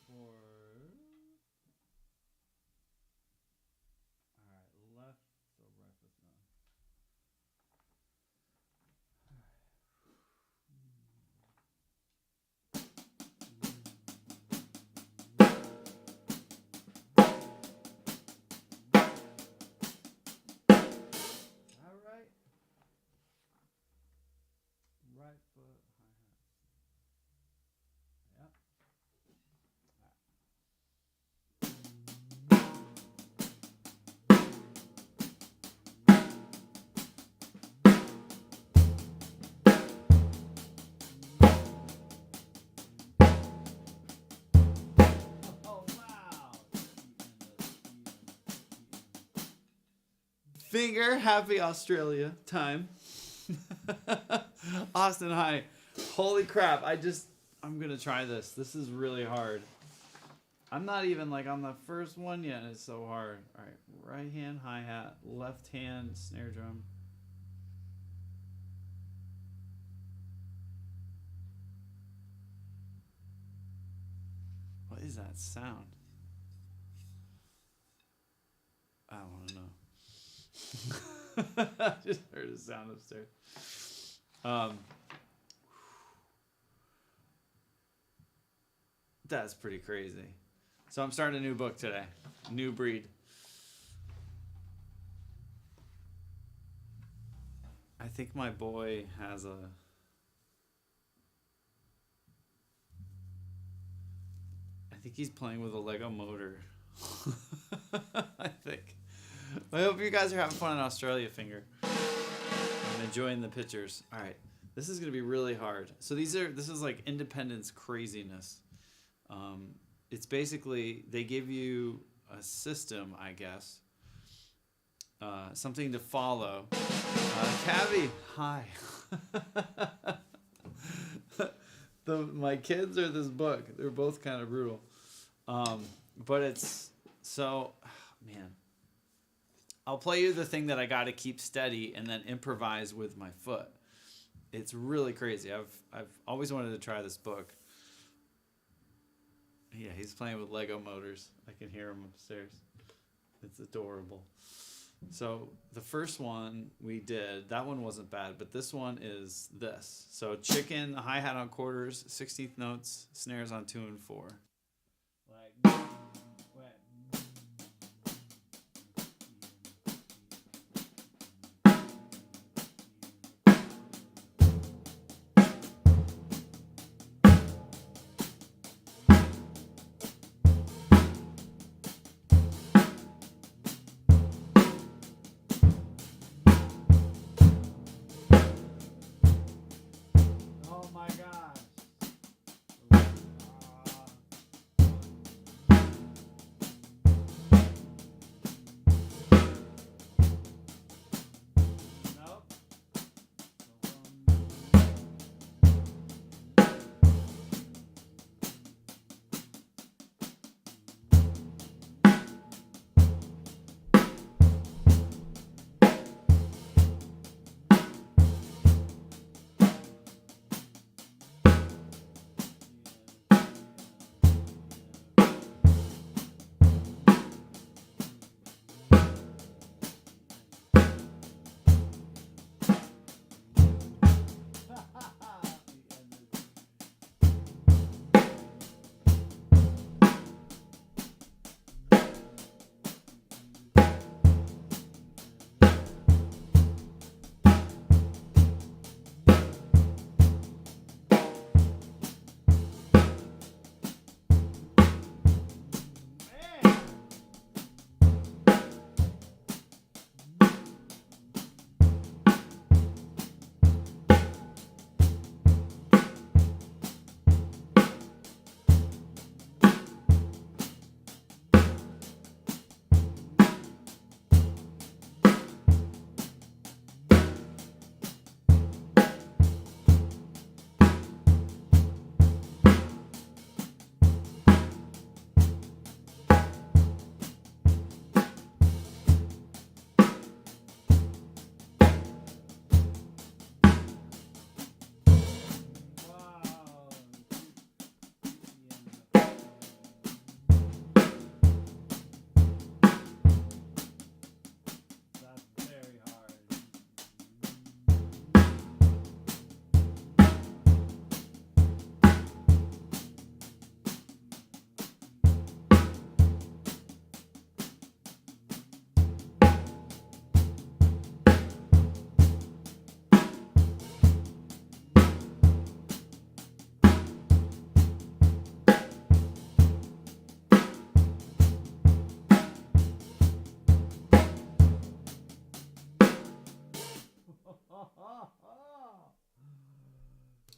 for. All right, left. So right was gone. All right. Right foot hi hat. Yep. Oh wow! Finger, happy Australia time. Austin, hi. Holy crap! I'm gonna try this. This is really hard. I'm not even like on the first one yet. It's so hard. All right, right hand hi hat, left hand snare drum. What is that sound? I want to know. I just heard a sound upstairs. That's pretty crazy. So I'm starting a new book today. New breed. I think my boy has a. I think he's playing with a Lego motor. I think. I hope you guys are having fun in Australia, Finger. I'm enjoying the pictures. All right, this is gonna be really hard. So this is like independence craziness. It's basically they give you a system, I guess, something to follow. Cavi, hi. My kids are this book. They're both kind of brutal, but it's so man. I'll play you the thing that I got to keep steady and then improvise with my foot. It's really crazy. I've always wanted to try this book. Yeah, he's playing with Lego motors. I can hear him upstairs. It's adorable. So the first one we did, that one wasn't bad, but this one is this. So chicken, hi-hat on quarters, 16th notes, snares on 2 and 4. Like, oh my gosh.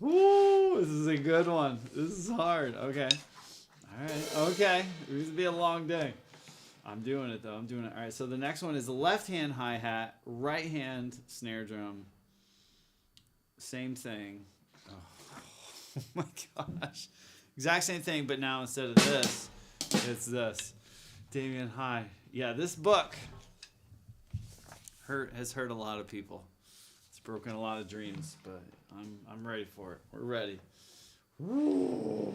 Woo! This is a good one. This is hard. Okay. All right. Okay. This is gonna be a long day. I'm doing it though. I'm doing it. All right. So the next one is the left hand hi hat, right hand snare drum. Same thing. Oh my gosh. Exact same thing, but now instead of this, it's this. Damien High. Yeah, this book has hurt a lot of people. It's broken a lot of dreams, but I'm ready for it. We're ready. Woo.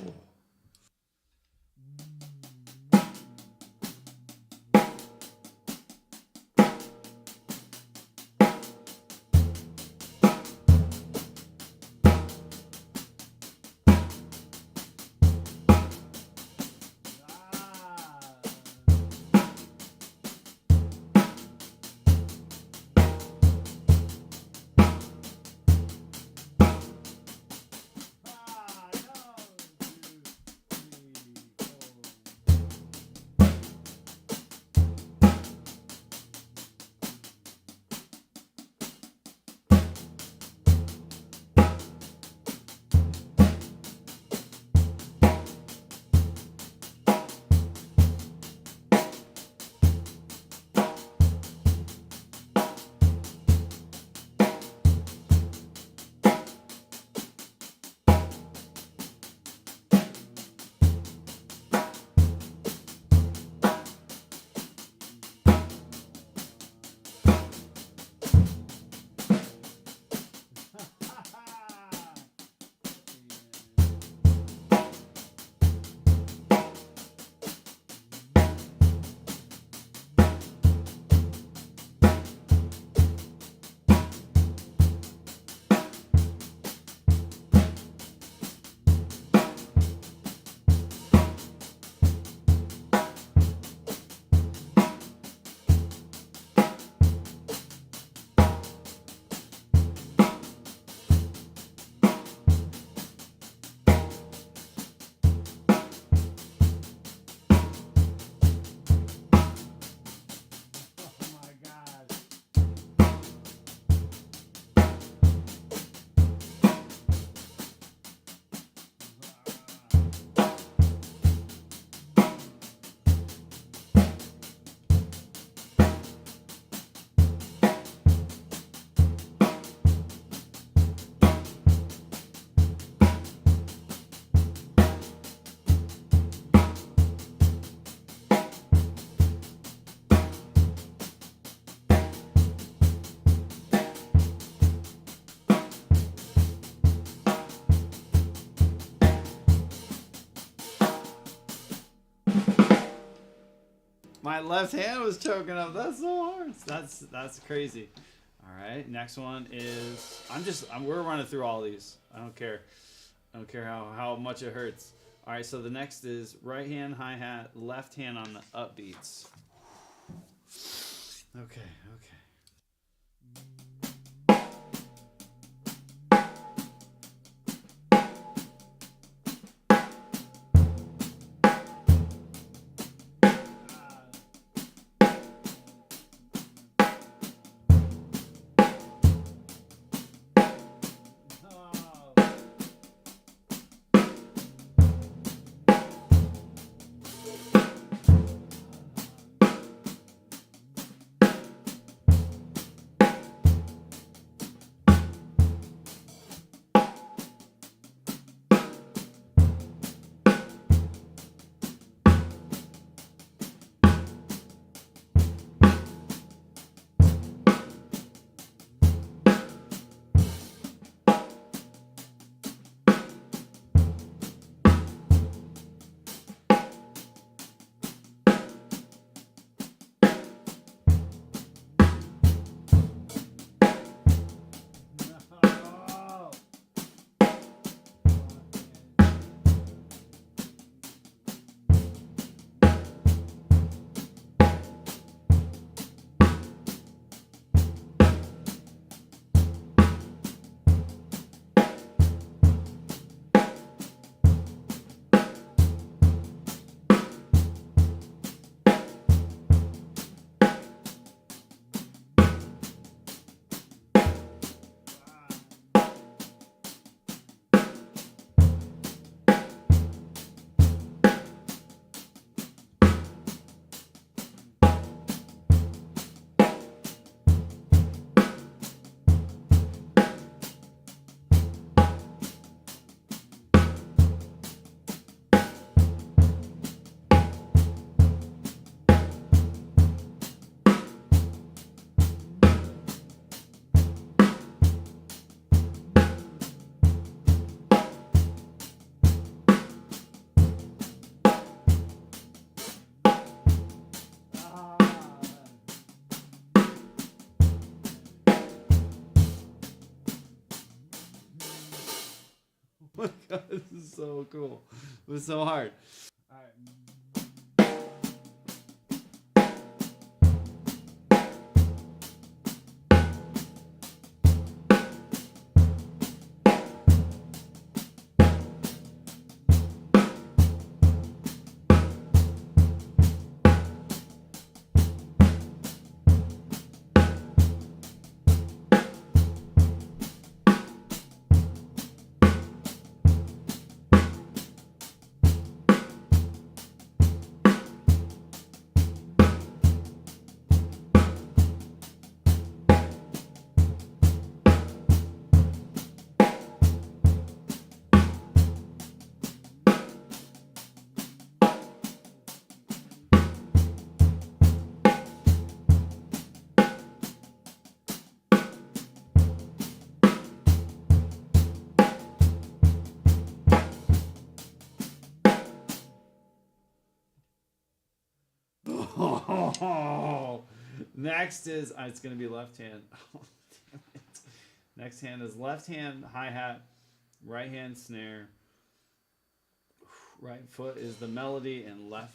My left hand was choking up. That's so hard. That's crazy. All right. Next one is we're running through all these. I don't care. I don't care how much it hurts. All right. So the next is right hand hi hat, left hand on the upbeats. Okay. Okay. my god, this is so cool. It was so hard. All right. Next is it's gonna be left hand. Oh, damn it. Next hand is left hand hi-hat, right hand snare. Right foot is the melody, and left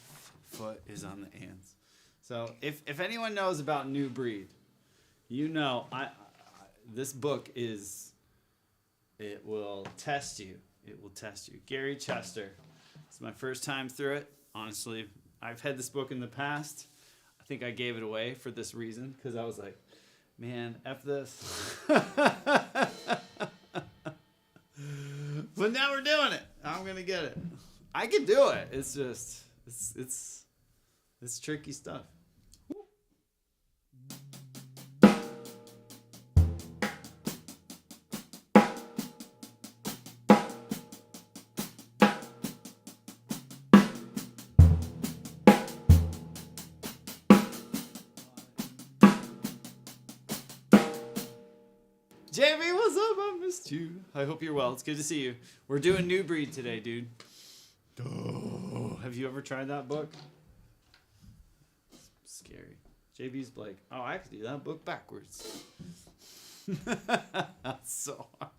foot is on the ands. So if anyone knows about New Breed, you know this book it will test you. It will test you. Gary Chester. It's my first time through it. Honestly, I've had this book in the past. I think I gave it away for this reason, because I was like, man, F this. But now we're doing it. I'm going to get it. I can do it. It's just, it's tricky stuff. JB, what's up? I missed you. I hope you're well. It's good to see you. We're doing New Breed today, dude. Oh, have you ever tried that book? It's scary. JB's like, oh, I could do that book backwards. That's so hard.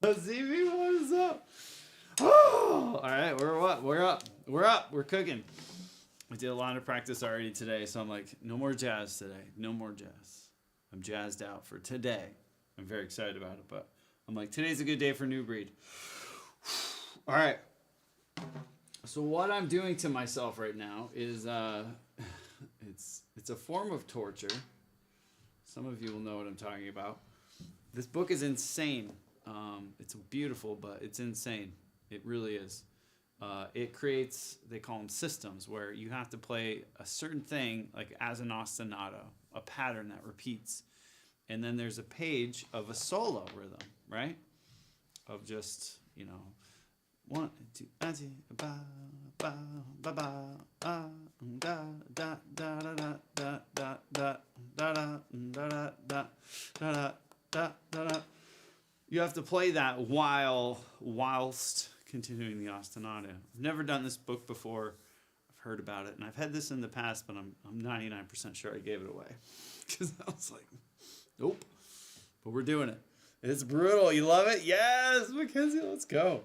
ZB, what is up? Oh, all right, we're up. We're up. We're up. We're cooking. We did a lot of practice already today, so I'm like, no more jazz today. No more jazz. I'm jazzed out for today. I'm very excited about it, but I'm like, today's a good day for New Breed. All right. So what I'm doing to myself right now is it's a form of torture. Some of you will know what I'm talking about. This book is insane. It's beautiful, but it's insane. It really is. It creates, they call them systems, where you have to play a certain thing like as an ostinato, a pattern that repeats. And then there's a page of a solo rhythm, right? Of just, you know, 1, 2, 3, ba ba ba ba da da da da da da da da da da da da da da da. You have to play that whilst continuing the ostinato. I've never done this book before. I've heard about it, and I've had this in the past, but I'm 99% sure I gave it away because I was like, nope. But we're doing it. It's brutal. You love it? Yes, Mackenzie, let's go.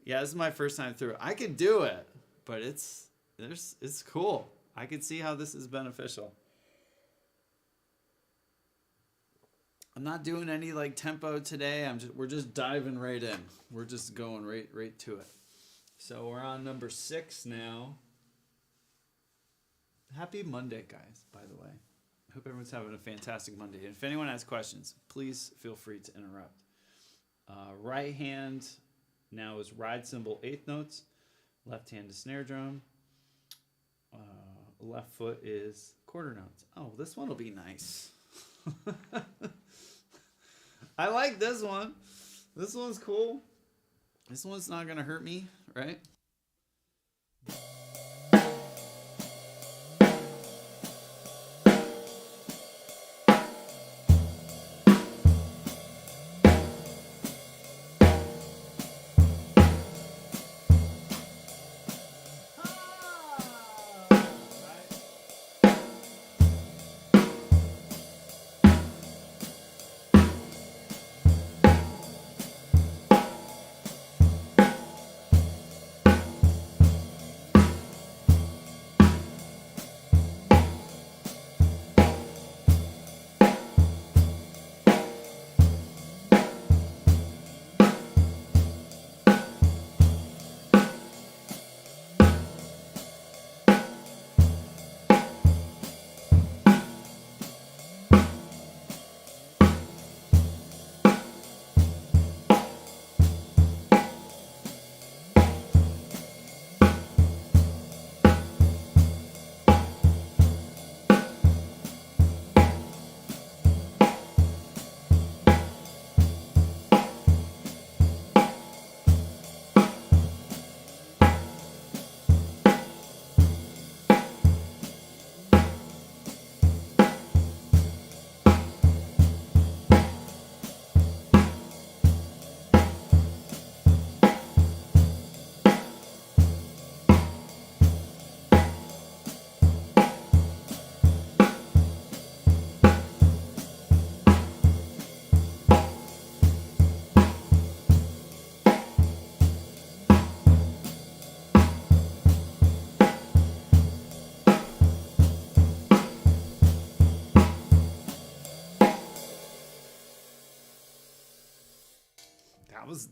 Yeah, this is my first time through. I could do it, but it's cool. I could see how this is beneficial. I'm not doing any like tempo today. We're just diving right in. We're just going right to it. So we're on number 6 now. Happy Monday, guys, by the way. I hope everyone's having a fantastic Monday. And if anyone has questions, please feel free to interrupt. Right hand now is ride cymbal 8th notes. Left hand is snare drum. Left foot is quarter notes. Oh, this one will be nice. I like this one. This one's cool. This one's not going to hurt me, right?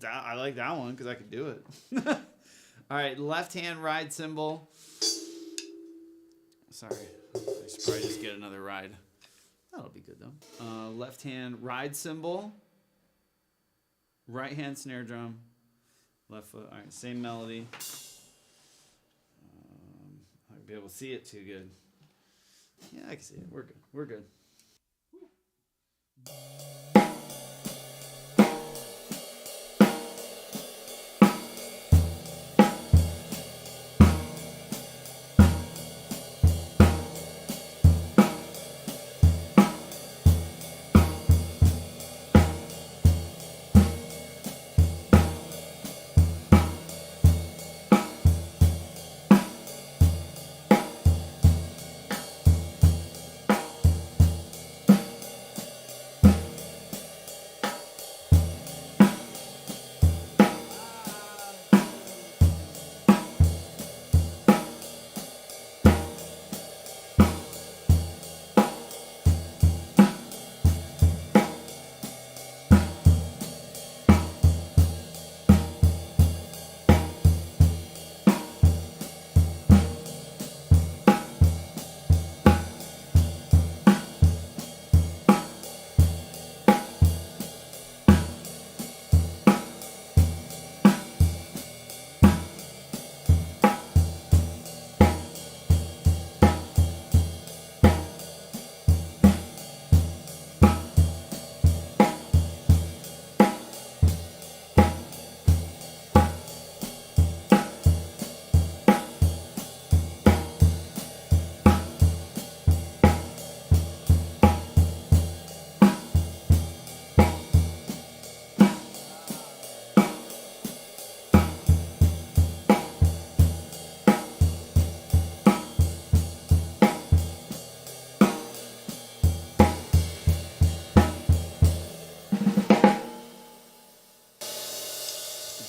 I like that one because I could do it. All right, left hand ride cymbal. Sorry, I should probably just get another ride. That'll be good though. Left hand ride cymbal. Right hand snare drum. Left foot. All right, same melody. I won't be able to see it too good. Yeah, I can see it. We're good. We're good.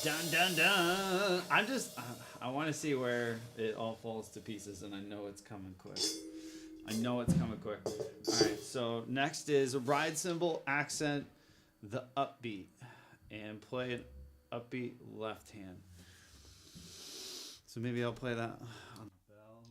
Dun dun dun. I want to see where it all falls to pieces, and I know it's coming quick. I know it's coming quick. All right, so next is a ride cymbal, accent the upbeat, and play an upbeat left hand. So maybe I'll play that on the bell.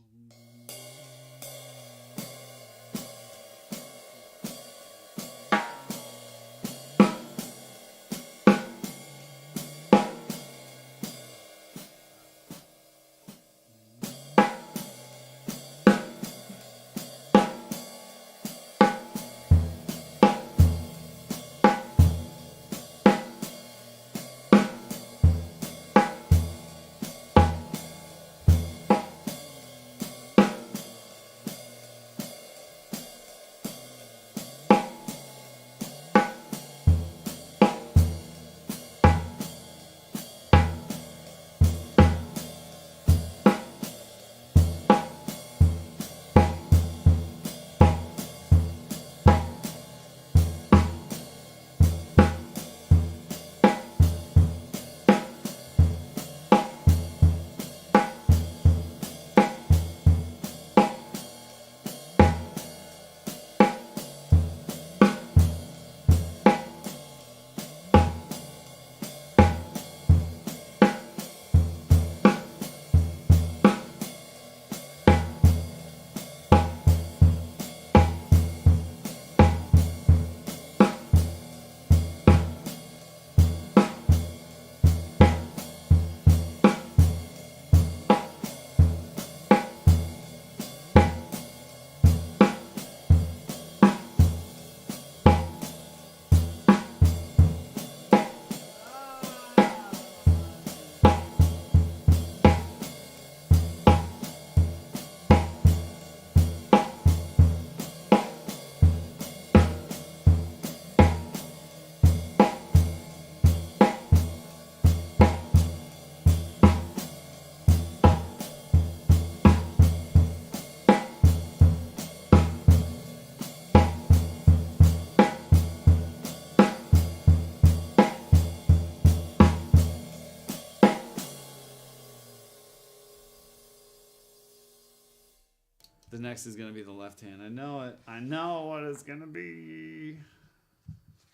The next is going to be the left hand. I know it. I know what it's going to be.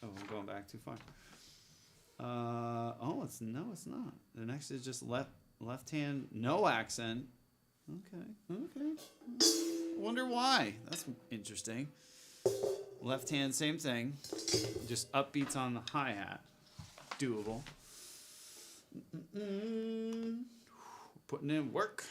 Oh, I'm going back too far. It's not. The next is just left hand, no accent. Okay. Wonder why. That's interesting. Left hand, same thing. Just upbeats on the hi-hat. Doable. Putting in work.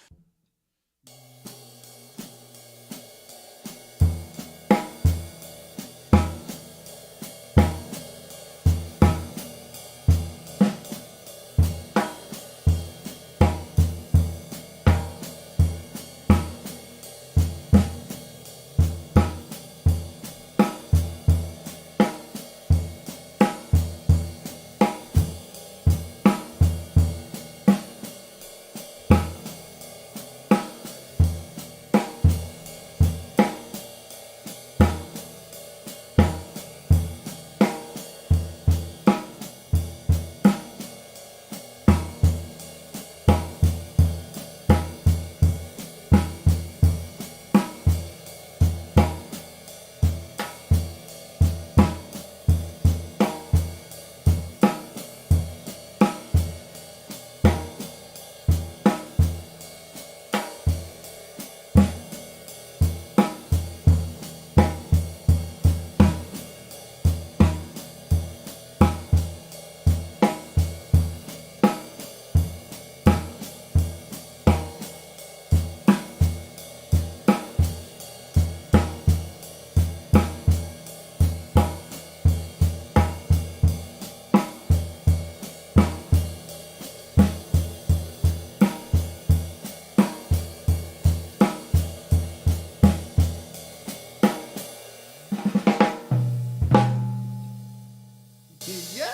Yeah.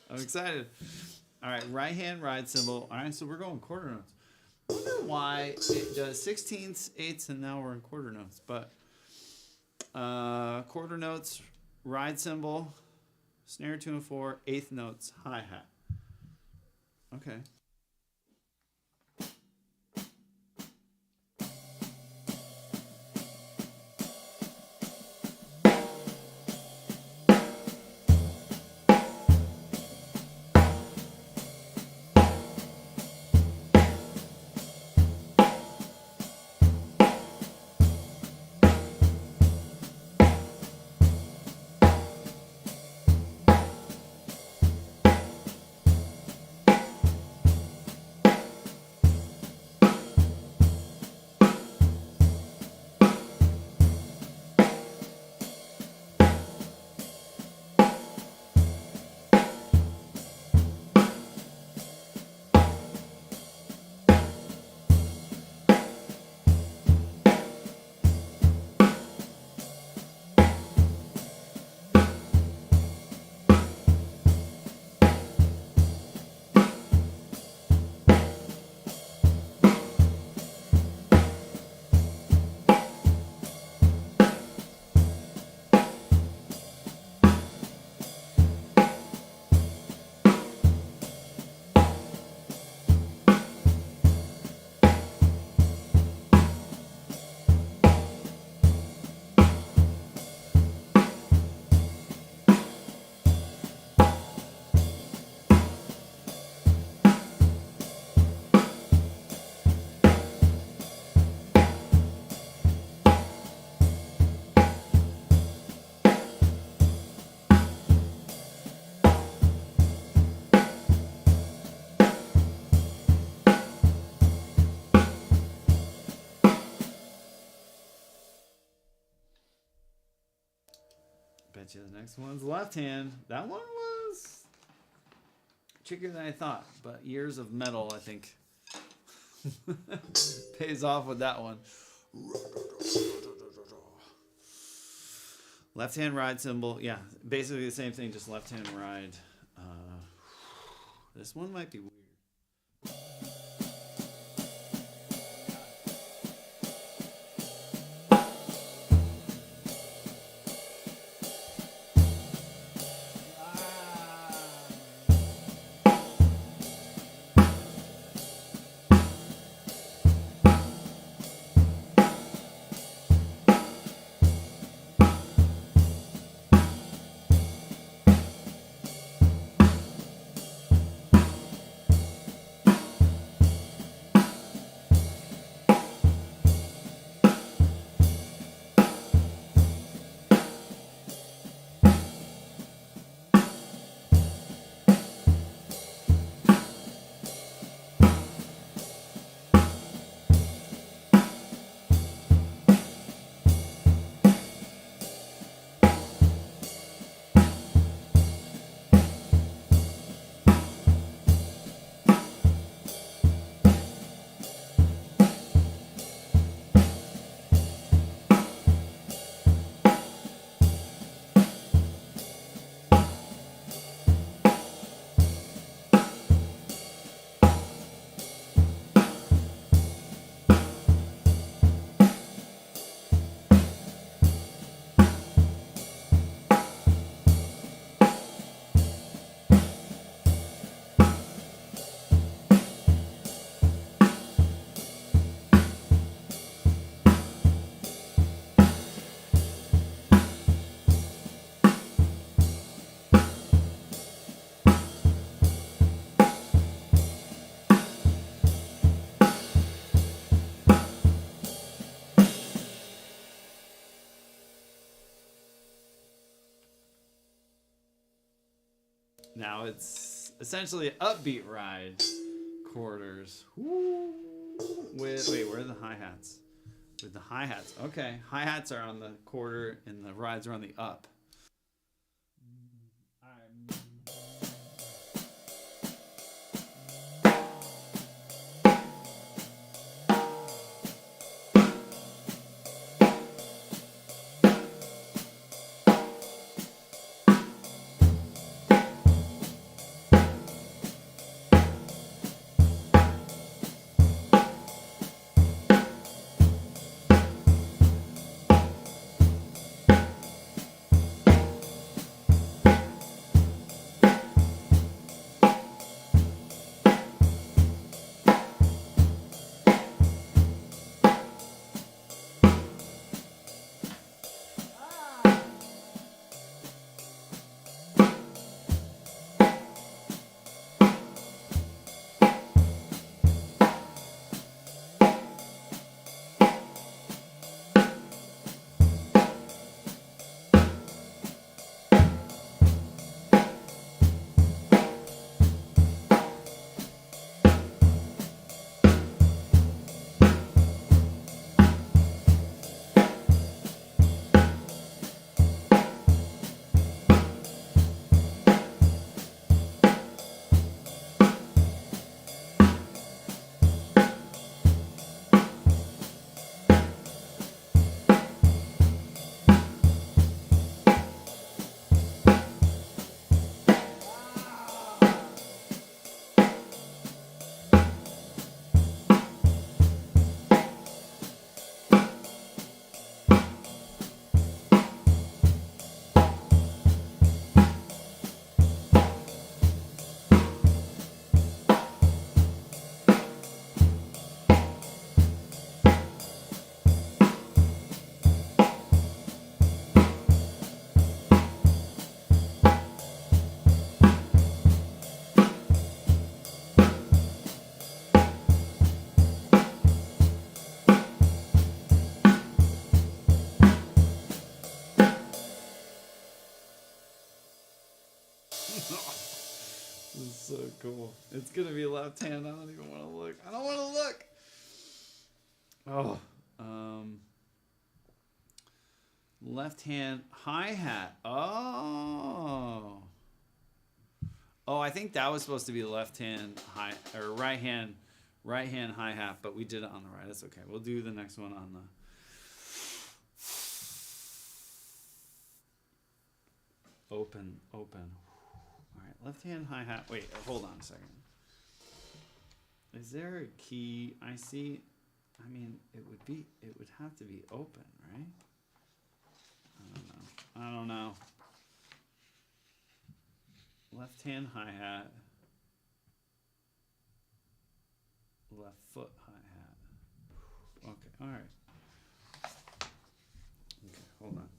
I'm excited. All right, right hand ride cymbal. All right, so we're going quarter notes. I wonder why it does 16ths, eighths, and now we're in quarter notes. But quarter notes, ride cymbal, snare 2 and 4, eighth notes, hi-hat. Okay. Bet you the next one's left hand. That one was trickier than I thought, but years of metal, I think, pays off with that one. Left hand ride cymbal. Yeah, basically the same thing, just left hand ride. This one might be weird. Now it's essentially an upbeat ride. Quarters. Woo. With, wait, where are the hi-hats? With the hi-hats. Okay, hi-hats are on the quarter and the rides are on the up. This is so cool. It's gonna be left hand. I don't even want to look. I don't want to look. Oh, left hand hi-hat. Oh, I think that was supposed to be left hand hi or right hand hi-hat, but we did it on the right. That's okay. We'll do the next one on the open. All right, left hand hi-hat. Wait, hold on a second. Is there a key? I see. I mean, it would have to be open, right? I don't know. Left hand hi-hat. Left foot hi-hat. Okay, all right. Okay, hold on.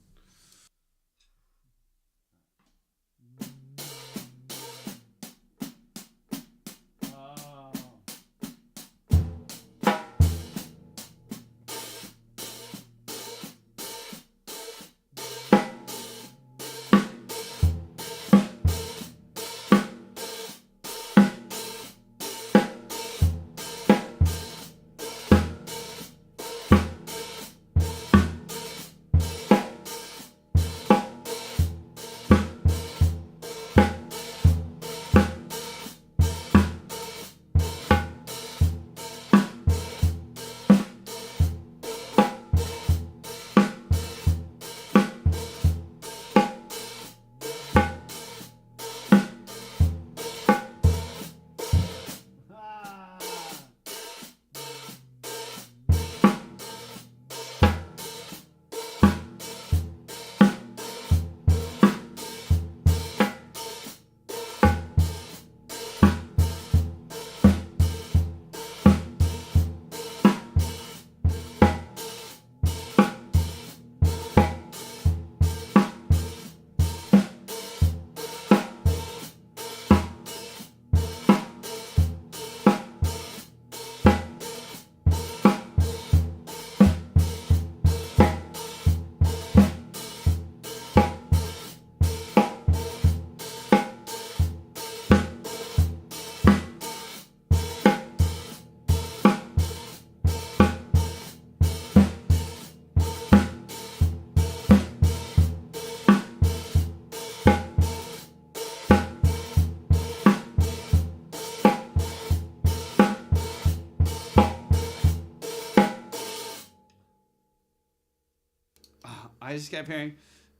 I just kept hearing.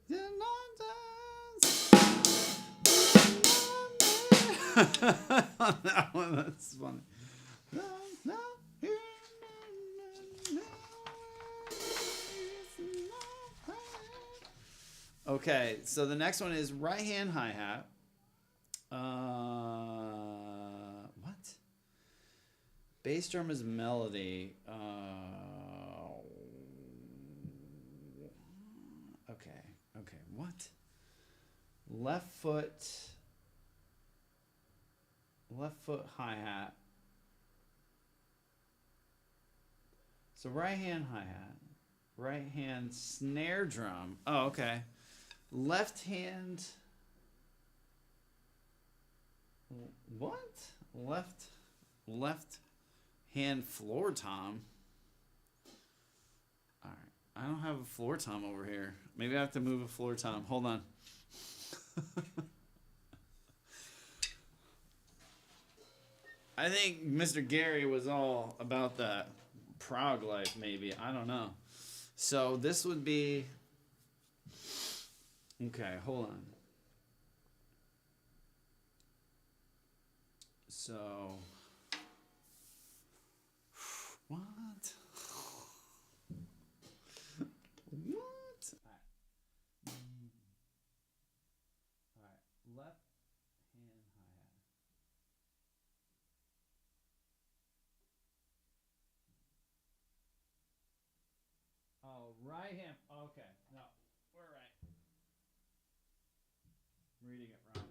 That one, that's funny. Okay, so the next one is right hand hi-hat. What? Bass drum is melody. Okay, what? Left foot hi-hat. So right hand hi-hat. Right hand snare drum. Oh, okay. Left hand. What? Left hand floor tom. All right. I don't have a floor tom over here. Maybe I have to move a floor tom. Hold on. I think Mr. Gary was all about that prog life, maybe. I don't know. So this would be. Okay, hold on. So. What? What? All right. Left hand hi-hat. Oh, right hand. Okay. No, we're right. I'm reading it wrong.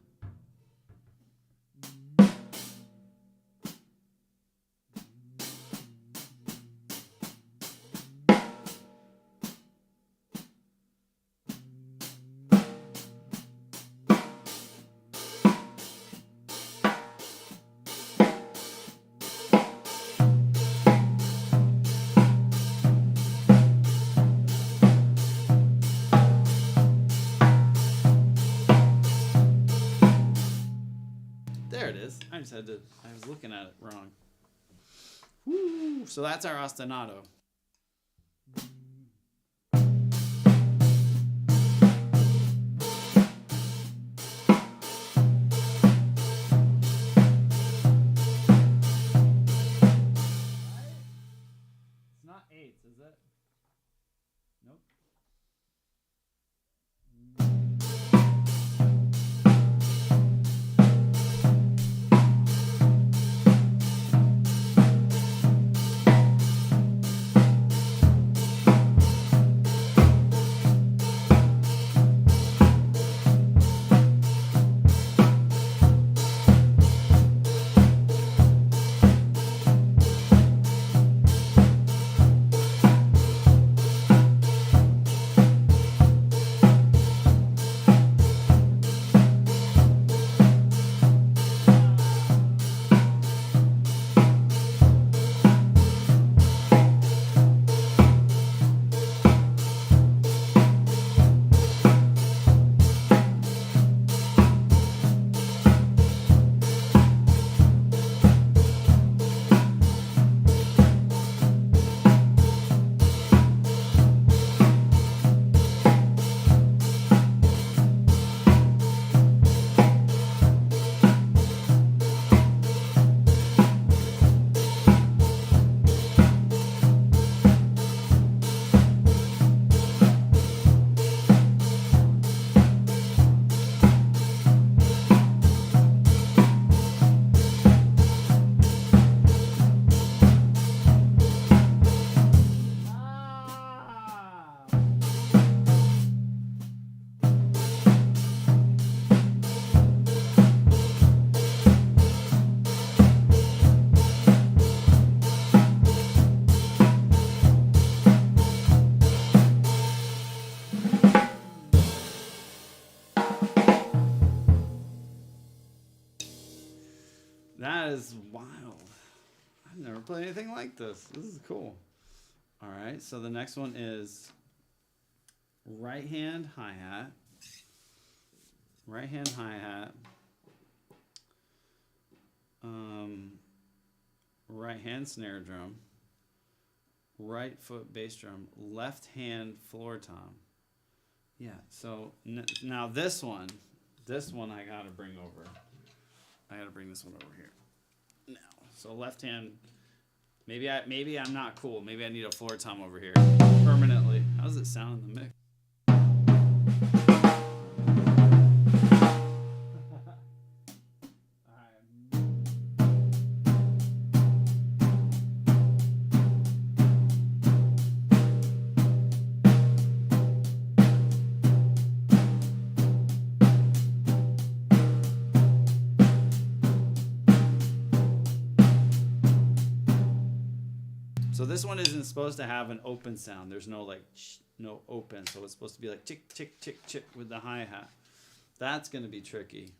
I was looking at it wrong. Woo! So that's our ostinato. It's not eighths, is it? Nope. That is wild. I've never played anything like this. This is cool. All right, so the next one is right hand hi-hat. Right hand hi-hat. Right hand snare drum. Right foot bass drum. Left hand floor tom. Yeah, so now this one I gotta bring over. I gotta bring this one over here. Now, so left hand. Maybe I'm not cool. Maybe I need a floor tom over here permanently. How does it sound in the mix? So this one isn't supposed to have an open sound. There's no like no open. So it's supposed to be like tick tick tick tick with the hi-hat. That's going to be tricky.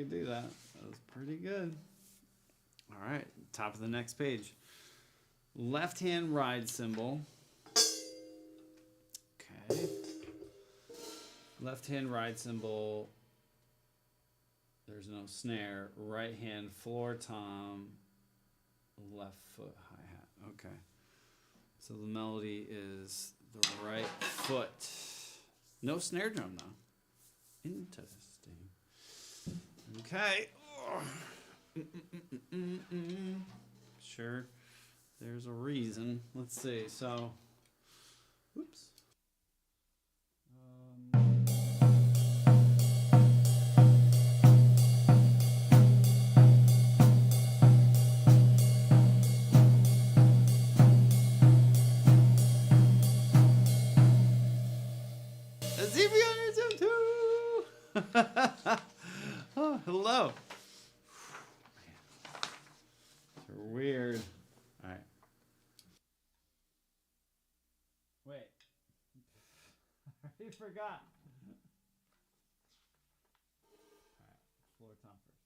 could do that. That was pretty good. All right, top of the next page. Left hand ride cymbal. Okay. Left hand ride cymbal. There's no snare. Right hand floor tom. Left foot hi-hat. Okay. So the melody is the right foot. No snare drum though. Interesting. Okay. Sure. There's a reason. Let's see. So, oops. Is he on YouTube too? Oh, hello. They're weird. All right. Wait. I already forgot. All right. Floor tom first.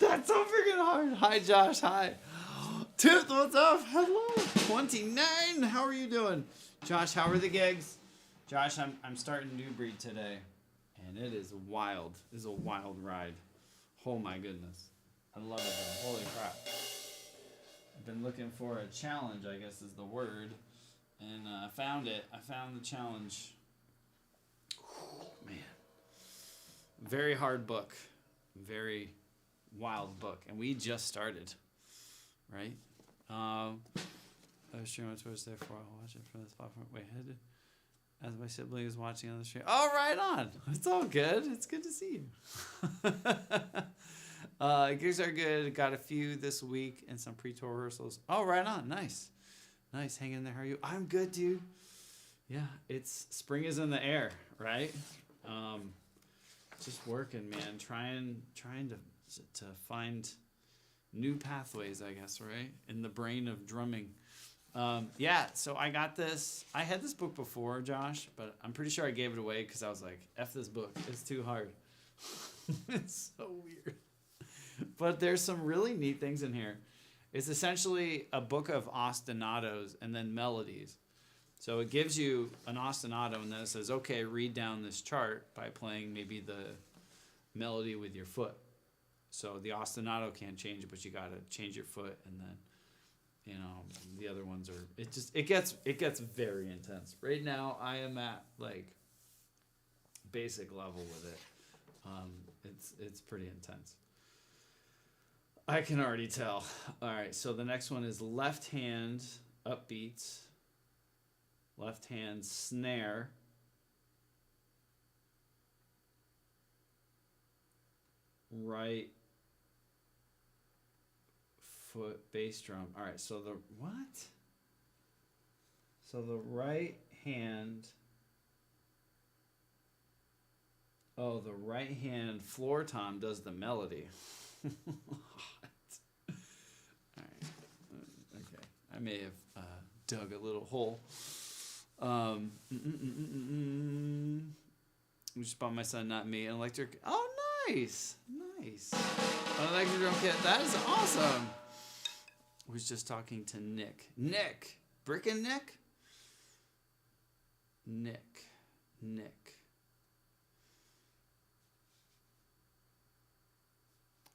That's so freaking hard. Hi, Josh. Hi. Tiff, what's up? Hello. 29. How are you doing? Josh, how are the gigs? Josh, I'm starting New Breed today. And it is wild. It is a wild ride. Oh my goodness. I love it though. Holy crap. I've been looking for a challenge, I guess is the word. And I found it. I found the challenge. Man. Very hard book. Very wild book. And we just started. Right? I was streaming on Twitch, therefore I'll watch it from this platform. Wait, as my sibling is watching on the stream. Oh, right on. It's all good. It's good to see you. Gigs are good. Got a few this week and some pre-tour rehearsals. Oh, right on. Nice. Nice. Hang in there. How are you? I'm good, dude. Yeah, it's spring is in the air, right? Just working, man. Trying to find new pathways, I guess, right? In the brain of drumming. Yeah, so I got this. I had this book before, Josh, but I'm pretty sure I gave it away because I was like, F this book. It's too hard. It's so weird. But there's some really neat things in here. It's essentially a book of ostinatos and then melodies. So it gives you an ostinato and then it says, okay, read down this chart by playing maybe the melody with your foot. So the ostinato can't change it, but you got to change your foot, and then, you know, the other ones are, it gets very intense. Right now I am at like basic level with it. It's pretty intense. I can already tell. All right, so the next one is left hand upbeats, left hand snare, right foot bass drum. All right, so the what? So the right hand. Oh, the right hand floor tom does the melody. All right. Okay. I may have dug a little hole. We just bought my son, not me, an electric. Oh, nice. Nice. An electric drum kit. That is awesome. I was just talking to Nick. Nick. Brick and Nick? Nick.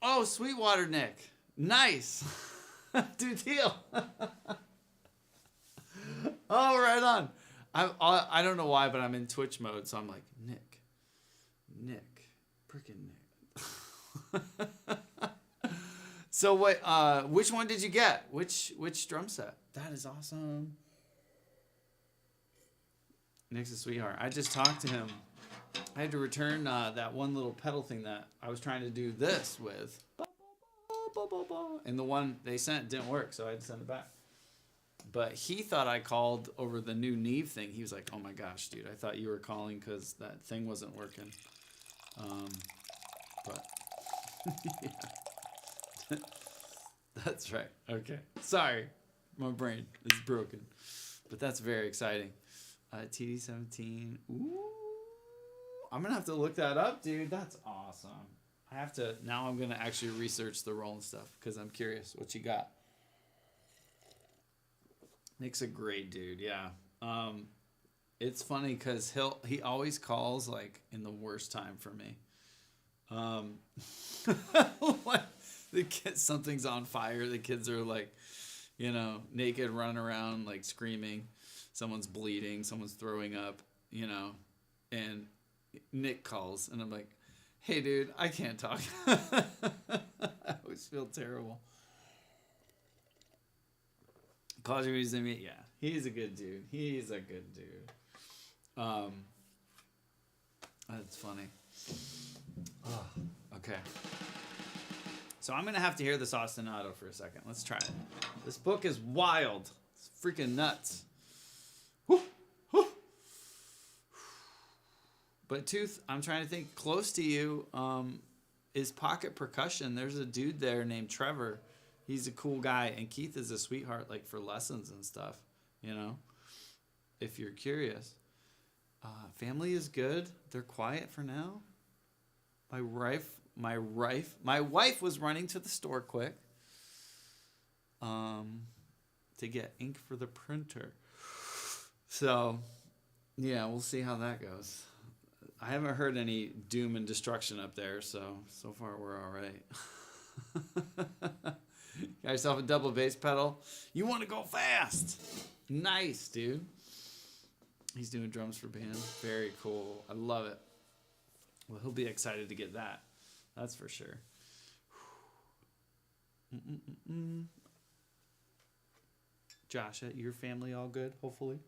Oh, Sweetwater Nick. Nice. Do deal. Oh, right on. I don't know why, but I'm in Twitch mode, so I'm like, Nick. Frickin' Nick. So what, which one did you get? Which drum set? That is awesome. Nick's a sweetheart. I just talked to him. I had to return that one little pedal thing that I was trying to do this with. And the one they sent didn't work, so I had to send it back. But he thought I called over the new Neve thing. He was like, oh my gosh, dude, I thought you were calling because that thing wasn't working. But, yeah. That's right. Okay. Sorry. My brain is broken. But that's very exciting. TD17. Ooh. I'm going to have to look that up, dude. That's awesome. I have to. Now I'm going to actually research the Roland stuff because I'm curious what you got. Nick's a great dude. Yeah. It's funny because he always calls like in the worst time for me. What? The kids, something's on fire. The kids are like, you know, naked, running around, like screaming. Someone's bleeding. Someone's throwing up, you know, and Nick calls and I'm like, hey dude, I can't talk. I always feel terrible. Calls you to me. Yeah, he's a good dude. That's funny. Oh, okay. So I'm going to have to hear this ostinato for a second. Let's try it. This book is wild. It's freaking nuts. Woo, woo. But Tooth, I'm trying to think, close to you is Pocket Percussion. There's a dude there named Trevor. He's a cool guy. And Keith is a sweetheart, like for lessons and stuff, you know, if you're curious. Family is good. They're quiet for now. My wife was running to the store quick to get ink for the printer. So, yeah, we'll see how that goes. I haven't heard any doom and destruction up there, so far we're all right. Got yourself a double bass pedal. You want to go fast. Nice, dude. He's doing drums for band. Very cool. I love it. Well, he'll be excited to get that. That's for sure. Josh, your family all good, hopefully?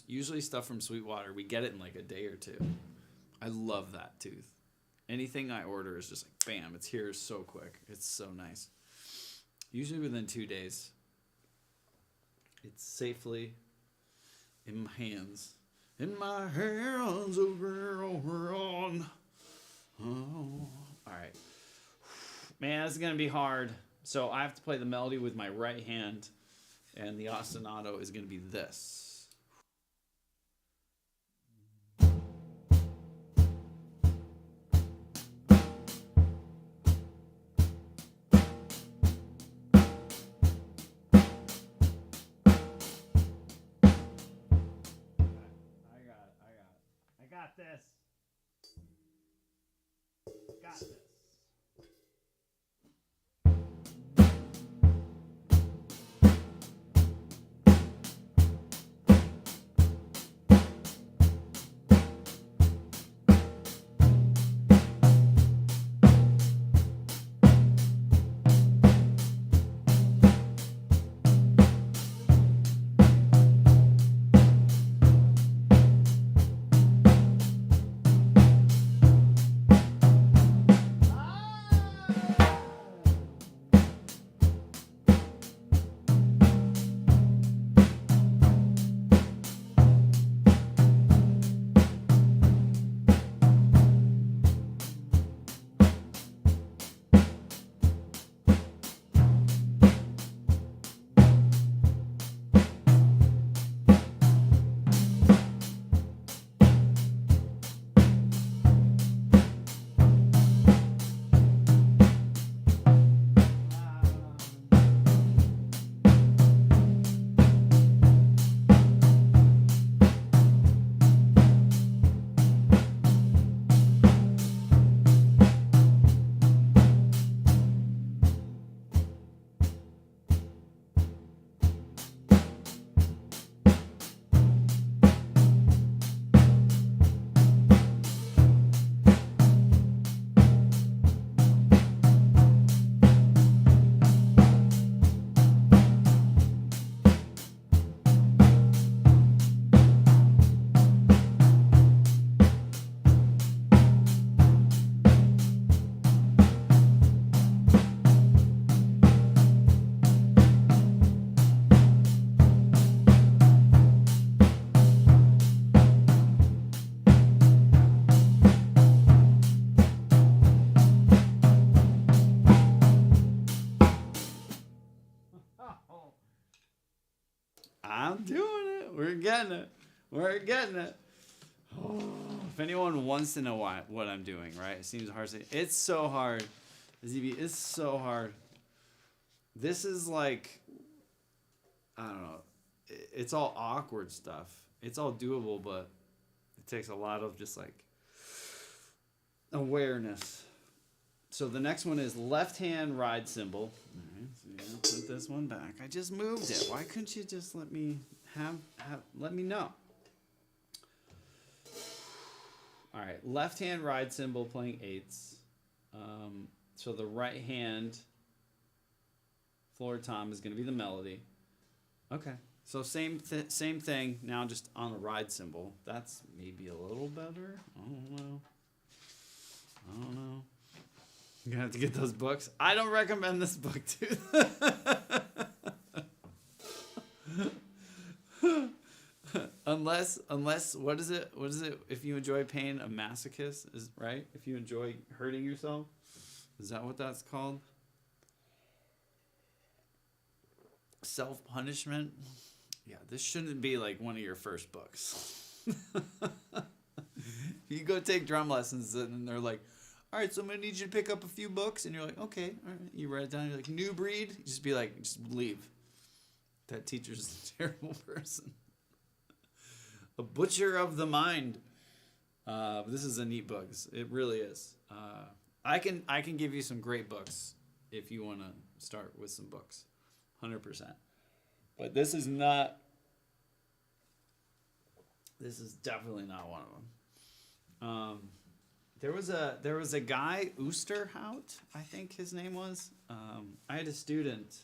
Usually stuff from Sweetwater, we get it in like a day or two. I love that, Tooth. Anything I order is just like, bam, it's here so quick. It's so nice. Usually within 2 days. It's safely in my hands. In my hands, oh girl, run. Oh. All right. Man, this is going to be hard. So I have to play the melody with my right hand, and the ostinato is going to be this. I got this. Got this. I'm doing it. We're getting it. We're getting it. Oh, if anyone wants to know what I'm doing, right? It seems hard to say. It's so hard. ZB, it's so hard. This is like, I don't know. It's all awkward stuff. It's all doable, but it takes a lot of just like awareness. So the next one is left hand ride cymbal. All right, so you're gonna put this one back. I just moved it. Why couldn't you just let me let me know? All right, left hand ride cymbal playing eighths. So the right hand floor tom is gonna be the melody. Okay, so same thing. Now just on the ride cymbal. That's maybe a little better. I don't know. You're gonna have to get those books. I don't recommend this book, dude. unless what is it? If you enjoy pain, a masochist is right. If you enjoy hurting yourself, is that what that's called? Self-punishment. Yeah, this shouldn't be like one of your first books. You go take drum lessons and they're like, all right, so I'm going to need you to pick up a few books. And you're like, okay, all right. You write it down. You're like, New Breed. You just be like, just leave. That teacher's a terrible person. A butcher of the mind. But this is a neat book. It really is. I can give you some great books if you want to start with some books. 100%. But this is definitely not one of them. There was a guy, Oosterhout, I think his name was. I had a student,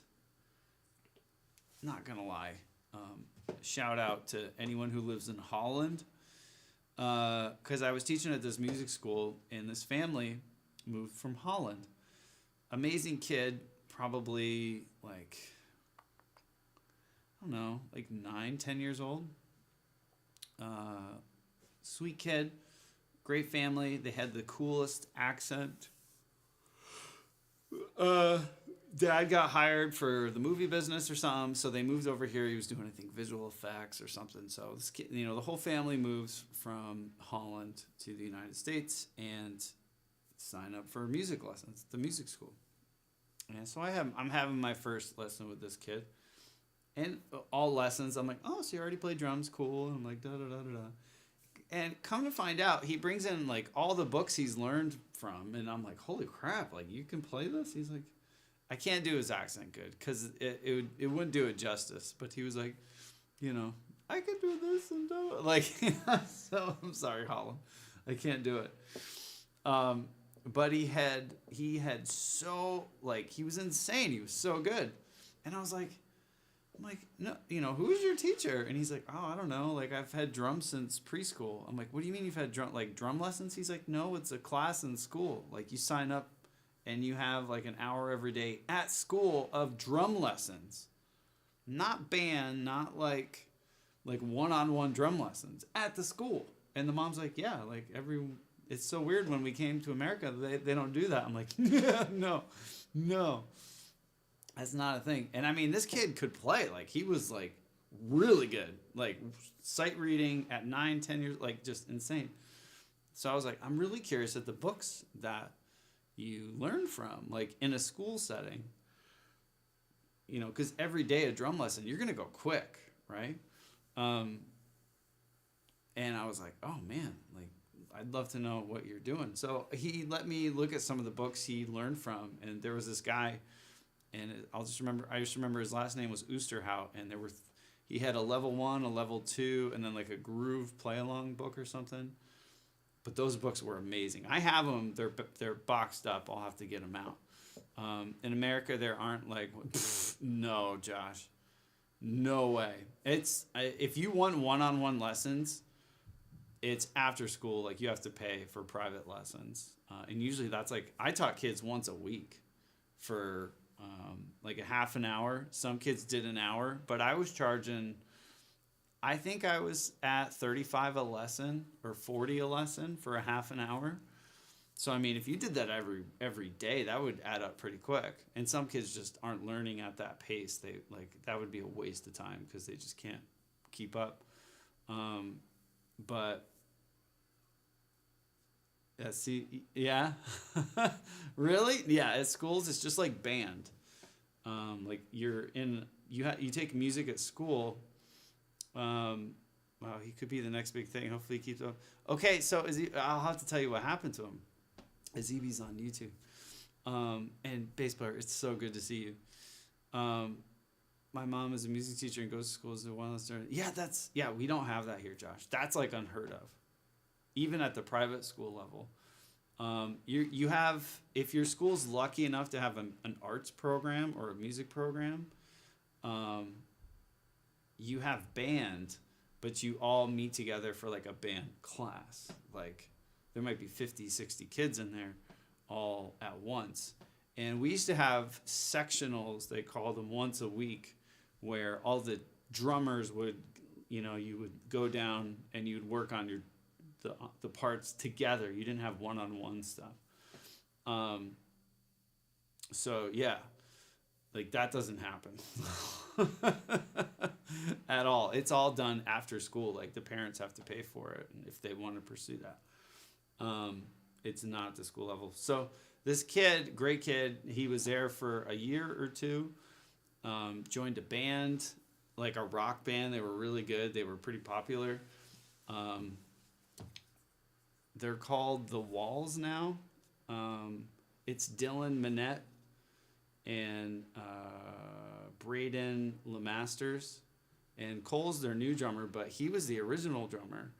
not gonna lie, shout out to anyone who lives in Holland, because I was teaching at this music school, and this family moved from Holland. Amazing kid, probably like, I don't know, like 9, 10 years old. Sweet kid, great family. They had the coolest accent. Dad got hired for the movie business or something, so they moved over here. He was doing, I think, visual effects or something. So this kid, the whole family moves from Holland to the United States and sign up for music lessons at the music school. And so I'm having my first lesson with this kid, and all lessons I'm like, oh, so you already play drums, cool. And I'm like, da da da da da. And come to find out, he brings in like all the books he's learned from, and I'm like, holy crap! Like you can play this? He's like, I can't do his accent good because it wouldn't do it justice. But he was like, I could do this and do it. Like, so I'm sorry, Holland, I can't do it. But he had so, like, he was insane. He was so good, and I'm like, no, who's your teacher? And he's like, oh, I don't know. Like, I've had drums since preschool. I'm like, what do you mean you've had drum lessons? He's like, no, it's a class in school. Like, you sign up and you have like an hour every day at school of drum lessons. Not band, not like one-on-one drum lessons at the school. And the mom's like, yeah, like it's so weird when we came to America, they don't do that. I'm like, no. That's not a thing. And I mean, this kid could play. Like, he was like really good. Like, sight reading at 9, 10 years, like just insane. So I was like, I'm really curious at the books that you learn from, like in a school setting, because every day a drum lesson, you're going to go quick, right? And I was like, oh man, like I'd love to know what you're doing. So he let me look at some of the books he learned from, and there was this guy, and I just remember his last name was Oosterhout, and he had a level 1, a level 2, and then like a groove play along book or something. But those books were amazing. I have them. They're boxed up. I'll have to get them out. In America, there aren't like, no, Josh, no way. If you want one-on-one lessons, it's after school. Like, you have to pay for private lessons, and usually that's like, I taught kids once a week for like a half an hour. Some kids did an hour, but I was charging, I think I was at $35 a lesson or $40 a lesson for a half an hour. So, I mean, if you did that every day, that would add up pretty quick. And some kids just aren't learning at that pace. That would be a waste of time because they just can't keep up. But yeah, really? Yeah, at schools, it's just like band. Like you take music at school. Wow, he could be the next big thing. Hopefully he keeps up. Okay, so I'll have to tell you what happened to him. Azibi's on YouTube. And bass player, it's so good to see you. My mom is a music teacher and goes to school as a wireless learner. Yeah, we don't have that here, Josh. That's like unheard of. Even at the private school level. You have, if your school's lucky enough to have an arts program or a music program, you have band, but you all meet together for like a band class. Like, there might be 50, 60 kids in there all at once. And we used to have sectionals, they called them, once a week, where all the drummers would, you would go down and you'd work on the parts together. You didn't have one-on-one stuff. So yeah, like that doesn't happen at all. It's all done after school. Like, the parents have to pay for it if they want to pursue that. It's not at the school level. So this kid, great kid, he was there for a year or two, joined a band, like a rock band. They were really good. They were pretty popular. They're called The Walls now. It's Dylan Minette and Braden Lemasters. And Cole's their new drummer, but he was the original drummer.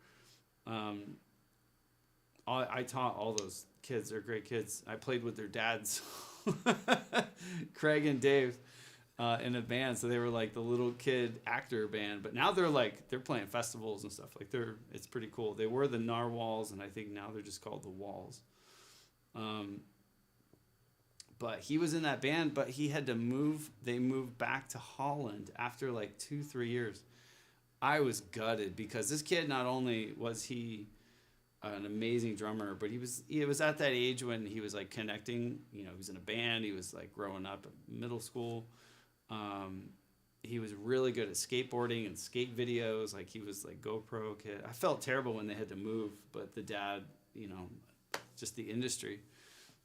I taught all those kids. They're great kids. I played with their dads, Craig and Dave, in a band. So they were like the little kid actor band. But now they're playing festivals and stuff. Like, it's pretty cool. They were the Narwhals, and I think now they're just called the Walls. But he was in that band, but he had to move. They moved back to Holland after like 2-3 years. I was gutted because this kid, not only was he an amazing drummer, but he was at that age when he was like connecting. You know, he was in a band. He was like growing up in middle school. He was really good at skateboarding and skate videos. Like he was like GoPro kid. I felt terrible when they had to move, but the dad, you know, just the industry.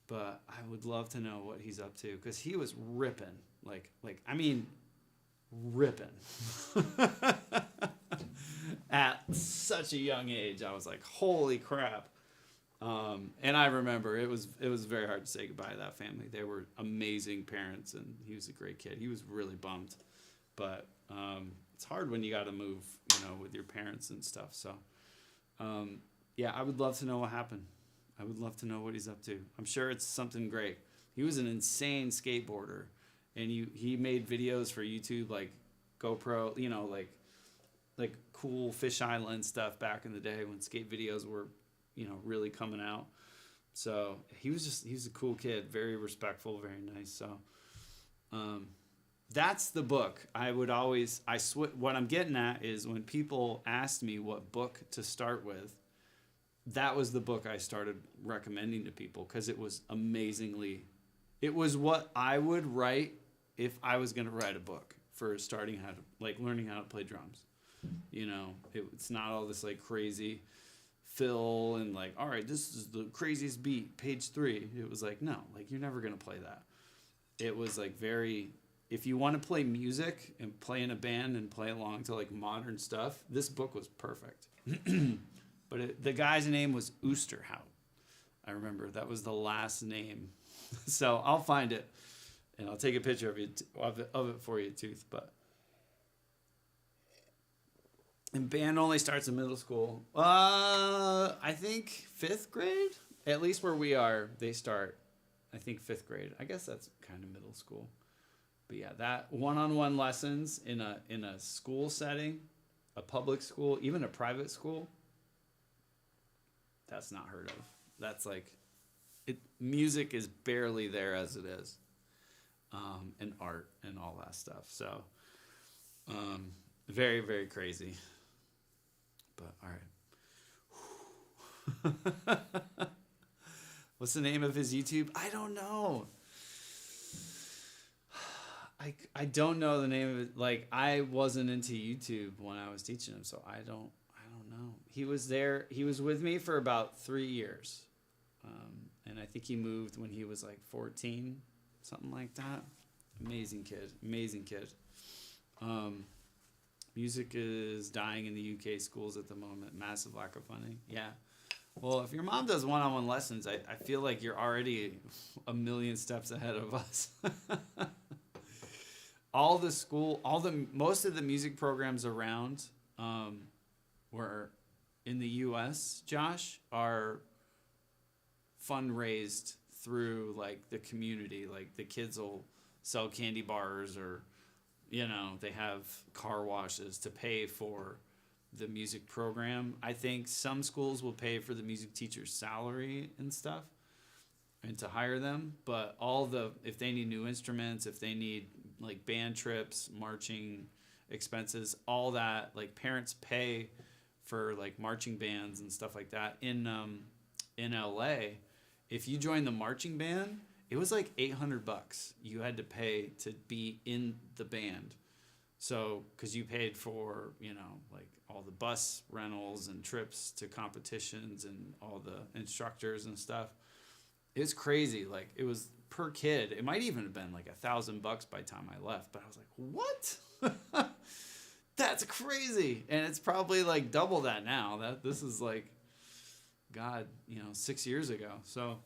But I would love to know what he's up to because he was ripping, I mean, ripping at such a young age. I was like, holy crap. And I remember it was very hard to say goodbye to that family. They were amazing parents, and he was a great kid. He was really bummed, but it's hard when you got to move, you know, with your parents and stuff. So, yeah, I would love to know what happened. I would love to know what he's up to. I'm sure it's something great. He was an insane skateboarder, and he made videos for YouTube, like GoPro, you know, like cool Fish Island stuff back in the day when skate videos were, you know, really coming out. So he was a cool kid, very respectful, very nice. So that's the book. What I'm getting at is when people asked me what book to start with, that was the book I started recommending to people because it was it was what I would write if I was going to write a book for learning how to play drums. You know, it's not all this like crazy fill and like, all right, this is the craziest beat, page 3. It was like, no, like you're never going to play that. It was like if you want to play music and play in a band and play along to like modern stuff, this book was perfect. But the guy's name was Oosterhout. I remember that was the last name. So I'll find it and I'll take a picture of it for you, Tooth. But and band only starts in middle school. I think 5th grade. At least where we are, they start. I think 5th grade. I guess that's kind of middle school. But yeah, that one-on-one lessons in a school setting, a public school, even a private school. That's not heard of. That's like, music is barely there as it is, and art and all that stuff. So, very, very crazy. But all right. What's the name of his YouTube? I don't know. I don't know the name of it. Like, I wasn't into YouTube when I was teaching him, so I don't know. He was there. He was with me for about 3 years. And I think he moved when he was like 14, something like that. Amazing kid. Music is dying in the UK schools at the moment. Massive lack of funding. Yeah. Well, if your mom does one-on-one lessons, I feel like you're already a million steps ahead of us. Most of the music programs around were in the U.S., Josh, are fundraised through like the community. Like the kids will sell candy bars, or you know, they have car washes to pay for the music program. I think some schools will pay for the music teacher's salary and stuff and to hire them, but if they need new instruments, if they need like band trips, marching expenses, all that, like parents pay for like marching bands and stuff like that. In LA, if you join the marching band, it was like $800 you had to pay to be in the band. So, because you paid for, you know, like all the bus rentals and trips to competitions and all the instructors and stuff. It's crazy. Like, it was per kid. It might even have been like $1,000 by the time I left. But I was like, what? That's crazy. And it's probably like double that now. This is like, God, 6 years ago. So,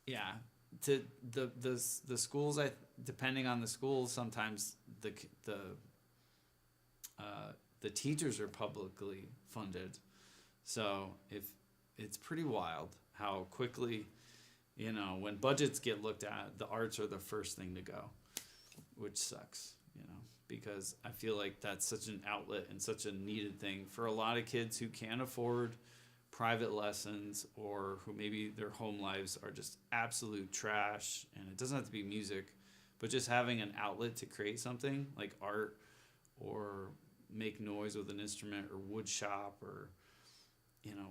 yeah, to the schools, depending on the schools, sometimes the teachers are publicly funded. So if it's pretty wild how quickly, when budgets get looked at, the arts are the first thing to go, which sucks, because I feel like that's such an outlet and such a needed thing for a lot of kids who can't afford private lessons, or who maybe their home lives are just absolute trash. And it doesn't have to be music, but just having an outlet to create something like art or make noise with an instrument, or wood shop, or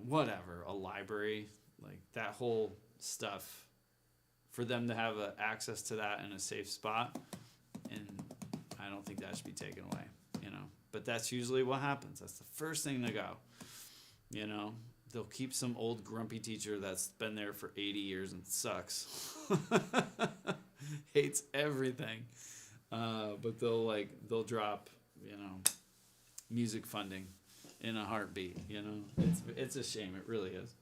whatever, a library, like that whole stuff, for them to have access to that in a safe spot. And I don't think that should be taken away, but that's usually what happens. That's the first thing to go. They'll keep some old grumpy teacher that's been there for 80 years and sucks. Hates everything. But they'll drop, music funding in a heartbeat, It's a shame, it really is.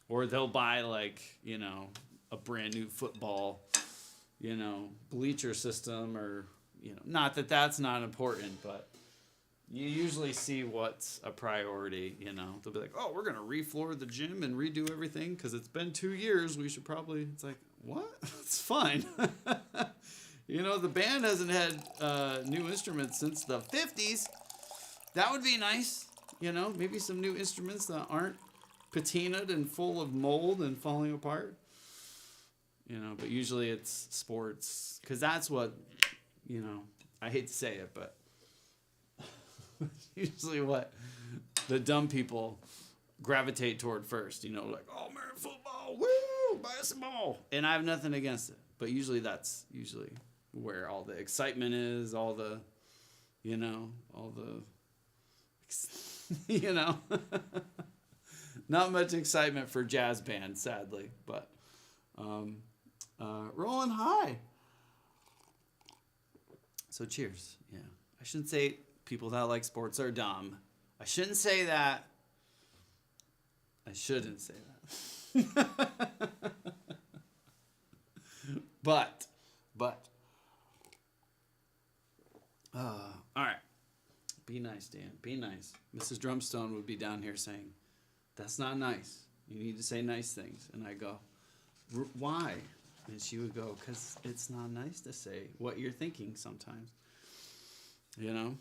Or they'll buy a brand new football, bleacher system, or not that that's not important, but you usually see what's a priority. They'll be like, oh, we're gonna refloor the gym and redo everything because it's been 2 years. We should probably. It's like, what? It's fine. The band hasn't had new instruments since the 50s. That would be nice. Maybe some new instruments that aren't patinaed and full of mold and falling apart. But usually it's sports, because that's what, I hate to say it, but usually what the dumb people gravitate toward first, like, oh man, football, woo, basketball. And I have nothing against it, but usually that's where all the excitement is, all the, not much excitement for jazz band, sadly, but, rolling high. So cheers. Yeah. I shouldn't say people that like sports are dumb. I shouldn't say that. But, all right. Be nice, Dan. Be nice. Mrs. Drumstone would be down here saying, that's not nice. You need to say nice things. And I go, why? And she would go, because it's not nice to say what you're thinking sometimes. I'm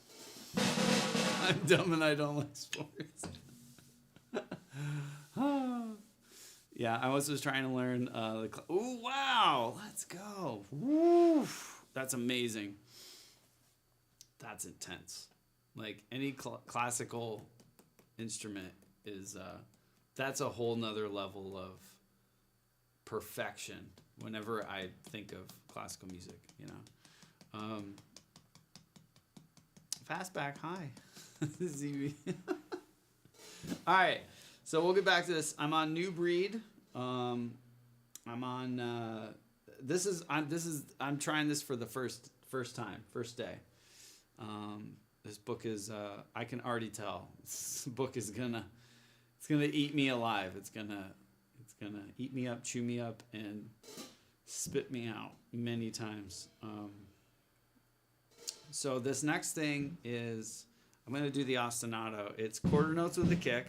dumb and I don't like sports. Yeah, I was just trying to learn ooh, wow, let's go. Woo, that's amazing. That's intense. Like any classical instrument is, that's a whole nother level of perfection whenever I think of classical music, Fastback, hi. ZB. All right, so we'll get back to this. I'm on New Breed. I'm on, I'm trying this for the first day. This book is, I can already tell, this book is gonna eat me alive. It's gonna eat me up, chew me up, and spit me out many times. So this next thing is, I'm gonna do the ostinato. It's quarter notes with a kick.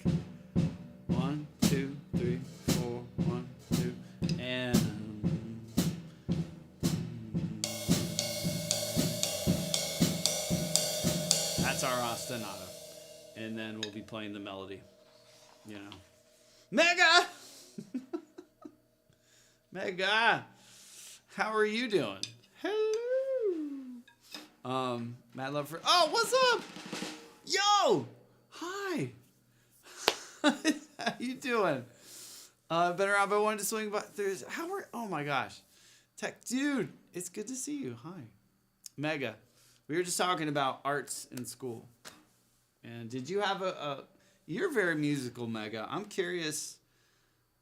1, 2, 3, 4, 1, 2, and that's our ostinato. And then we'll be playing the melody. Mega! Mega! How are you doing? Hello! Mad love for... Oh, what's up? Yo! Hi! How you doing? Been around, but I wanted to swing by. Oh my gosh. Tech, dude, it's good to see you. Hi. Mega. We were just talking about arts in school. And did you have you're very musical, Mega. I'm curious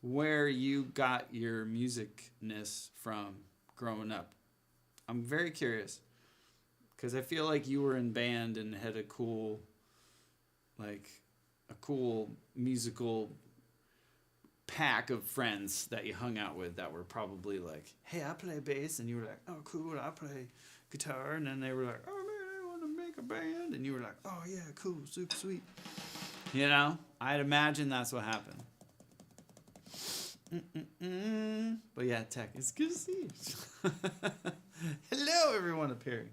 where you got your musicness from growing up. I'm very curious. Because I feel like you were in band and had a cool musical pack of friends that you hung out with that were probably like, hey, I play bass. And you were like, oh, cool, I play guitar. And then they were like, oh, man, I want to make a band. And you were like, oh, yeah, cool, super sweet. I'd imagine that's what happened. But yeah, Tech, it's good to see you. Hello, everyone appearing.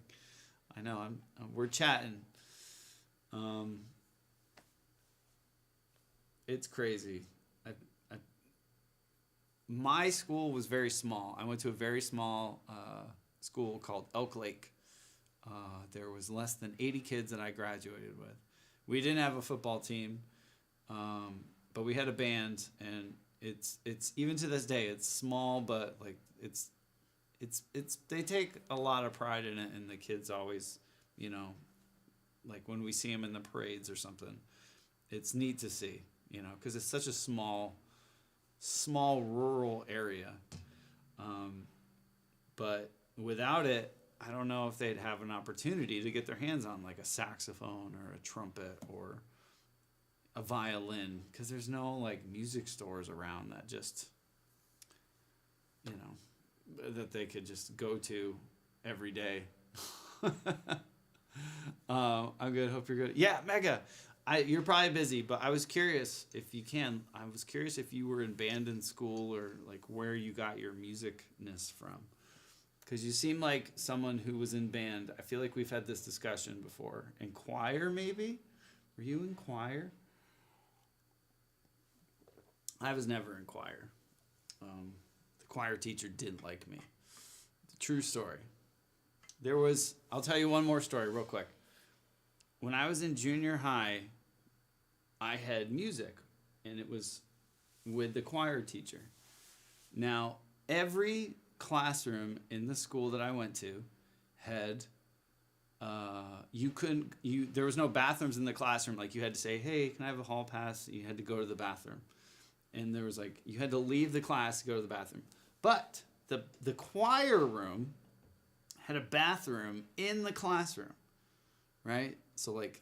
I know, we're chatting. It's crazy. My school was very small. I went to a very small school called Elk Lake. there was less than 80 kids that I graduated with. We didn't have a football team, but we had a band, and it's even to this day, it's small, but like it's they take a lot of pride in it, and the kids always, you know, like when we see them in the parades or something, it's neat to see, you know, because it's such a small rural area. But without it, I don't know if they'd have an opportunity to get their hands on like a saxophone or a trumpet or a violin, because there's no like music stores around that just, you know, that they could just go to every day. I'm good. Hope you're good. Yeah, Mega. You're probably busy, but I was curious if you can. I was curious if you were in band in school, or like where you got your musicness from. Because you seem like someone who was in band. I feel like we've had this discussion before. In choir, maybe? Were you in choir? I was never in choir. The choir teacher didn't like me. True story. I'll tell you one more story real quick. When I was in junior high, I had music, and it was with the choir teacher. Now, every classroom in the school that I went to had, there was no bathrooms in the classroom. Like, you had to say, hey, can I have a hall pass? You had to go to the bathroom. And there was like, you had to leave the class to go to the bathroom. But the choir room had a bathroom in the classroom, right? So like,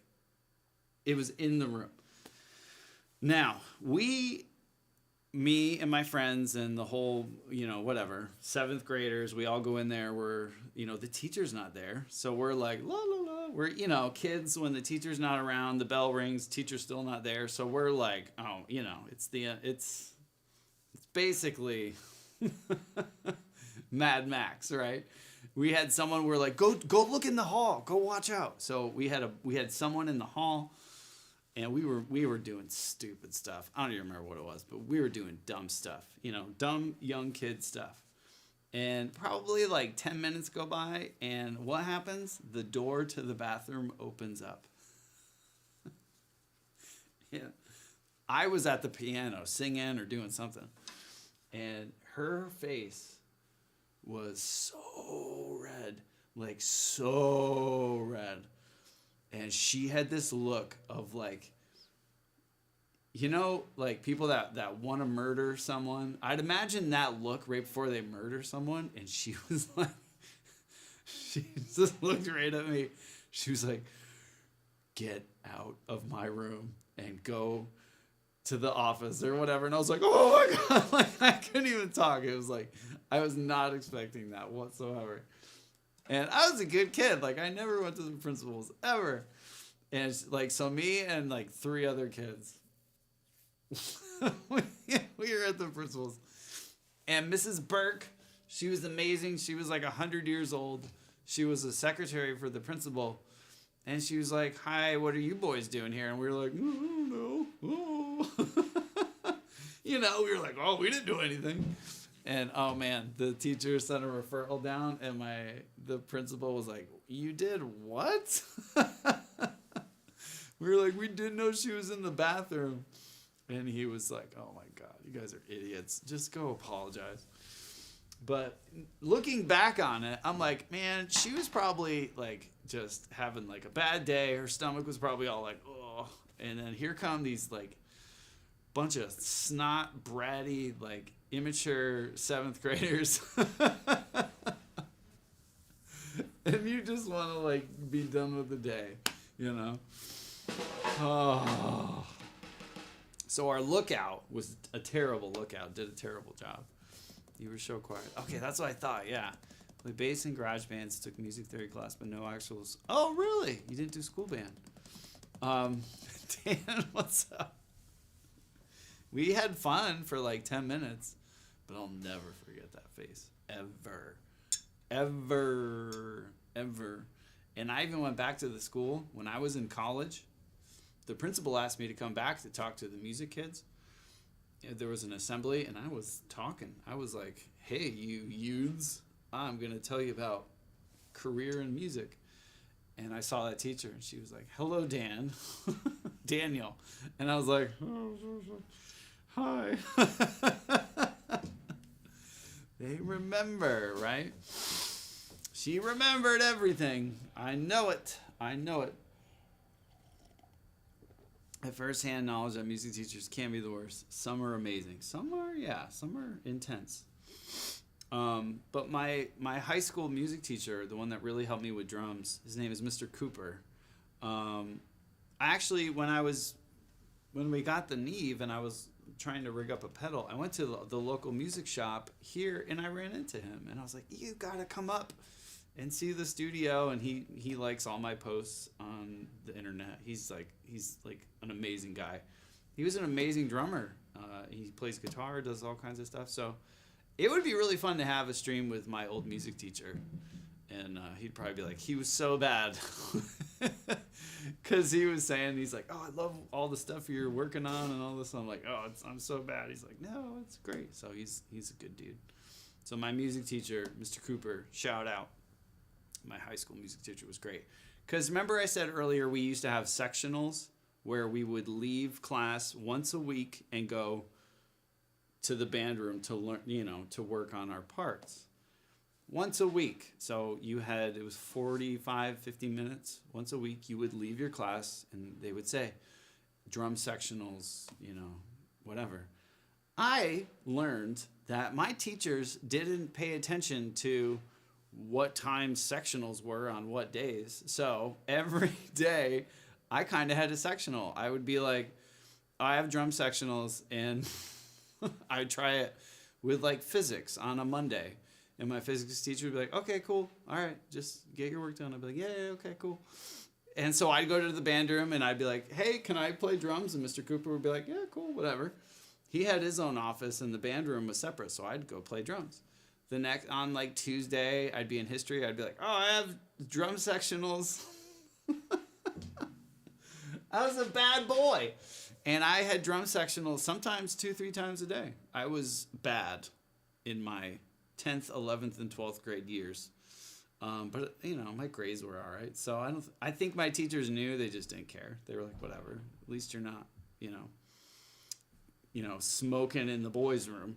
it was in the room. Now, me and my friends and the whole, you know, whatever, 7th graders, we all go in there. We're, you know, the teacher's not there. So we're like, la, la, la. We're, you know, kids, when the teacher's not around, the bell rings, teacher's still not there. So we're like, oh, you know, it's basically Mad Max, right? We had someone, we're like, go look in the hall, go watch out. So we had someone in the hall, and we were doing stupid stuff. I don't even remember what it was, but we were doing dumb stuff, you know, dumb young kid stuff. And probably like 10 minutes go by, and what happens? The door to the bathroom opens up. Yeah. I was at the piano singing or doing something, and her face was so red, like so red. And she had this look of like, you know, like people that want to murder someone. I'd imagine that look right before they murder someone. And she was like, she just looked right at me. She was like, get out of my room and go to the office or whatever. And I was like, oh my God, like I couldn't even talk. It was like, I was not expecting that whatsoever. And I was a good kid. Like, I never went to the principal's ever. And it's like, so me and like 3 other kids, we were at the principal's. And Mrs. Burke, she was amazing. She was like 100 years old. She was a secretary for the principal. And she was like, hi, what are you boys doing here? And we were like, no. You know, we were like, oh, we didn't do anything. And oh man, the teacher sent a referral down, and the principal was like, you did what? We were like, we didn't know she was in the bathroom. And he was like, oh my God, you guys are idiots. Just go apologize. But looking back on it, I'm like, man, she was probably like just having like a bad day. Her stomach was probably all like, oh. And then here come these like bunch of snot, bratty, like immature 7th graders. And you just want to like be done with the day, you know? Oh. So our lookout was a terrible lookout, did a terrible job. You were so quiet. Okay, that's what I thought, yeah. Played bass in garage bands, took music theory class, but no actuals. Oh, really? You didn't do school band. Dan, what's up? We had fun for like 10 minutes, but I'll never forget that face. Ever. And I even went back to the school when I was in college. The principal asked me to come back to talk to the music kids. There was an assembly, and I was talking. I was like, hey, you youths, I'm going to tell you about career in music. And I saw that teacher, and she was like, "Hello, Dan." Daniel. And I was like, "Hi." They remember, right? She remembered everything. I know it. I know it. At first-hand knowledge that music teachers can be the worst. Some are amazing. Some are intense. But my high school music teacher, the one that really helped me with drums, his name is Mr. Cooper. Actually, when we got the Neve and I was trying to rig up a pedal, I went to the local music shop here and I ran into him and I was like, "You gotta come up and see the studio." And he likes all my posts on the internet. He's like an amazing guy. He was an amazing drummer. He plays guitar, does all kinds of stuff. So it would be really fun to have a stream with my old music teacher. And he'd probably be like, he was so bad. Because he was saying, he's like, "Oh, I love all the stuff you're working on and all this." I'm like, "Oh, I'm so bad." He's like, "No, it's great." So he's a good dude. So my music teacher, Mr. Cooper, shout out. My high school music teacher was great. Because remember I said earlier we used to have sectionals where we would leave class once a week and go to the band room to learn, to work on our parts. Once a week. So it was 45, 50 minutes. Once a week, you would leave your class and they would say, drum sectionals, whatever. I learned that my teachers didn't pay attention to what time sectionals were on what days. So every day, I kind of had a sectional. I would be like, I have drum sectionals, and I would try it with like physics on a Monday. And my physics teacher would be like, "Okay, cool. All right, just get your work done." I'd be like, yeah, okay, cool. And so I'd go to the band room and I'd be like, "Hey, can I play drums?" And Mr. Cooper would be like, "Yeah, cool, whatever." He had his own office and the band room was separate, so I'd go play drums. On like Tuesday, I'd be in history. I'd be like, "Oh, I have drum sectionals." I was a bad boy. And I had drum sectionals sometimes 2-3 times a day. I was bad in my 10th, 11th, and 12th grade years. But, my grades were all right. So I think my teachers knew, they just didn't care. They were like, whatever. At least you're not, smoking in the boys' room,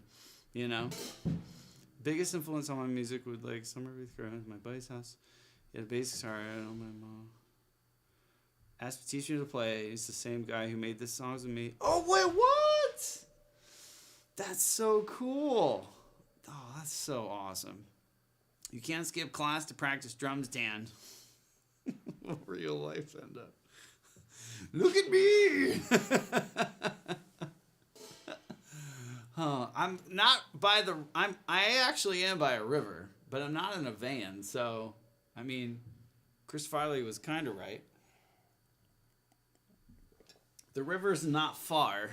Biggest influence on my music would like Summer of 8th grade, my buddy's house. He had a bass guitar. I don't know my mom. Asked the teacher to play. He's the same guy who made the songs with me. Oh, wait, what? That's so cool. Oh, that's so awesome. You can't skip class to practice drums, Dan. Real life end up. Look at me. I'm not by I actually am by a river, but I'm not in a van. So, Chris Farley was kind of right. The river's not far.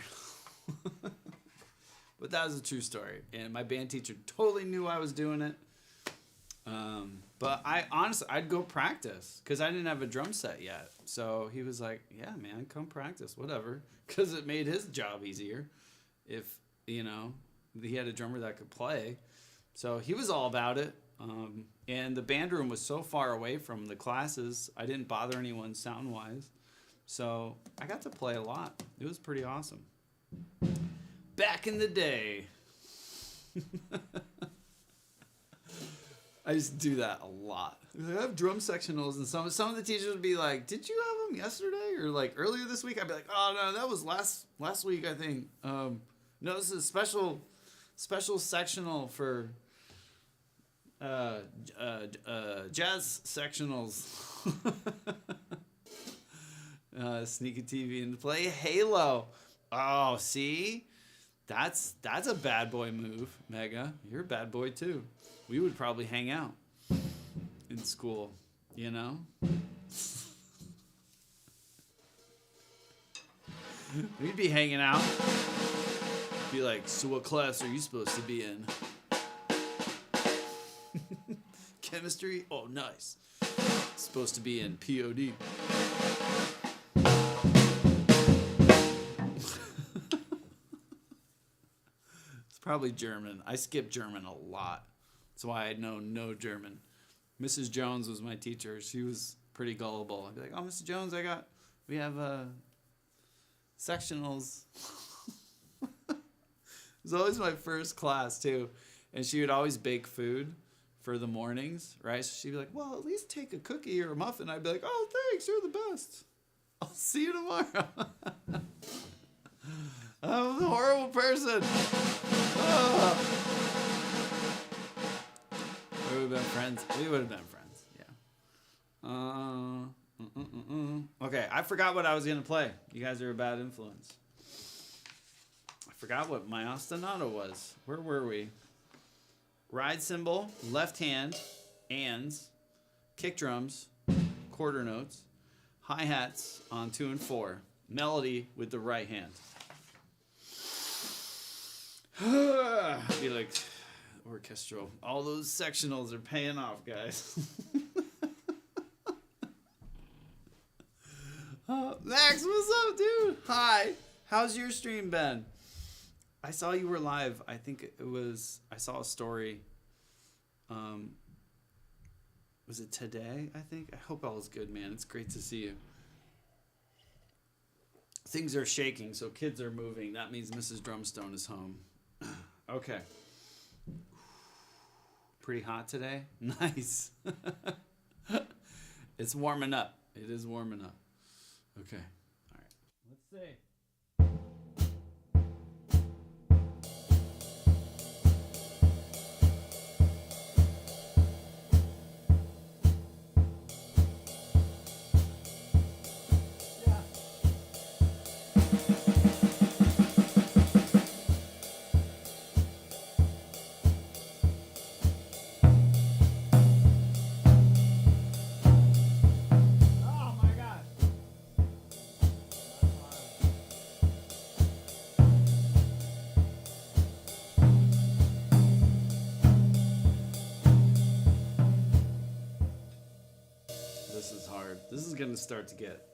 But that was a true story. And my band teacher totally knew I was doing it. But I'd go practice because I didn't have a drum set yet. So he was like, "Yeah, man, come practice, whatever." Because it made his job easier if, he had a drummer that could play. So he was all about it. And the band room was so far away from the classes, I didn't bother anyone sound-wise. So I got to play a lot. It was pretty awesome. Back in the day. I used to do that a lot. I have drum sectionals, and some of the teachers would be like, "Did you have them yesterday or like earlier this week?" I'd be like, "Oh no, that was last week, I think." No, this is a special sectional for jazz sectionals. Sneak a TV and play Halo. Oh, see? That's a bad boy move, Mega. You're a bad boy too. We would probably hang out in school, We'd be hanging out. Be like, "So what class are you supposed to be in?" Chemistry? Oh, nice. Supposed to be in POD. Probably German. I skipped German a lot. That's why I know no German. Mrs. Jones was my teacher. She was pretty gullible. I'd be like, "Oh, Mr. Jones, we have sectionals." It was always my first class too, and she would always bake food for the mornings, right? So she'd be like, "Well, at least take a cookie or a muffin." I'd be like, "Oh, thanks, you're the best. I'll see you tomorrow." I'm a horrible person. Oh. We would have been friends. We would have been friends. Yeah. Okay, I forgot what I was gonna play. You guys are a bad influence. I forgot what my ostinato was. Where were we? Ride cymbal, left hand, ands, kick drums, quarter notes, hi-hats on 2 and 4, melody with the right hand. Be like orchestral. All those sectionals are paying off, guys. Max, what's up, dude? Hi. How's your stream been? I saw you were live. I think it was. I saw a story. Was it today? I think. I hope all is good, man. It's great to see you. Things are shaking, so kids are moving. That means Mrs. Drumstone is home. Okay. Pretty hot today? Nice. It's warming up. It is warming up. Okay. All right. Let's see. This is hard. This is going to start to get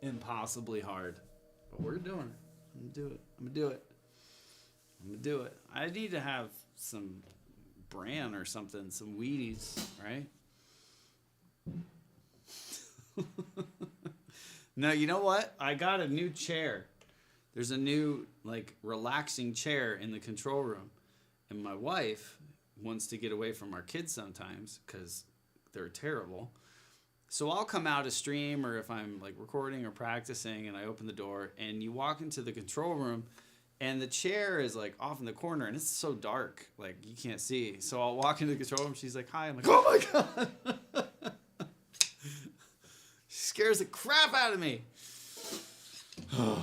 impossibly hard. But we're doing it. I'm going to do it. I'm going to do it. I'm going to do it. I need to have some bran or something, some Wheaties, right? No, you know what? I got a new chair. There's a new, like, relaxing chair in the control room. And my wife wants to get away from our kids sometimes because they're terrible. So I'll come out a stream, or if I'm like recording or practicing and I open the door and you walk into the control room and the chair is like off in the corner and it's so dark, like you can't see. So I'll walk into the control room. She's like, "Hi." I'm like, "Oh my God." She scares the crap out of me. I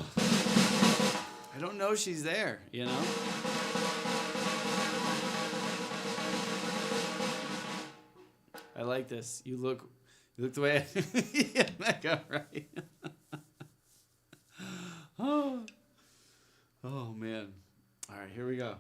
don't know she's there, you know? I like this. You look the way yeah, Mecca, right? Oh man. All right, here we go.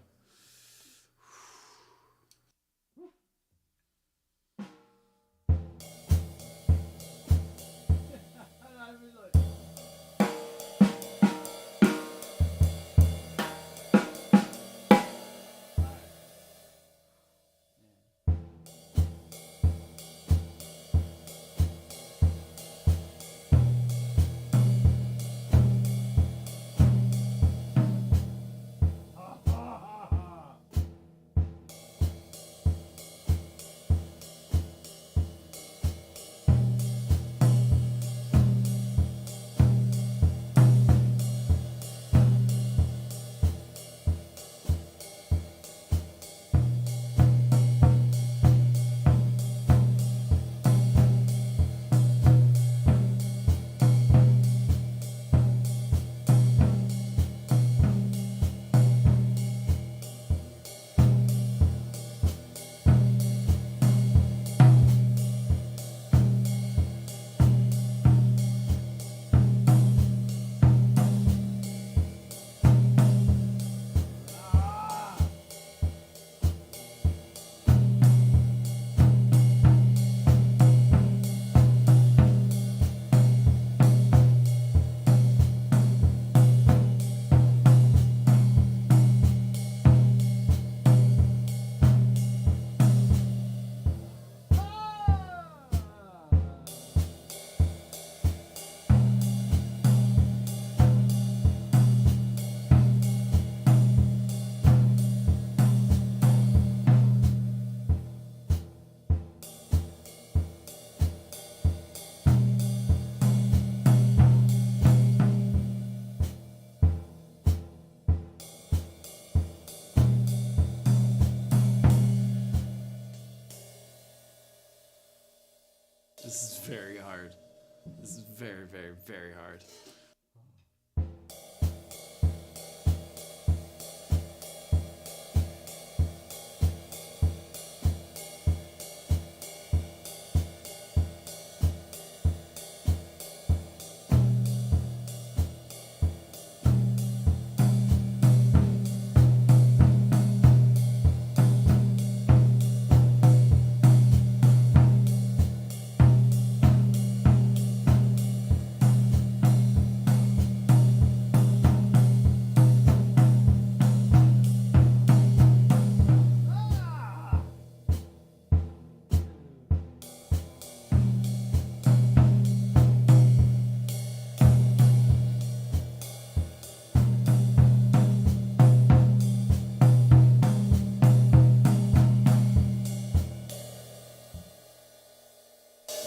very hard.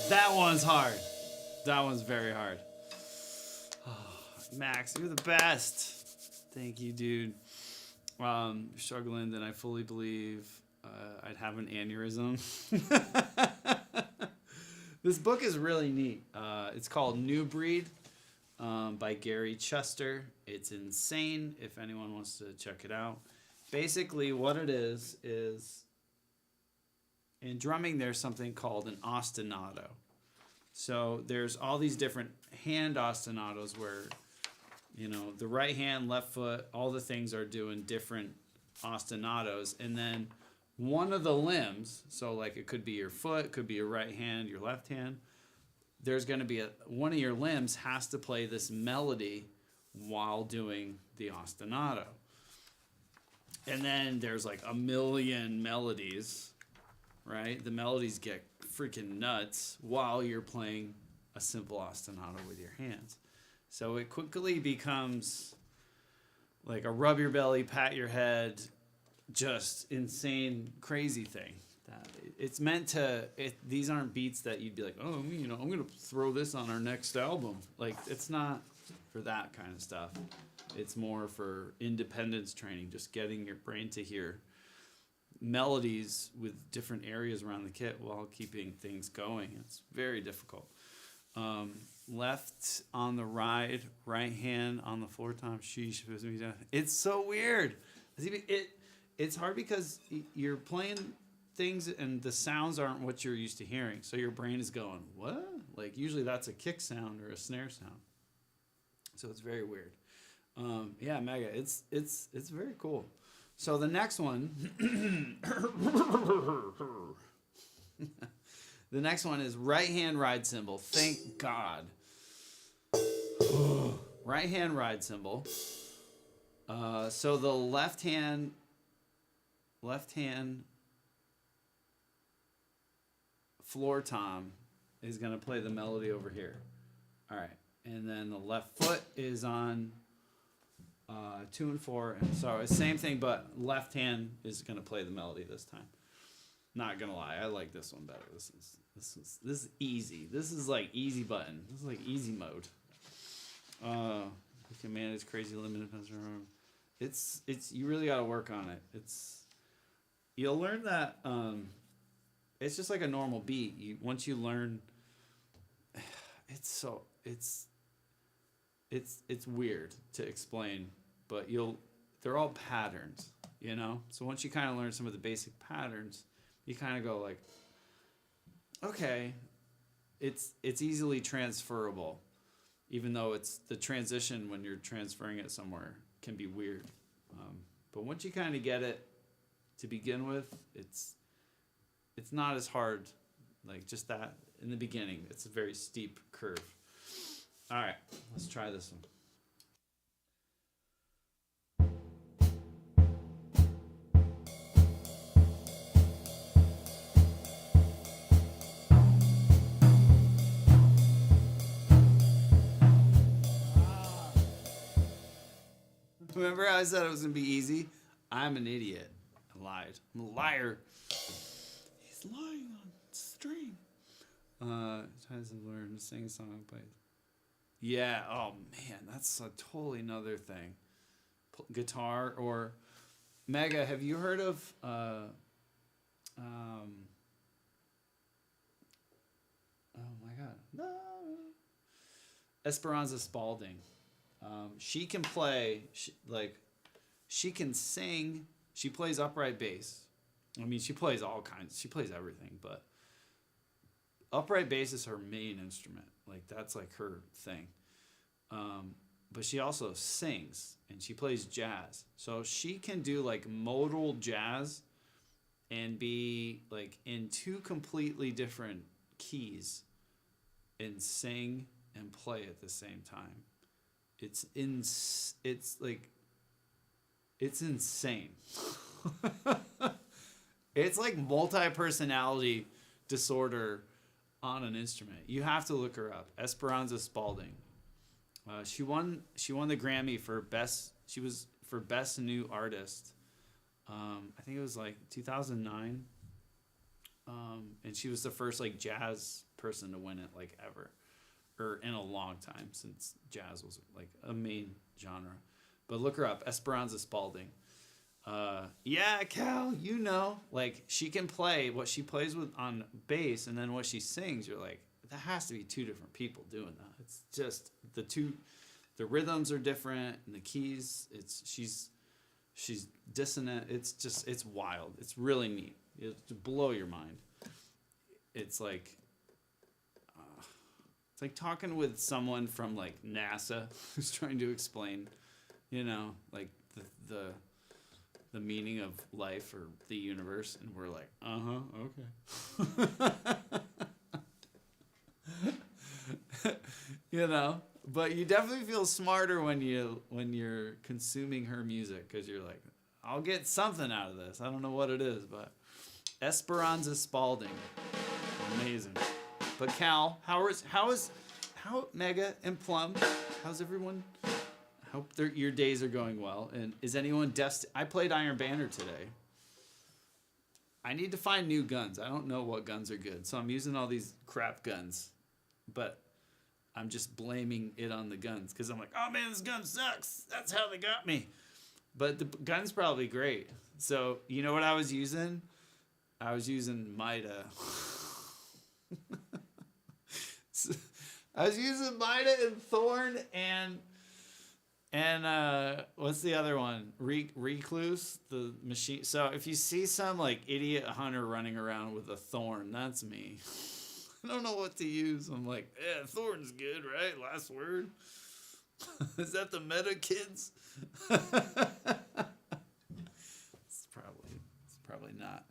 That one's hard. That one's very hard. Oh, Max, you're the best. Thank you, dude. You're struggling, then I fully believe I'd have an aneurysm. This book is really neat. It's called New Breed by Gary Chester. It's insane if anyone wants to check it out. Basically, what it is in drumming, there's something called an ostinato. So there's all these different hand ostinatos where, you know, the right hand, left foot, all the things are doing different ostinatos. And then one of the limbs, so like it could be your foot, could be your right hand, your left hand, there's going to be one of your limbs has to play this melody while doing the ostinato. And then there's like a million melodies, right? The melodies get freaking nuts while you're playing a simple ostinato with your hands. So it quickly becomes like a rub your belly, pat your head, just insane, crazy thing. It's meant to, these aren't beats that you'd be like, oh, you know, I'm going to throw this on our next album. Like, it's not for that kind of stuff. It's more for independence training, just getting your brain to hear melodies with different areas around the kit while keeping things going. It's very difficult. Left on the ride, right hand on the floor tom. Sheesh. It's so weird. It's hard because you're playing things and the sounds aren't what you're used to hearing. So your brain is going, what? Like usually that's a kick sound or a snare sound. So it's very weird. Yeah, Mega. It's very cool. So the next one, the next one is right hand ride cymbal. Thank God. Right hand ride cymbal. So the left hand floor tom is going to play the melody over here. All right. And then the left foot is on 2 and 4, and so it's same thing, but left hand is gonna play the melody this time. Not gonna lie, I like this one better. This is easy. This is like easy button. This is like easy mode. You can manage crazy limited. It's you really gotta work on it. You'll learn that. It's just like a normal beat. Once you learn, it's weird to explain, but they're all patterns, you know? So once you kind of learn some of the basic patterns, you kind of go like, okay, it's easily transferable, even though it's the transition when you're transferring it somewhere can be weird. But once you kind of get it to begin with, it's not as hard, like just that in the beginning. It's a very steep curve. All right, let's try this one. Remember how I said it was going to be easy? I'm an idiot. I lied. I'm a liar. He's lying on string. Tries to learn to sing a song by... Yeah, oh man, that's a totally another thing. Guitar or... Mega, have you heard of... oh my god. Esperanza Spalding. She can play, she can sing. She plays upright bass. I mean, she plays all kinds. She plays everything, but upright bass is her main instrument. Like, that's like her thing. But she also sings and she plays jazz. So she can do like modal jazz and be like in two completely different keys and sing and play at the same time. It's insane. It's like multi-personality disorder on an instrument. You have to look her up. Esperanza Spalding. She won the Grammy for best new artist. I think it was like 2009. And she was the first like jazz person to win it like ever, or in a long time, since jazz was like a main genre. But look her up, Esperanza Spalding. Yeah, Cal, you know, like she can play what she plays with on bass, and then what she sings, you're like, that has to be two different people doing that. It's just the rhythms are different and the keys. She's dissonant. It's wild. It's really neat. It'll blow your mind. It's like talking with someone from like NASA who's trying to explain, like the meaning of life or the universe, and we're like, okay. But you definitely feel smarter when you're consuming her music, because you're like, I'll get something out of this. I don't know what it is, but Esperanza Spalding, amazing. But Cal, how Mega and Plum, how's everyone? I hope your days are going well. And is anyone I played Iron Banner today. I need to find new guns. I don't know what guns are good, so I'm using all these crap guns. But I'm just blaming it on the guns, because I'm like, oh man, this gun sucks. That's how they got me. But the gun's probably great. So you know what I was using? I was using Mida. I was using Mida and Thorn and what's the other one? Recluse, the machine. So if you see some like idiot hunter running around with a Thorn, that's me. I don't know what to use. I'm like, yeah, Thorn's good, right? Last word. Is that the meta, kids? It's probably not.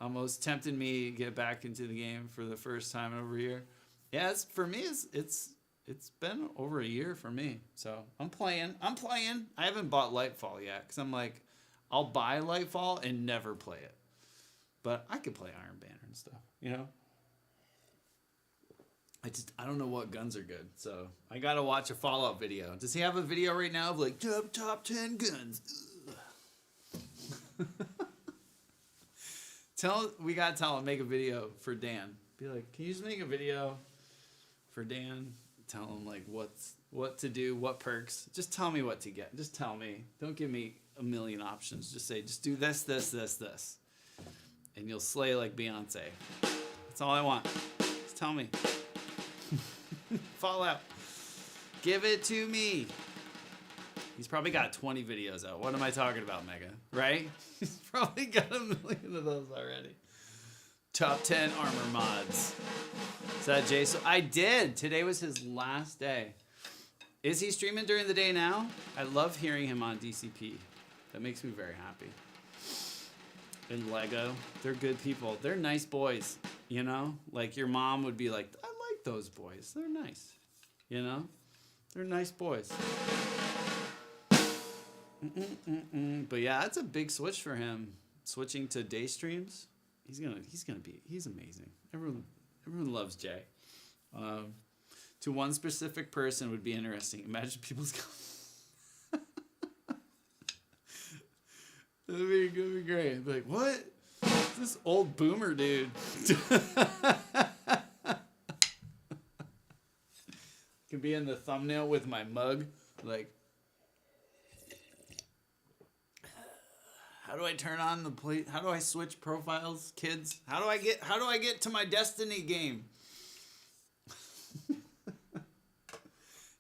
Almost tempted me to get back into the game for the first time over here. Yeah, it's been over a year for me. So I'm playing. I haven't bought Lightfall yet, because I'm like, I'll buy Lightfall and never play it. But I could play Iron Banner and stuff, I don't know what guns are good, so I gotta watch a Fallout video. Does he have a video right now of like top 10 guns? We gotta tell him, make a video for Dan. Be like, can you just make a video for Dan? Tell him like what to do, what perks. Just tell me what to get. Just tell me. Don't give me a million options. Just say, just do this, and you'll slay like Beyonce. That's all I want. Just tell me. Fallout. Give it to me. He's probably got 20 videos out. What am I talking about, Mega? Right? He's probably got 1 million of those already. Top 10 armor mods. Is that Jay? So I did. Today was his last day. Is he streaming during the day now? I love hearing him on DCP. That makes me very happy. And Lego. They're good people. They're nice boys. Like your mom would be like, I like those boys. They're nice. They're nice boys. But yeah, that's a big switch for him. Switching to day streams. He's amazing. Everyone loves Jay. To one specific person would be interesting. Imagine people's. That'd be great. I'd be like, what? This old boomer dude. Could be in the thumbnail with my mug, like. How do I turn on the plate? How do I switch profiles, kids? How do I get to my Destiny game?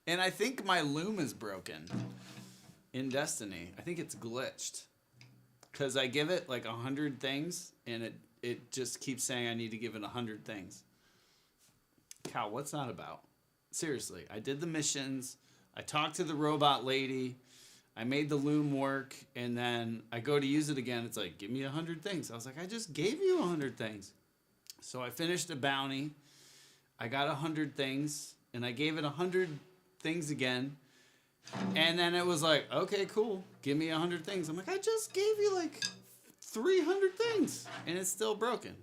And I think my loom is broken in Destiny. I think it's glitched. Because I give it like 100 things, and it just keeps saying I need to give it 100 things. Cal, what's that about? Seriously, I did the missions. I talked to the robot lady. I made the loom work, and then I go to use it again. It's like, give me 100 things. I was like, I just gave you 100 things. So I finished a bounty. I got 100 things, and I gave it 100 things again. And then it was like, okay, cool. Give me 100 things. I'm like, I just gave you like 300 things, and it's still broken.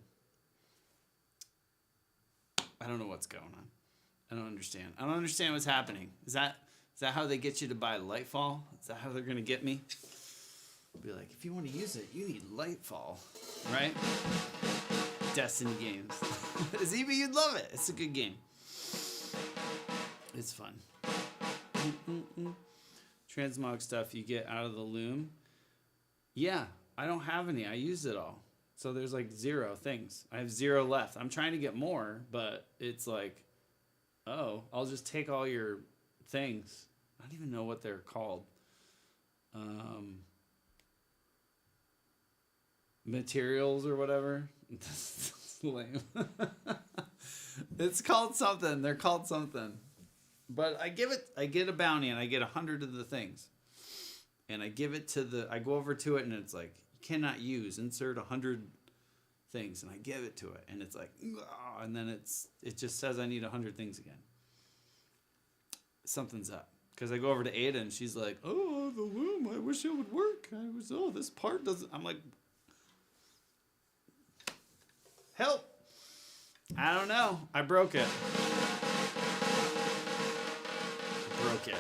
I don't know what's going on. I don't understand. I don't understand what's happening. Is that how they get you to buy Lightfall? Is that how they're going to get me? Be like, if you want to use it, you need Lightfall, right? Destiny games. Zeba, you'd love it. It's a good game. It's fun. Transmog stuff you get out of the loom. Yeah, I don't have any. I used it all. So there's like 0 things. I have 0 left. I'm trying to get more, but it's like, oh, I'll just take all your things. I don't even know what they're called. Materials or whatever. That's lame. It's called something. They're called something. But I get a bounty and I get 100 of the things. And I give it to I go over to it and it's like, you cannot use, insert 100 things. And I give it to it and it's like, oh, and then it just says I need 100 things again. Something's up. Because I go over to Ada and she's like, oh, the loom, I wish it would work. This part doesn't. I'm like, help. I don't know. I broke it. Broke it.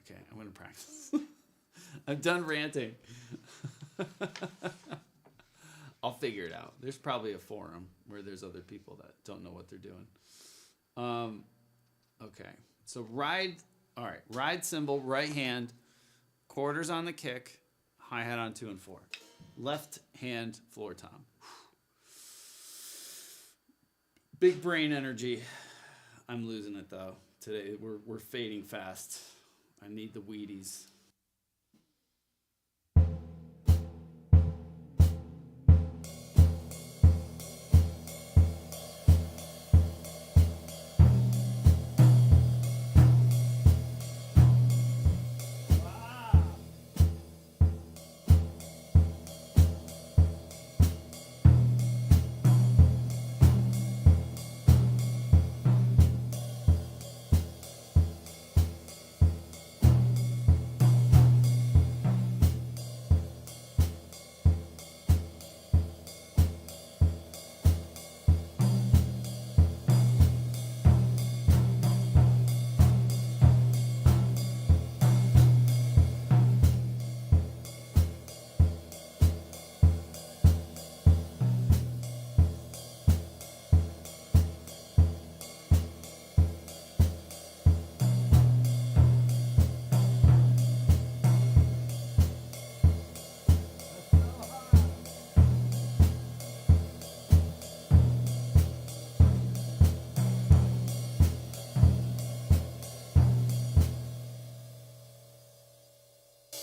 Okay, I'm going to practice. I'm done ranting. I'll figure it out. There's probably a forum where there's other people that don't know what they're doing. Okay, so ride. All right, ride cymbal, right hand, quarters on the kick, hi-hat on 2 and 4. Left hand floor tom. Big brain energy. I'm losing it though. Today we're fading fast. I need the Wheaties.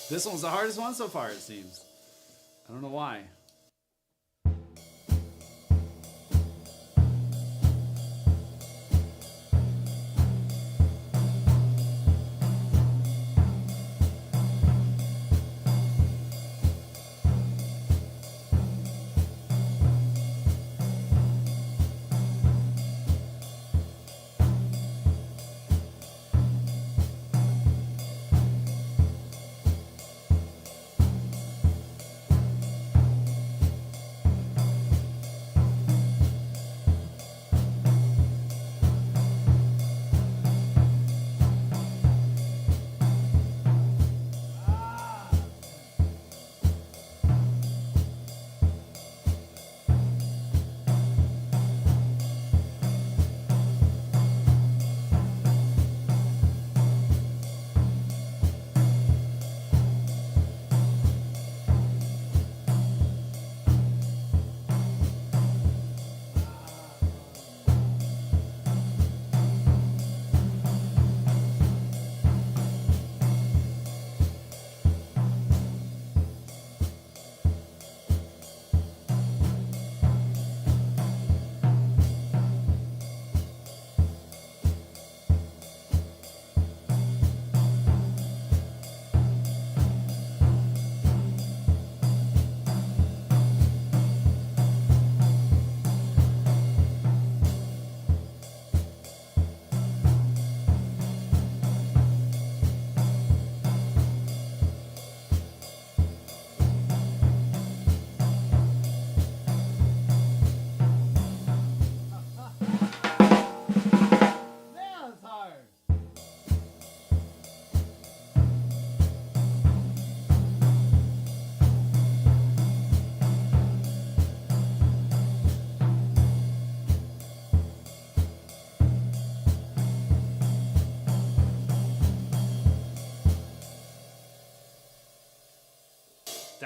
This one's the hardest one so far, it seems. I don't know why.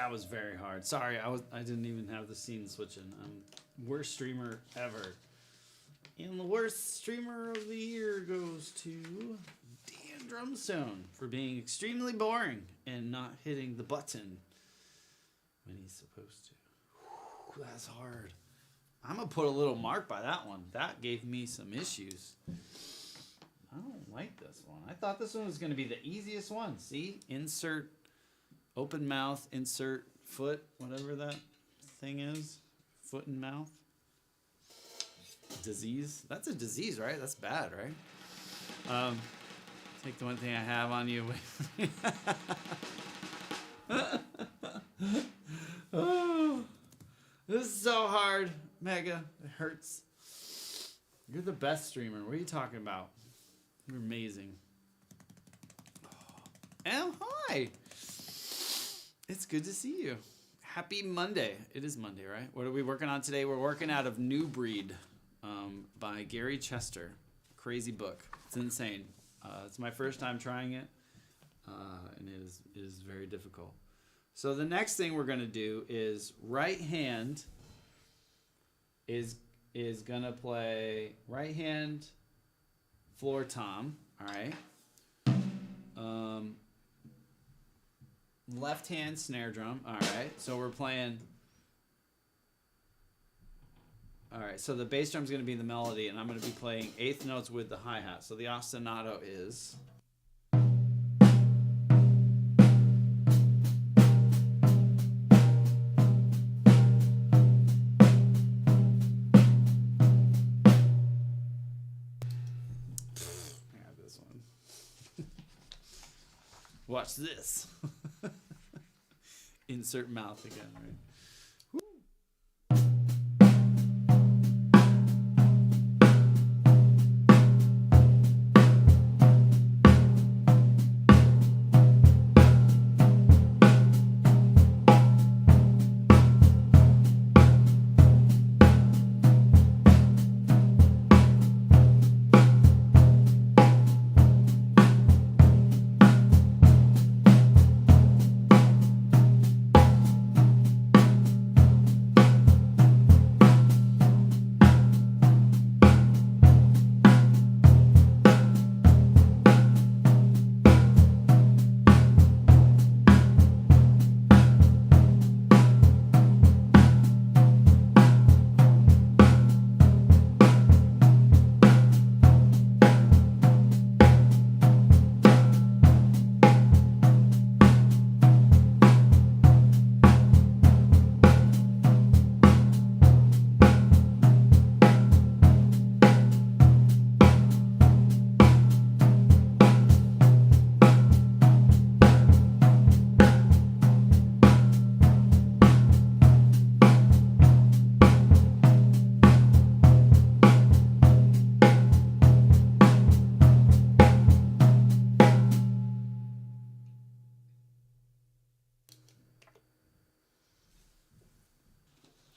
That was very hard. Sorry, I didn't even have the scene switching. Worst streamer ever. And the worst streamer of the year goes to Dan Drumstone for being extremely boring and not hitting the button when he's supposed to. Whew, that's hard. I'm going to put a little mark by that one. That gave me some issues. I don't like this one. I thought this one was going to be the easiest one. See? Insert open mouth, insert foot, whatever that thing is. Foot and mouth. Disease. That's a disease, right? That's bad, right? Take the one thing I have on you away from me. Oh, this is so hard, Mega. It hurts. You're the best streamer. What are you talking about? You're amazing. And hi. It's good to see you. Happy Monday. It is Monday, right? What are we working on today? We're working out of New Breed by Gary Chester. Crazy book. It's insane. It's my first time trying it, and it is very difficult. So the next thing we're going to do is right hand is going to play right hand floor tom, all right? Left hand snare drum, all right? So we're playing... All right, so the bass drum's going to be the melody, and I'm going to be playing eighth notes with the hi-hat. So the ostinato is... I got this one. Watch this. Insert mouth again, right?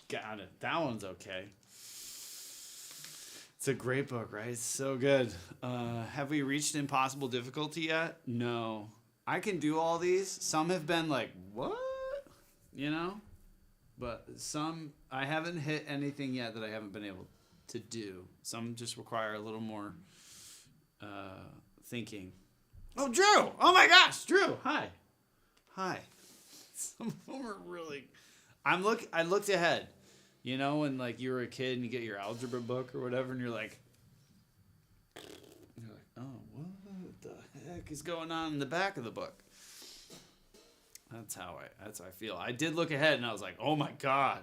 Got it. That one's okay. It's a great book, right? It's so good. Have we reached impossible difficulty yet? No. I can do all these. Some have been like, what? You know? But some, I haven't hit anything yet that I haven't been able to do. Some just require a little more thinking. Oh, Drew! Oh my gosh, Drew! Hi. Hi. Some of them are really... I looked ahead. You know, when like you were a kid and you get your algebra book or whatever, and you're like, oh, what the heck is going on in the back of the book? That's how I feel. I did look ahead and I was like, oh my God,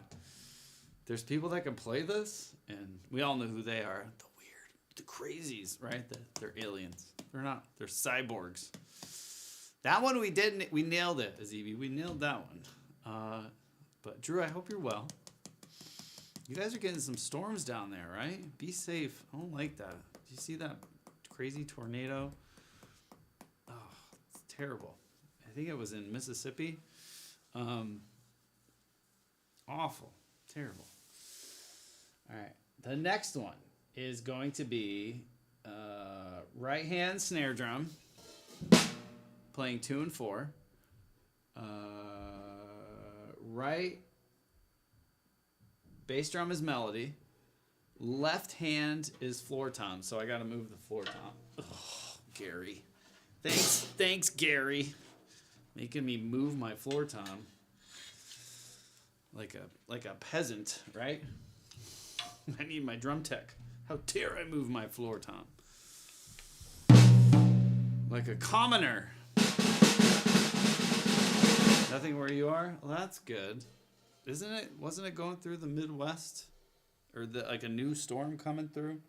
there's people that can play this, and we all know who they are. The crazies, right? They're aliens. They're not. They're cyborgs. That one we nailed it, Azibi. We nailed that one. But Drew, I hope you're well. You guys are getting some storms down there, right? Be safe. I don't like that. Did you see that crazy tornado? Oh, it's terrible. I think it was in Mississippi. Awful. Terrible. All right. The next one is going to be right hand snare drum, playing 2 and 4. right bass drum is melody. Left hand is floor tom. So I got to move the floor tom. Oh, Gary. Thanks, Gary. Making me move my floor tom. Like a peasant, right? I need my drum tech. How dare I move my floor tom? Like a commoner. Nothing where you are? Well, that's good. Isn't it? Wasn't it going through the Midwest? Or like a new storm coming through?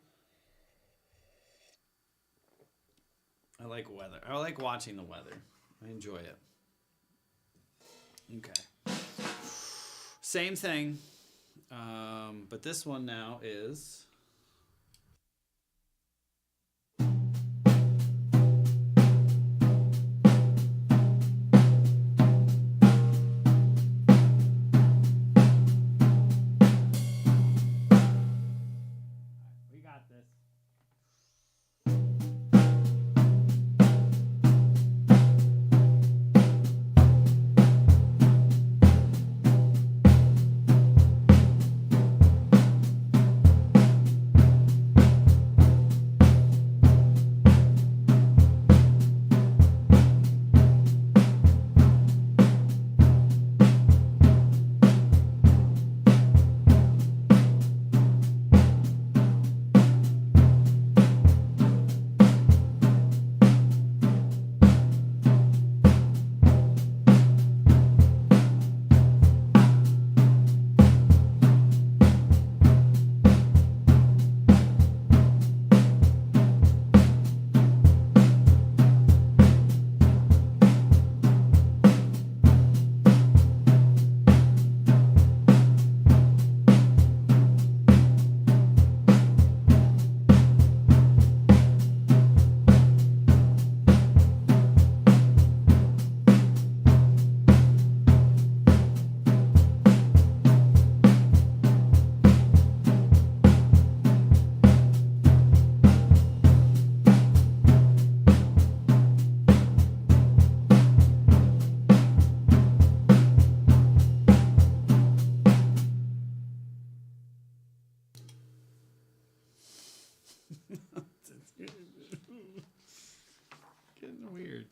I like weather. I like watching the weather. I enjoy it. Okay. Same thing. But this one now is... We got this. Getting weird.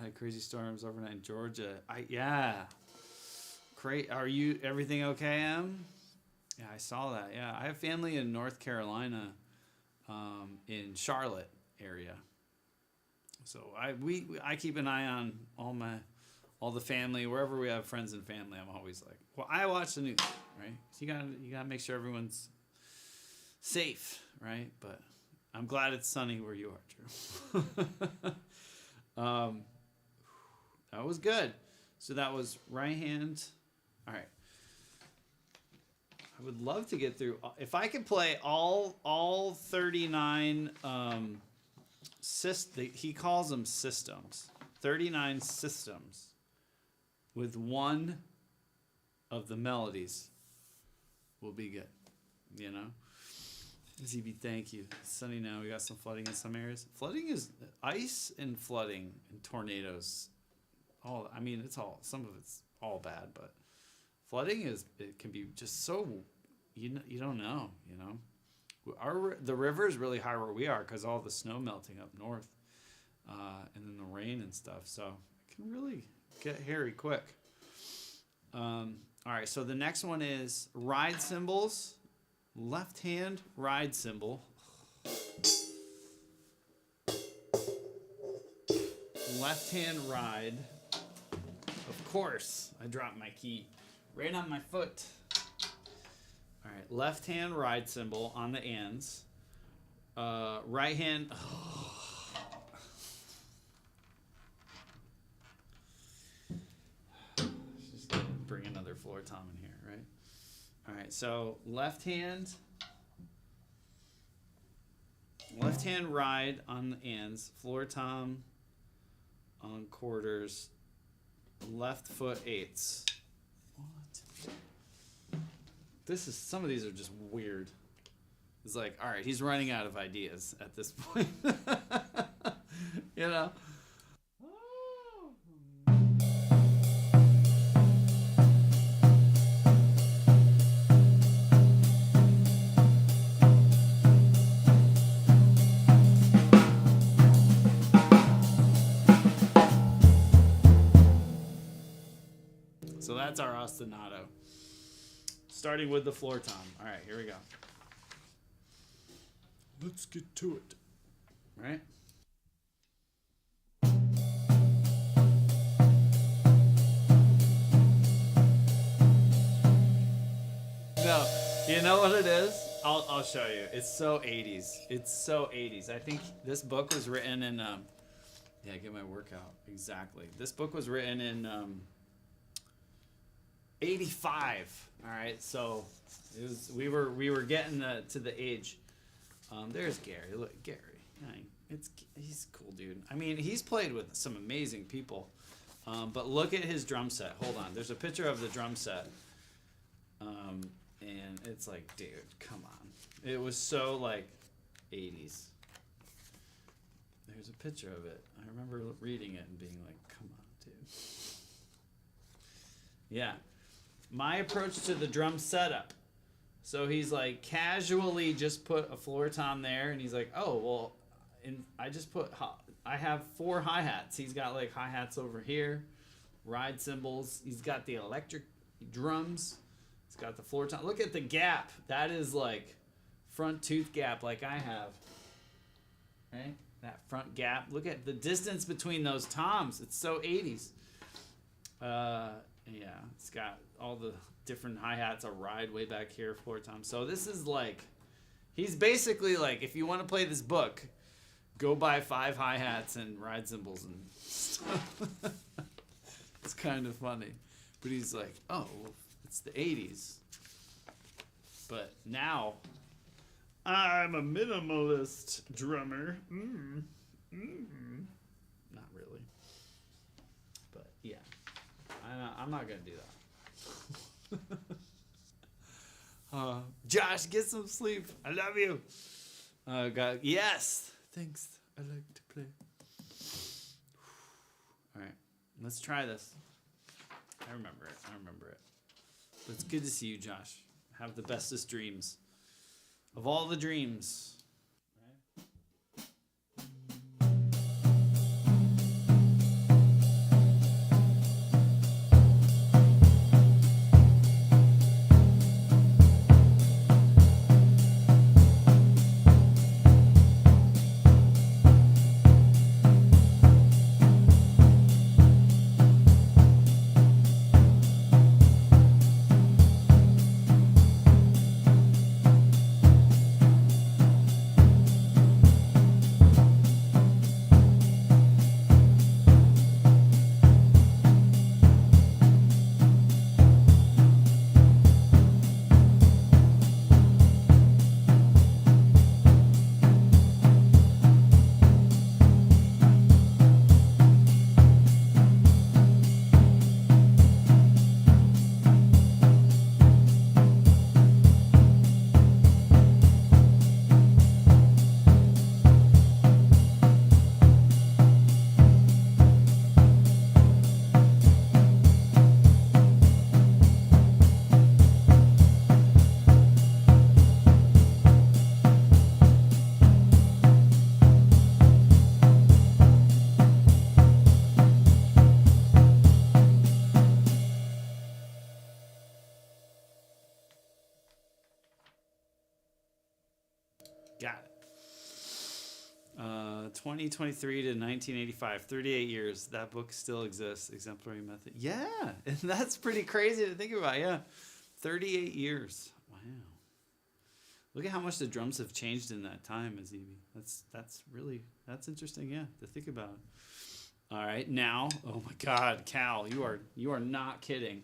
Had crazy storms overnight in Georgia. Great. Are you everything okay, Em? Yeah, I saw that. Yeah, I have family in North Carolina, in Charlotte area. So I keep an eye on all the family wherever we have friends and family. I'm always like, well, I watch the news, right? So you gotta make sure everyone's safe, right? But I'm glad it's sunny where you are, Drew. That was good. So that was right hand. All right. I would love to get through. If I could play all 39 he calls them systems. 39 systems with one of the melodies will be good. You know? ZB, thank you. It's sunny now. We got some flooding in some areas. Flooding is ice and flooding and tornadoes. Some of it's all bad, but flooding it can be just so you don't know, you know. The river is really high where we are because all the snow melting up north, and then the rain and stuff. So it can really get hairy quick. All right, so the next one is ride cymbals. Left hand ride cymbal. Left hand ride. Of course, I dropped my key right on my foot. All right, left hand ride cymbal on the ands. Right hand. Just bring another floor tom in here, right? All right, so left hand ride on the ands, floor tom on quarters, left foot eighths. What? Some of these are just weird. It's like, all right, he's running out of ideas at this point. You know? ostinato. Starting with the floor tom. All right, here we go. Let's get to it. Right? No, you know what it is? I'll show you. It's so 80s. It's so 80s. I think this book was written in yeah, get my workout. Exactly. This book was written in 85. All right. So it was we were getting to the age. There's Gary. Look, Gary. He's a cool dude. I mean, he's played with some amazing people. But look at his drum set. Hold on. There's a picture of the drum set. And it's like, dude, come on. It was so like 80s. There's a picture of it. I remember reading it and being like, come on, dude. Yeah. My approach to the drum setup. So he's like casually just put a floor tom there, and he's like, oh, well, I have 4 hi-hats. He's got like hi-hats over here, ride cymbals. He's got the electric drums. He's got the floor tom. Look at the gap. That is like front tooth gap like I have. Right? That front gap. Look at the distance between those toms. It's so 80s. Yeah, it's got all the different hi-hats, a ride way back here, floor tom. So this is like, he's basically like, if you want to play this book, go buy 5 hi-hats and ride cymbals and stuff. It's kind of funny. But he's like, oh, well, it's the 80s. But now, I'm a minimalist drummer. Not really. But yeah, I'm not going to do that. Josh, get some sleep. I love you. God, yes. Thanks. I like to play. All right. Let's try this. I remember it. But it's good to see you, Josh. Have the bestest dreams. Of all the dreams. Got it. 2023 to 1985, 38 years. That book still exists. Exemplary Method. Yeah, and that's pretty crazy to think about. Yeah, 38 years. Wow. Look at how much the drums have changed in that time, Azibi. That's interesting. Yeah, to think about. All right, now. Oh my God, Cal, you are not kidding.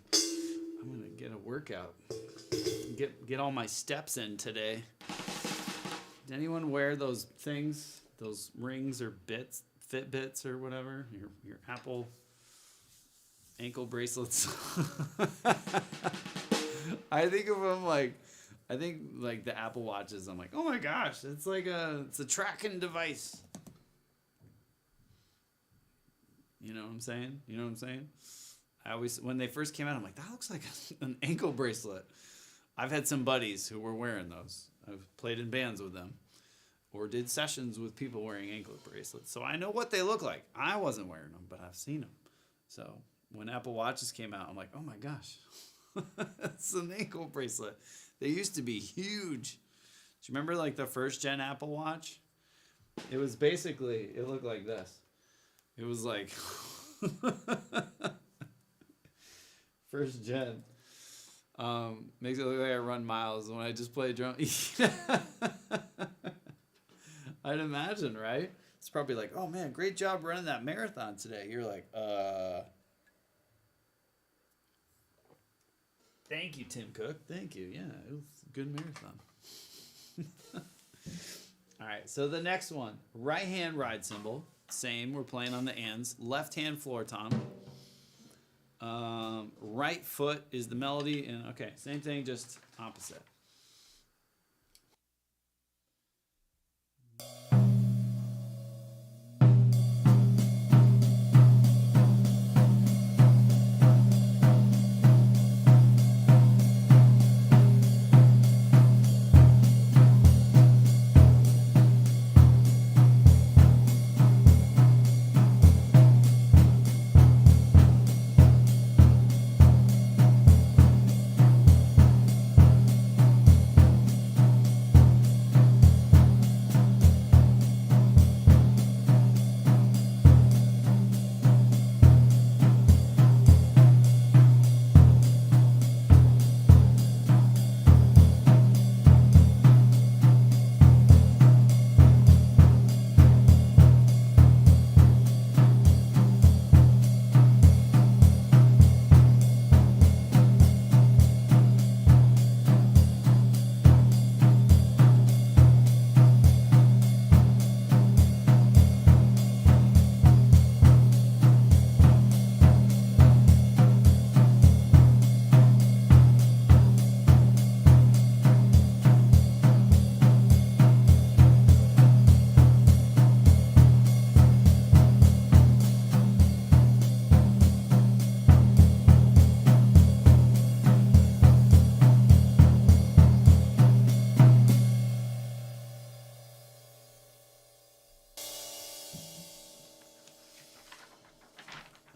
I'm gonna get a workout. Get all my steps in today. Did anyone wear those things, those rings or bits, Fitbits or whatever? Your Apple ankle bracelets. I think of them like the Apple Watches. I'm like, oh my gosh, it's a tracking device. You know what I'm saying? I always, when they first came out, I'm like, that looks like an ankle bracelet. I've had some buddies who were wearing those. I've played in bands with them or did sessions with people wearing ankle bracelets. So I know what they look like. I wasn't wearing them, but I've seen them. So when Apple Watches came out, I'm like, oh my gosh, It's an ankle bracelet. They used to be huge. Do you remember like the first gen Apple Watch? It was basically, it looked like this. It was like first gen. Makes it look like I run miles when I just play drum. I'd imagine, right? It's probably like, oh man, great job running that marathon today. You're like, thank you, Tim Cook. Thank you. Yeah, it was a good marathon. All right, so the next one, right hand ride cymbal. Same, we're playing on the ands. Left hand floor tom. Right foot is the melody, and okay, same thing, just opposite.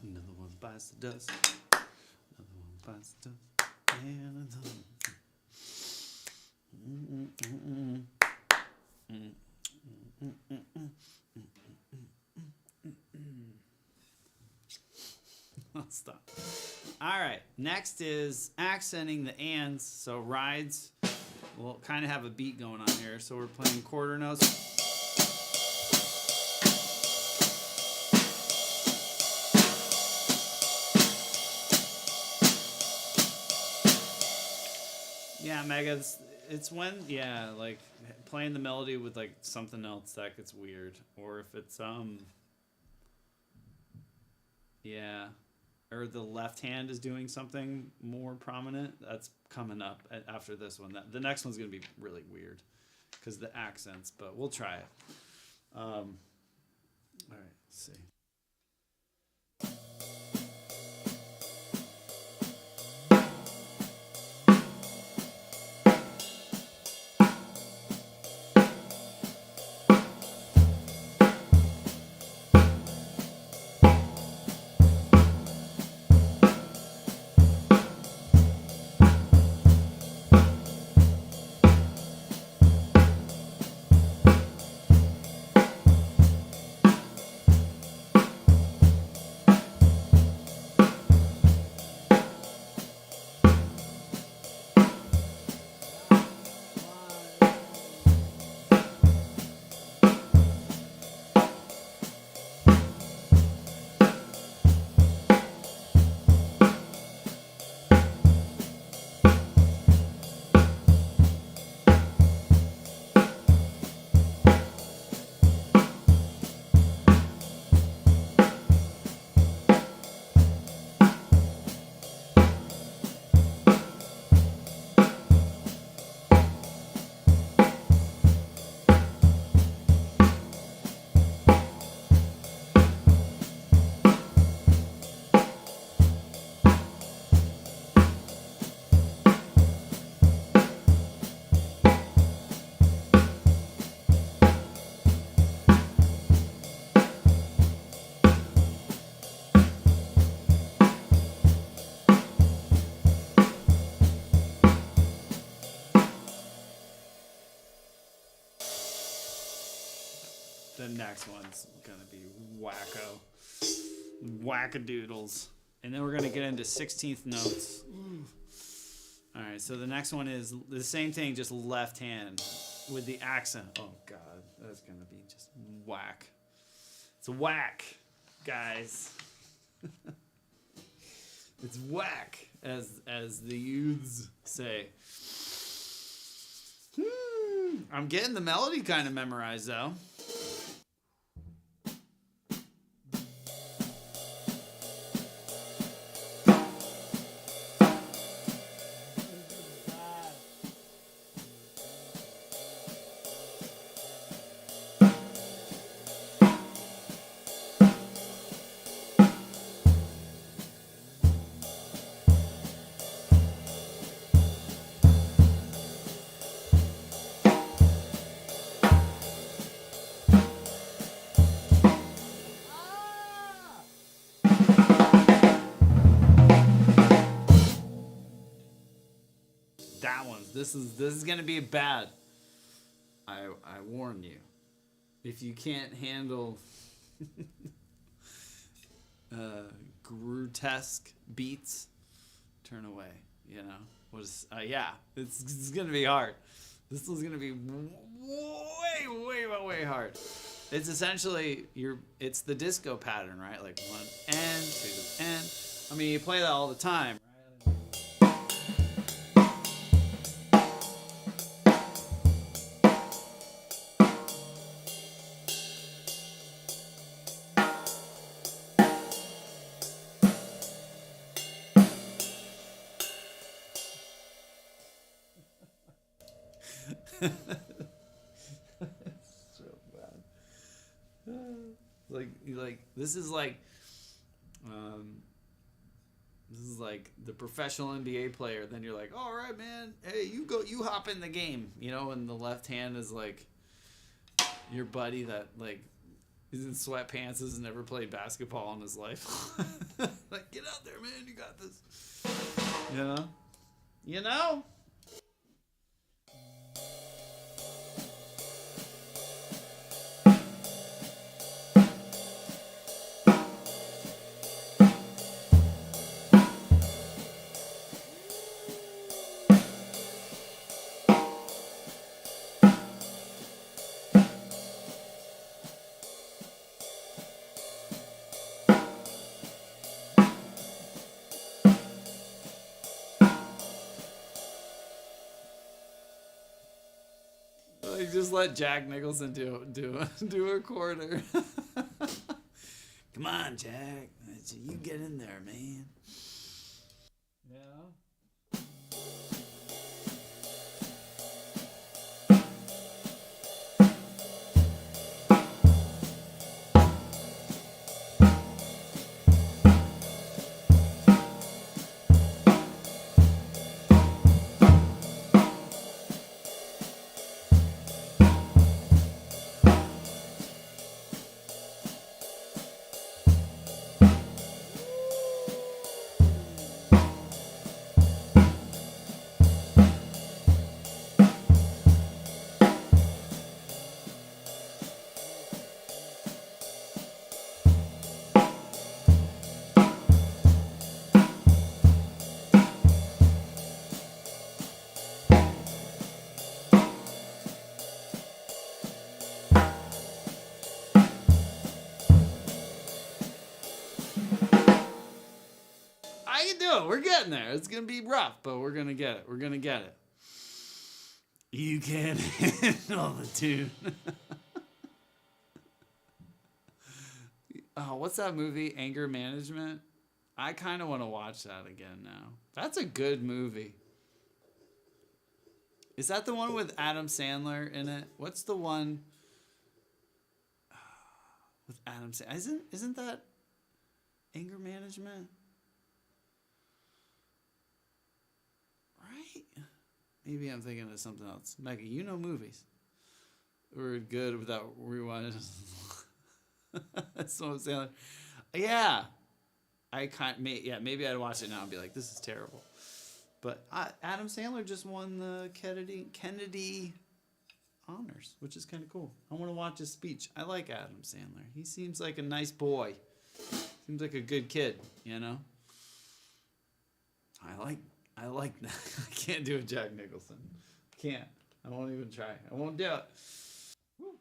Another one bites the dust. Another one bites the dust. And another one. I'll stop. All right, next is accenting the ands. So rides will kind of have a beat going on here. So we're playing quarter notes. Yeah, Mega, it's when, yeah, like playing the melody with like something else that gets weird. Or if it's, yeah, or the left hand is doing something more prominent, that's coming up after this one. The next one's going to be really weird because the accents, but we'll try it. All right, let's see. The next one's gonna be wacko. Wackadoodles. And then we're gonna get into 16th notes. Alright, so the next one is the same thing, just left hand with the accent. Oh god, that's gonna be just whack. It's whack, guys. It's whack, as the youths say. I'm getting the melody kind of memorized though. That one. This is gonna be bad. I warn you. If you can't handle grotesque beats, turn away. You know. Yeah. It's gonna be hard. This is gonna be way hard. It's essentially it's the disco pattern, right? Like 1 and 2 and. I mean, you play that all the time. So bad. Like this is like the professional NBA player. Then you're like, all right, man, hey, you hop in the game, you know. And the left hand is like your buddy that like is in sweatpants, has never played basketball in his life. Like, get out there, man, you got this. You know. Like, just let Jack Nicholson do a quarter. Come on, Jack. You get in there, man. Yeah. I can do it. We're getting there. It's gonna be rough, but we're gonna get it. We're gonna get it. You can't handle the tune. Oh, what's that movie? Anger Management? I kind of want to watch that again now. That's a good movie. Is that the one with Adam Sandler in it? What's the one with Adam Sandler? Isn't that Anger Management? Right? Maybe I'm thinking of something else. Maggie, you know movies. We're good without rewinding. That's what I'm saying. Yeah. Maybe I'd watch it now and be like, this is terrible. But Adam Sandler just won the Kennedy honors, which is kind of cool. I want to watch his speech. I like Adam Sandler. He seems like a nice boy. Seems like a good kid, you know? I like that. I can't do a Jack Nicholson. Can't. I won't even try. I won't do it. Woo.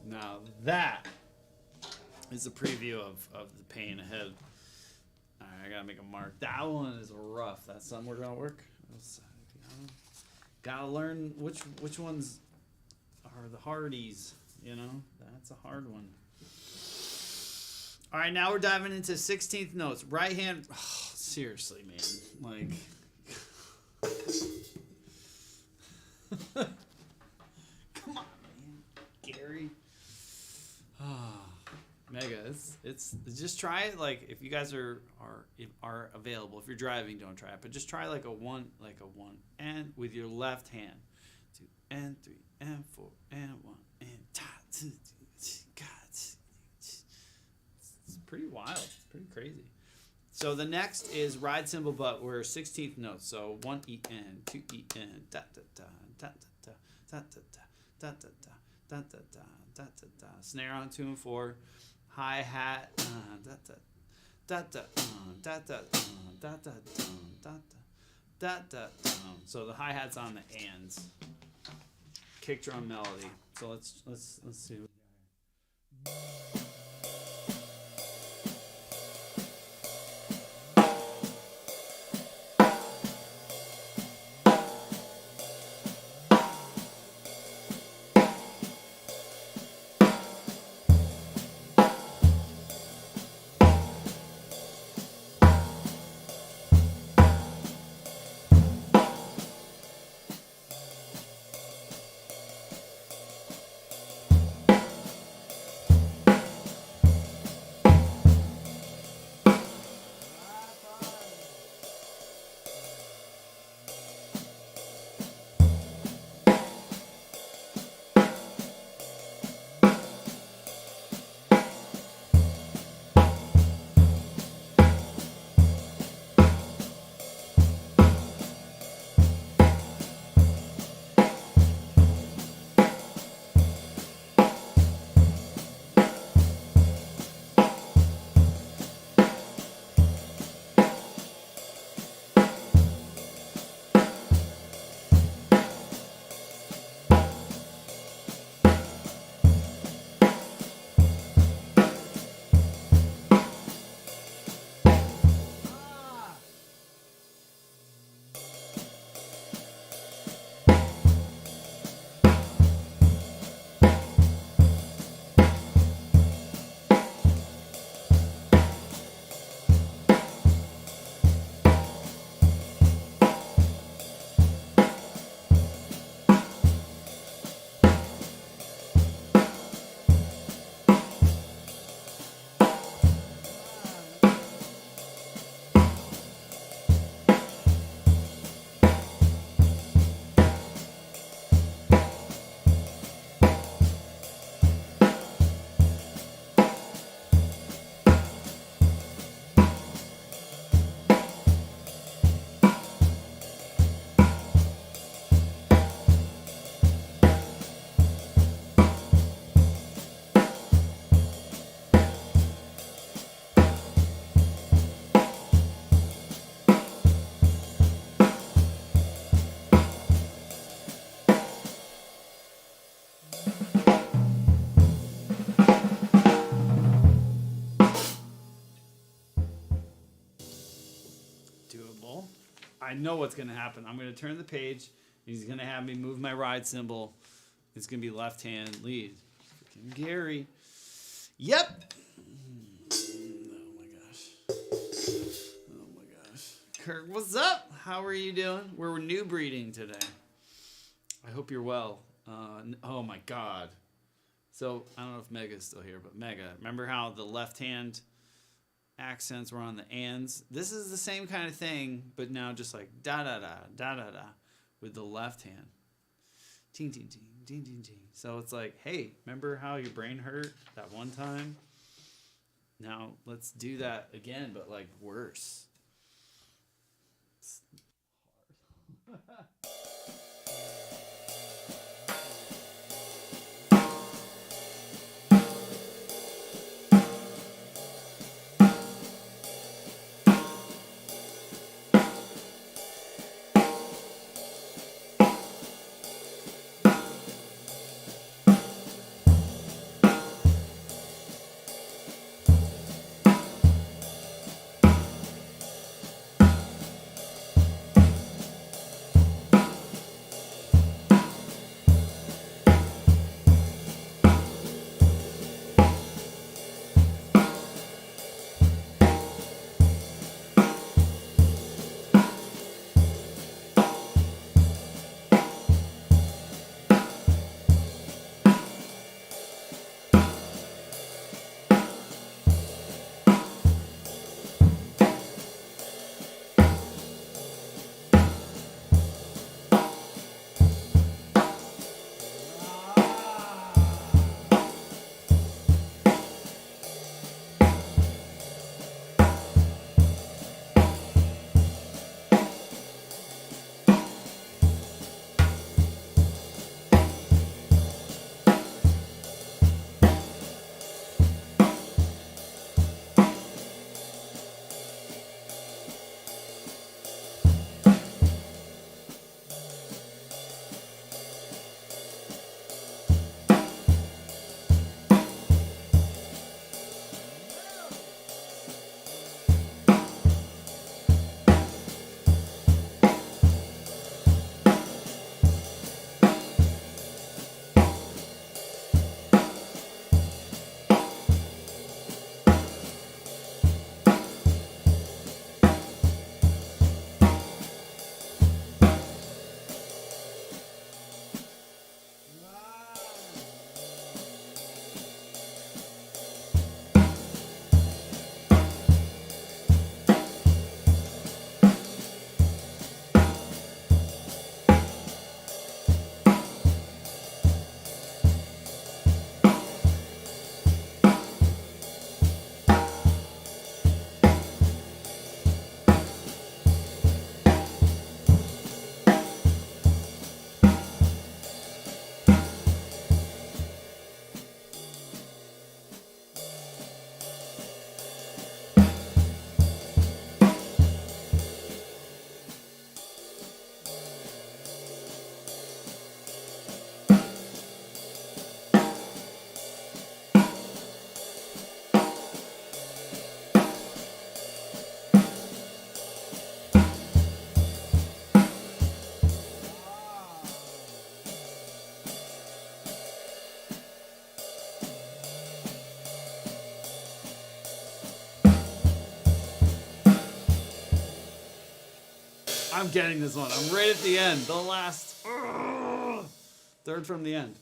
Now that is a preview of the pain ahead. Alright, I gotta make a mark. That one is rough. That's something we're gonna work. Gotta learn which ones are the hardies, you know? That's a hard one. Alright, now we're diving into 16th notes. Right hand. Oh, seriously, man. Like. Come on, man. Gary. Mega, it's just try it. Like, if you guys are available, if you're driving, don't try it, but just try like a one and with your left hand, 2 and 3 and 4 and 1 and ta. It's pretty wild. It's pretty crazy. So the next is ride cymbal, but we're 16th notes. So 1 E N, 2 E N, da da da da da da da da da da da da da da da. Snare on 2 and 4. Hi hat, da da da da da da da da da da da. So the hi hat's on the ands. Kick drum melody. So let's see. I know what's gonna happen. I'm gonna turn the page. He's gonna have me move my ride cymbal. It's gonna be left hand lead. Freaking Gary. Yep. Oh my gosh. Oh my gosh. Kirk, what's up? How are you doing? We're new breeding today. I hope you're well. Oh my God. So I don't know if Mega's still here, but Mega, remember how the left hand accents were on the ands? This is the same kind of thing, but now just like da da da da da da with the left hand. Ting ting ting ting ting ting. So it's like, hey, remember how your brain hurt that one time? Now let's do that again, but like worse. It's hard. I'm getting this one. I'm right at the end. The last third from the end.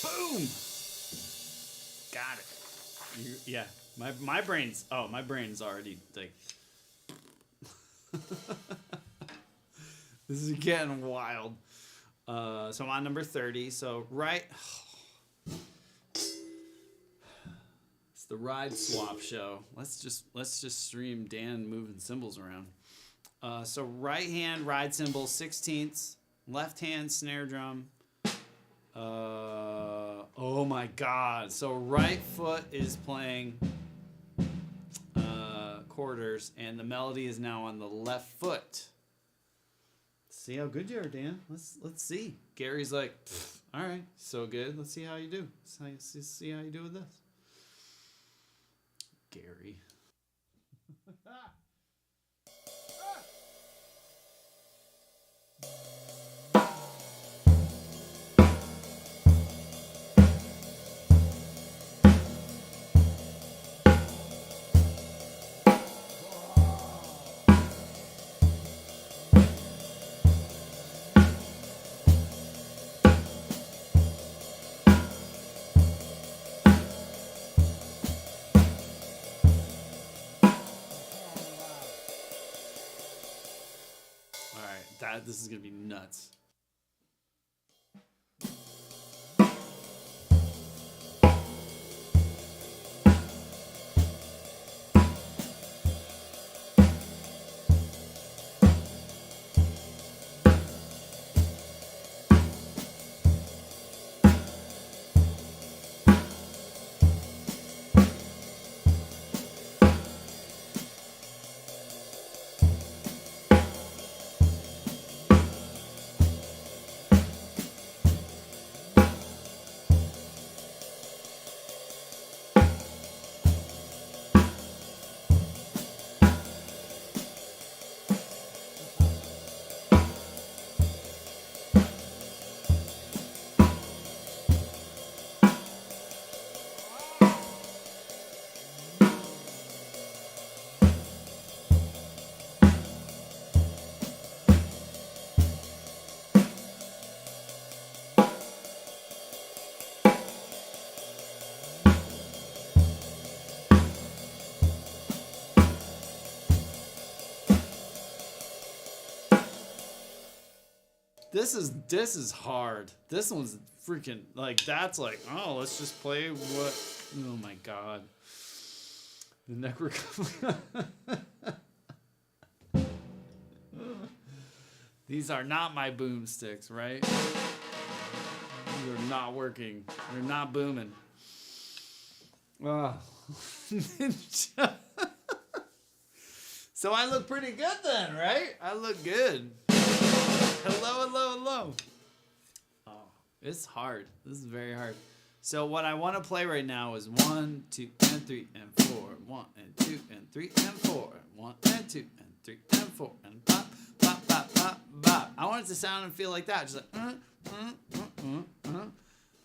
Boom! Got it. Yeah, my brain's already like. This is getting wild. So I'm on number 30. So right, it's the ride swap show. Let's just stream Dan moving cymbals around. So right hand ride cymbal 16ths, left hand snare drum. Oh my God! So right foot is playing quarters, and the melody is now on the left foot. See how good you are, Dan. Let's see. Gary's like, all right, so good. Let's see how you do. See how you do with this. Gary. This is gonna be nuts. This is hard. This one's freaking like that's like, oh, let's just play what. Oh my god. The neck recovery. These are not my boomsticks, right? These are not working. They're not booming. Oh. So I look pretty good then, right? I look good. Hello, hello, hello. Oh, it's hard. This is very hard. So what I want to play right now is 1, 2, and 3, and 4. 1 and 2 and 3 and 4. 1 and 2 and 3 and 4. And pop, pop, pop, pop, pop. I want it to sound and feel like that. Just like,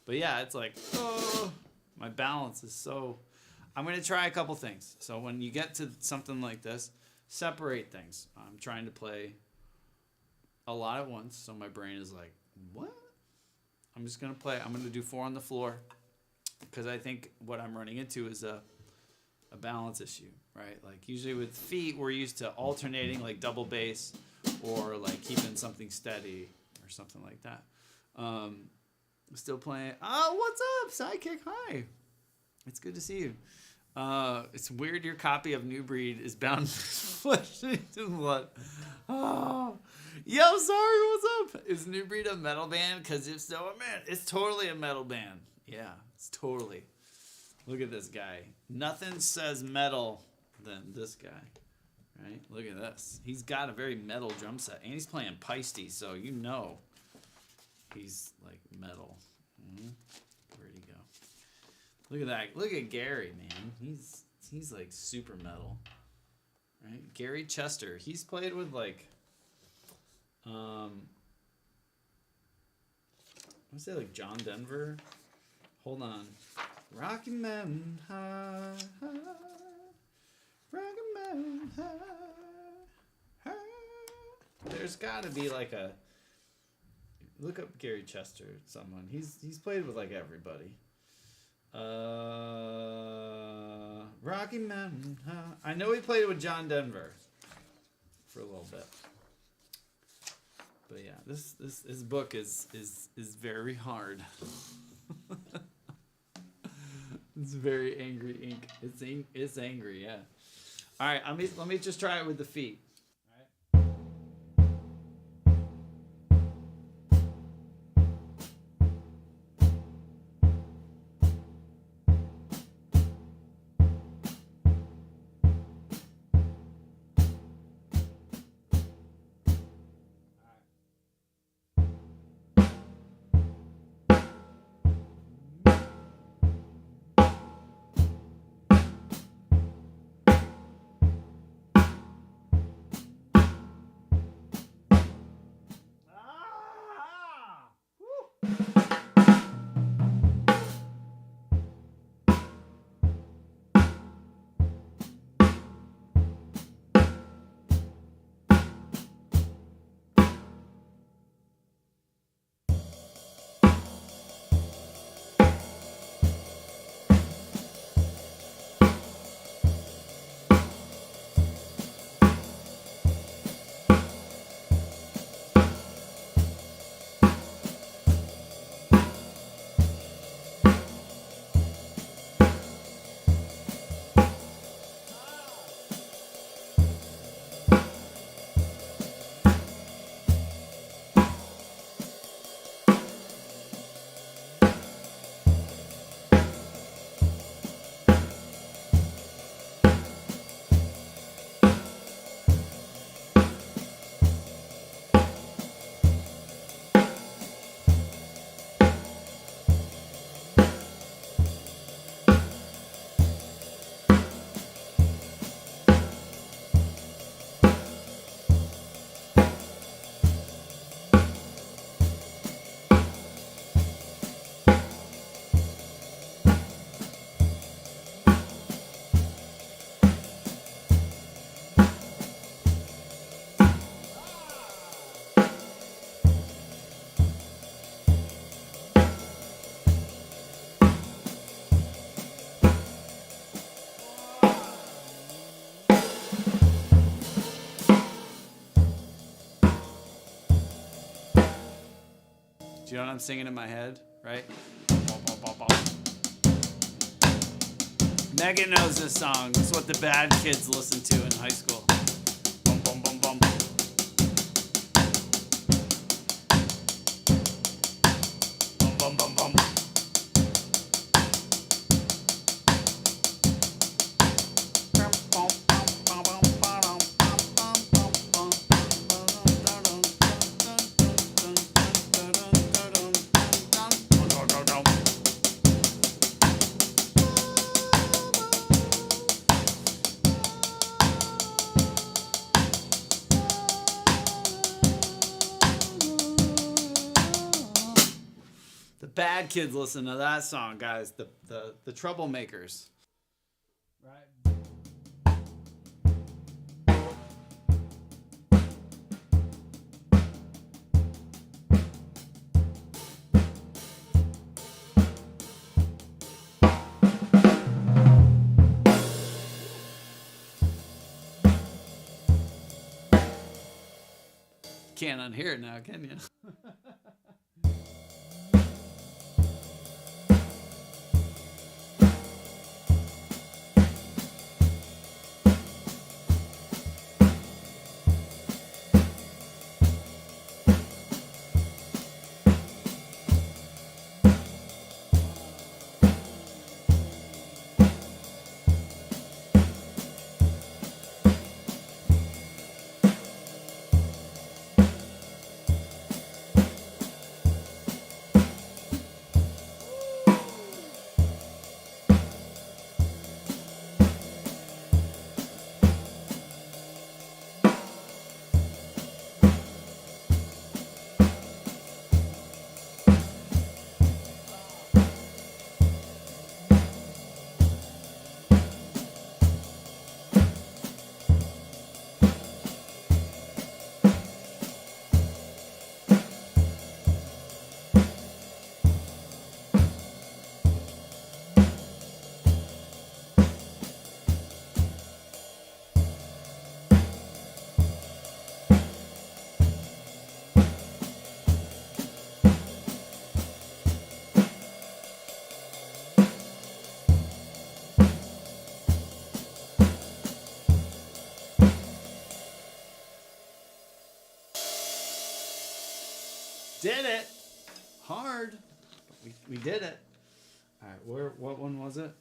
But yeah, it's like, oh, my balance is so. I'm going to try a couple things. So when you get to something like this, separate things. I'm trying to play a lot at once, so my brain is like, what? I'm just going to play. I'm going to do 4 on the floor because I think what I'm running into is a balance issue, right? Like usually with feet, we're used to alternating like double bass or like keeping something steady or something like that. Still playing. Oh, what's up, Sidekick? Hi. It's good to see you. It's weird your copy of New Breed is bound flesh into blood. Oh. Yo, sorry, what's up? Is New Breed a metal band? Because if so, man, it's totally a metal band. Yeah, it's totally. Look at this guy. Nothing says metal than this guy, right? Look at this. He's got a very metal drum set, and he's playing Peisty, so you know he's like metal. Mm-hmm. Where'd he go? Look at that. Look at Gary, man. He's like super metal, right? Gary Chester. He's played with like. I would say like John Denver. Hold on. Rocky Mountain High, high, Rocky Mountain High, high. There's got to be like a. Look up Gary Chester. Someone he's played with like everybody. Rocky Mountain High. I know he played with John Denver for a little bit. But yeah, this book is very hard. It's very angry ink. It's angry, yeah. All right, let me just try it with the feet. All Do you know what I'm singing in my head? Right? Megan knows this song. It's what the bad kids listen to in high school. Bum, bum, bum, bum. Bum, bum, bum, bum. The bad kids listen to that song, guys. The troublemakers. Right. Can't unhear it now, can you? Did it. Hard. We did it. All right, what one was it?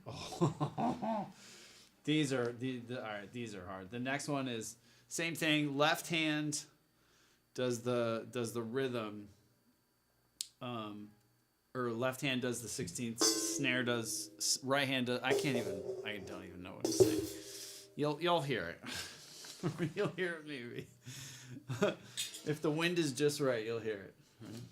Oh. These are all right, these are hard. The next one is same thing. Left hand does the rhythm. Or left hand does the 16th, snare does, right hand does, I don't even know what to say. You'll hear it. You'll hear it maybe. If the wind is just right, you'll hear it. Right?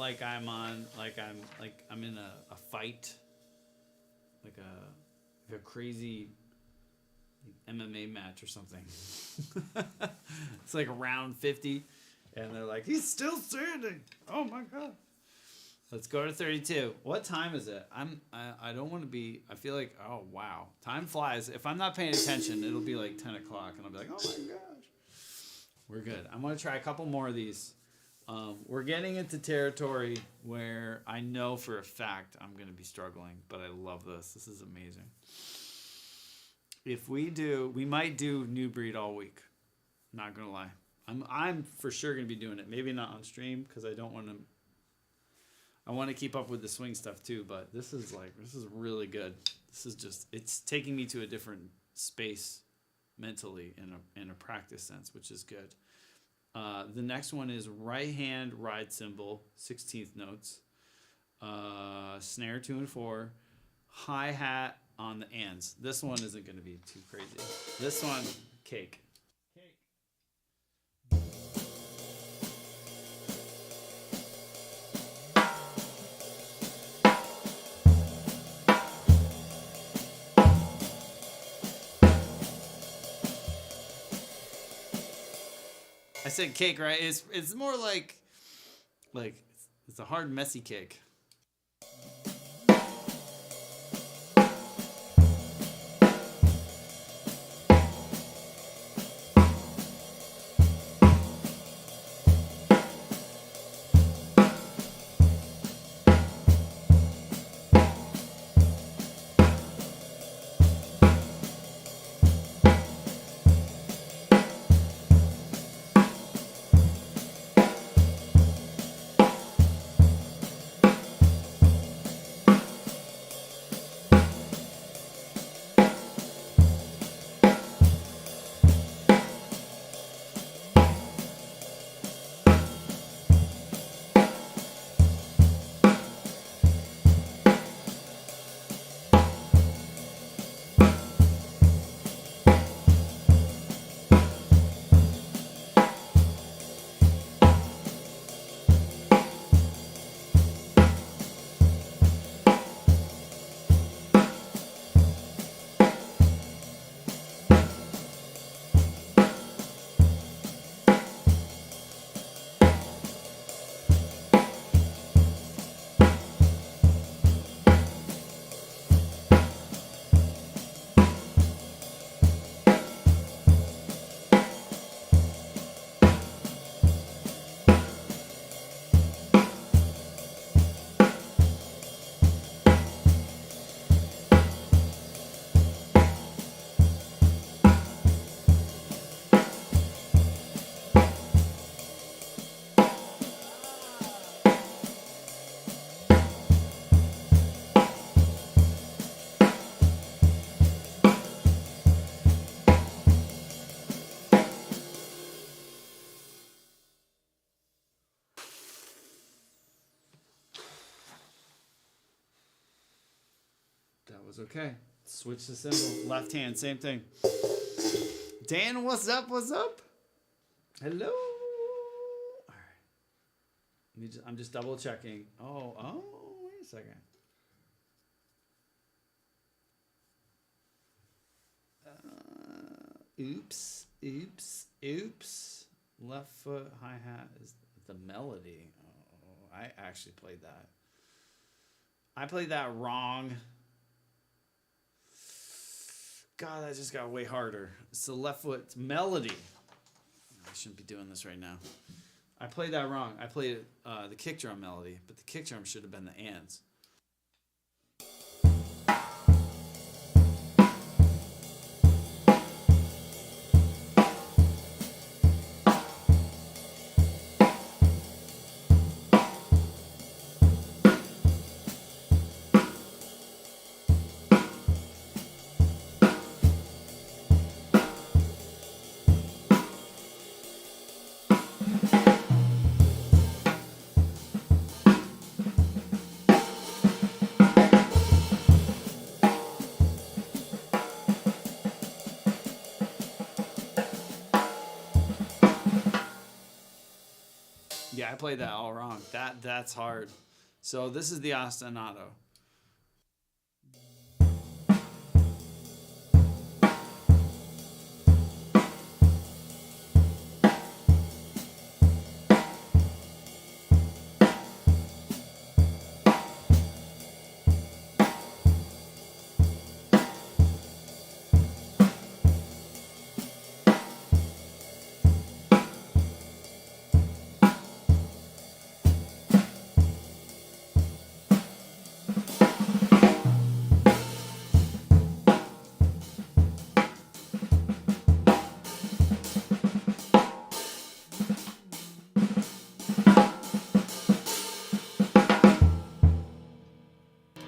like I'm in a fight, like a crazy MMA match or something. It's like round 50, and they're like, he's still standing. Oh my god. Let's go to 32. What time is it? I don't want to be. I feel like, oh wow, time flies. If I'm not paying attention, it'll be like 10 o'clock, and I'll be like, oh my gosh. We're good. I'm gonna try a couple more of these. We're getting into territory where I know for a fact I'm gonna be struggling, but I love this. This is amazing. If we might do New Breed all week. Not gonna lie. I'm for sure gonna be doing it. Maybe not on stream because I don't want to. I want to keep up with the swing stuff too, but this is really good. This is just, it's taking me to a different space mentally in a practice sense, which is good. The next one is right hand ride cymbal, 16th notes, snare 2 and 4, hi-hat on the ands. This one isn't going to be too crazy. This one, cake. I said cake, right? It's more like it's a hard, messy cake. That was okay. Switch the cymbal. Left hand, same thing. Dan, what's up? What's up? Hello. All right. I'm just double checking. Oh, wait a second. Oops. Left foot hi-hat is the melody. Oh, I actually played that. I played that wrong. God, that just got way harder. It's the left foot melody. I shouldn't be doing this right now. I played that wrong. I played the kick drum melody, but the kick drum should have been the ands. played that all wrong. That's hard. So this is the ostinato.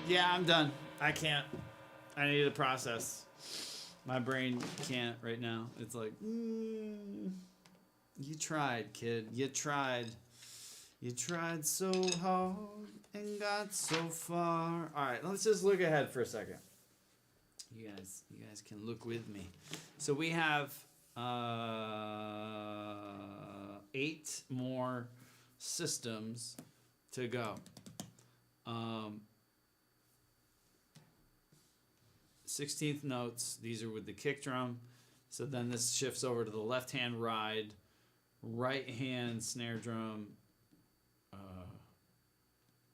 Yeah, I'm done. I can't. I need to process. My brain can't right now. It's like, you tried, kid. You tried. You tried so hard and got so far. All right, let's just look ahead for a second. You guys can look with me. So we have 8 more systems to go. 16th notes. These are with the kick drum. So then this shifts over to the left hand ride, right hand snare drum,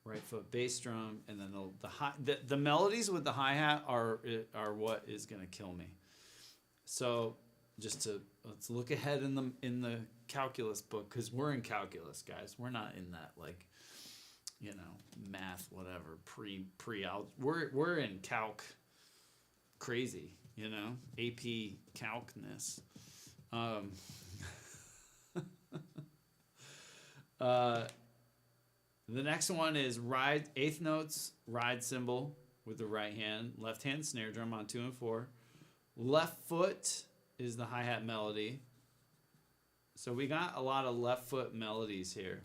right foot bass drum, and then the melodies with the hi-hat are what is gonna kill me. So let's look ahead in the calculus book, because we're in calculus, guys. We're not in that math whatever pre we're in calc crazy, AP calcness. The next one is ride, 8th notes, ride cymbal with the right hand, left hand snare drum on 2 and 4. Left foot is the hi-hat melody. So we got a lot of left foot melodies here.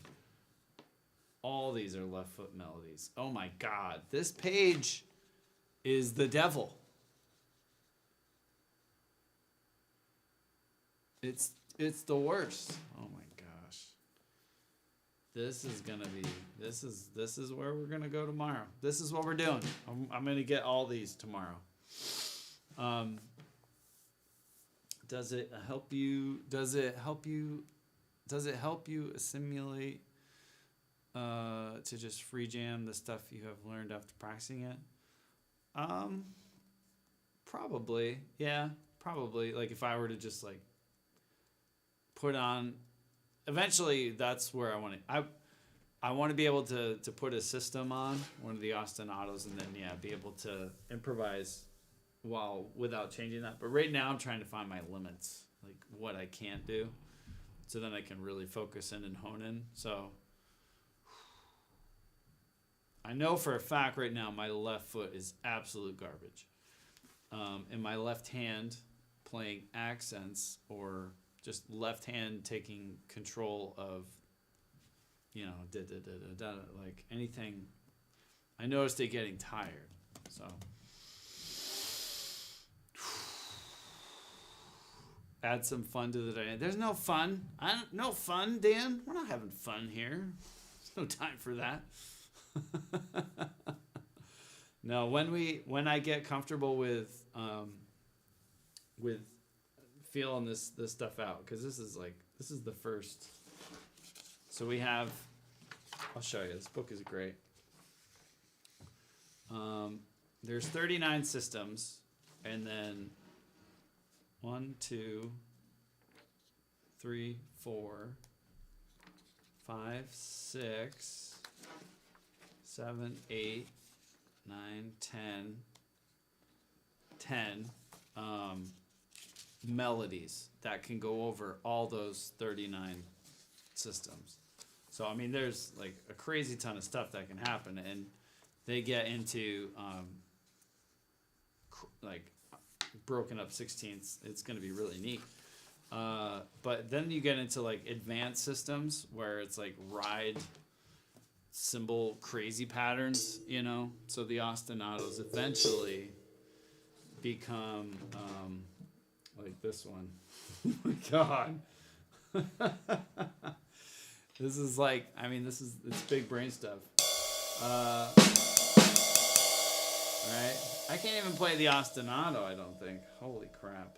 All these are left foot melodies. Oh my God, this page is the devil. It's the worst. Oh my gosh. This is where we're gonna go tomorrow. This is what we're doing. I'm gonna get all these tomorrow. Does it help you assimilate to just free jam the stuff you have learned after practicing it? Probably. Yeah, probably. Like if I were to just put on, eventually that's where I want to, I want to be able to put a system on one of the ostinatos, and then be able to improvise without changing that. But right now I'm trying to find my limits, like what I can't do, so then I can really focus in and hone in. So I know for a fact right now my left foot is absolute garbage, and my left hand playing accents, or just left hand taking control of, like anything. I noticed it getting tired. So add some fun to the dynamic. There's no fun. No fun, Dan. We're not having fun here. There's no time for that. No, when I get comfortable with feeling this stuff out, because this is the first. So we have, I'll show you, this book is great. There's 39 systems, and then 1, 2, 3, 4, 5, 6, 7, 8, 9, 10 melodies that can go over all those 39 systems. So I mean, there's a crazy ton of stuff that can happen, and they get into broken up 16ths. It's going to be really neat. But then you get into advanced systems where it's ride cymbal crazy patterns, so the ostinatos eventually become like this one. Oh my God. This is like, I mean, it's big brain stuff. Right? I can't even play the ostinato, I don't think. Holy crap.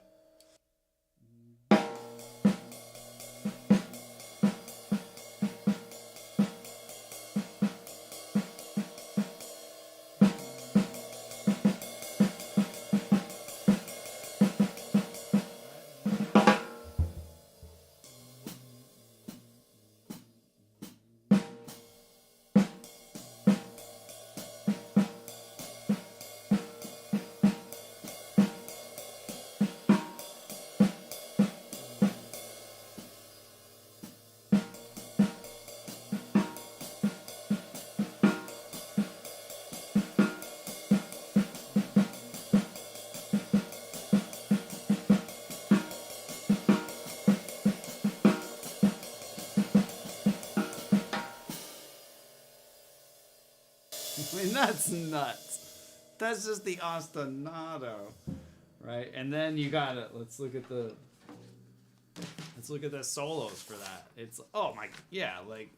I mean, that's nuts. That's just the ostinato, right? And then you got it. Let's look at the solos for that. It's oh my yeah, like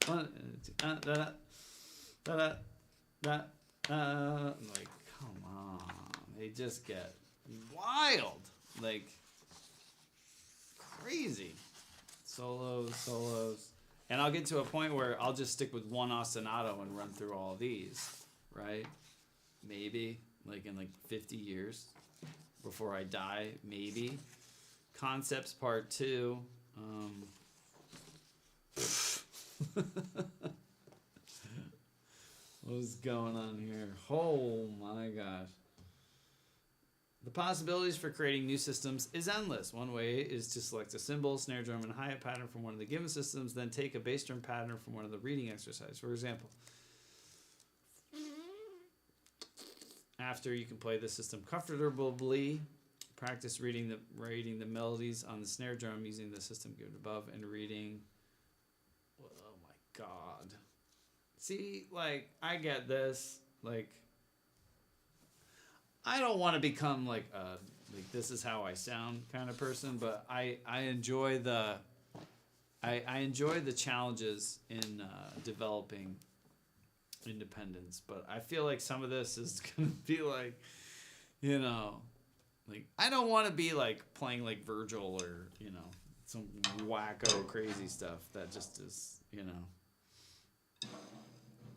like come on, they just get wild, like crazy solos. And I'll get to a point where I'll just stick with one ostinato and run through all these, right? Maybe, like in like 50 years before I die, maybe. Concepts part 2. What's going on here? Oh my gosh. The possibilities for creating new systems is endless. One way is to select a cymbal, snare drum, and hi-hat pattern from one of the given systems, then take a bass drum pattern from one of the reading exercises. For example, after you can play the system comfortably, practice reading the melodies on the snare drum using the system given above and reading. Oh my God. See, like, I get this. Like, I don't want to become like this is how I sound kind of person, but I enjoy the challenges in developing independence. But I feel like some of this is gonna be like, you know, like I don't want to be like playing like Virgil or some wacko crazy stuff that just is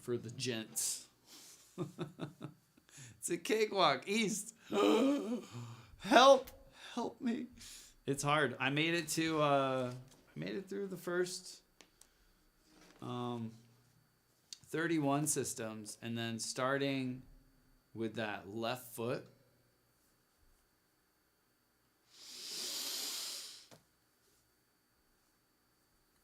for the gents. It's a cakewalk east. Help me. It's hard. I made it through the first 31 systems, and then starting with that left foot.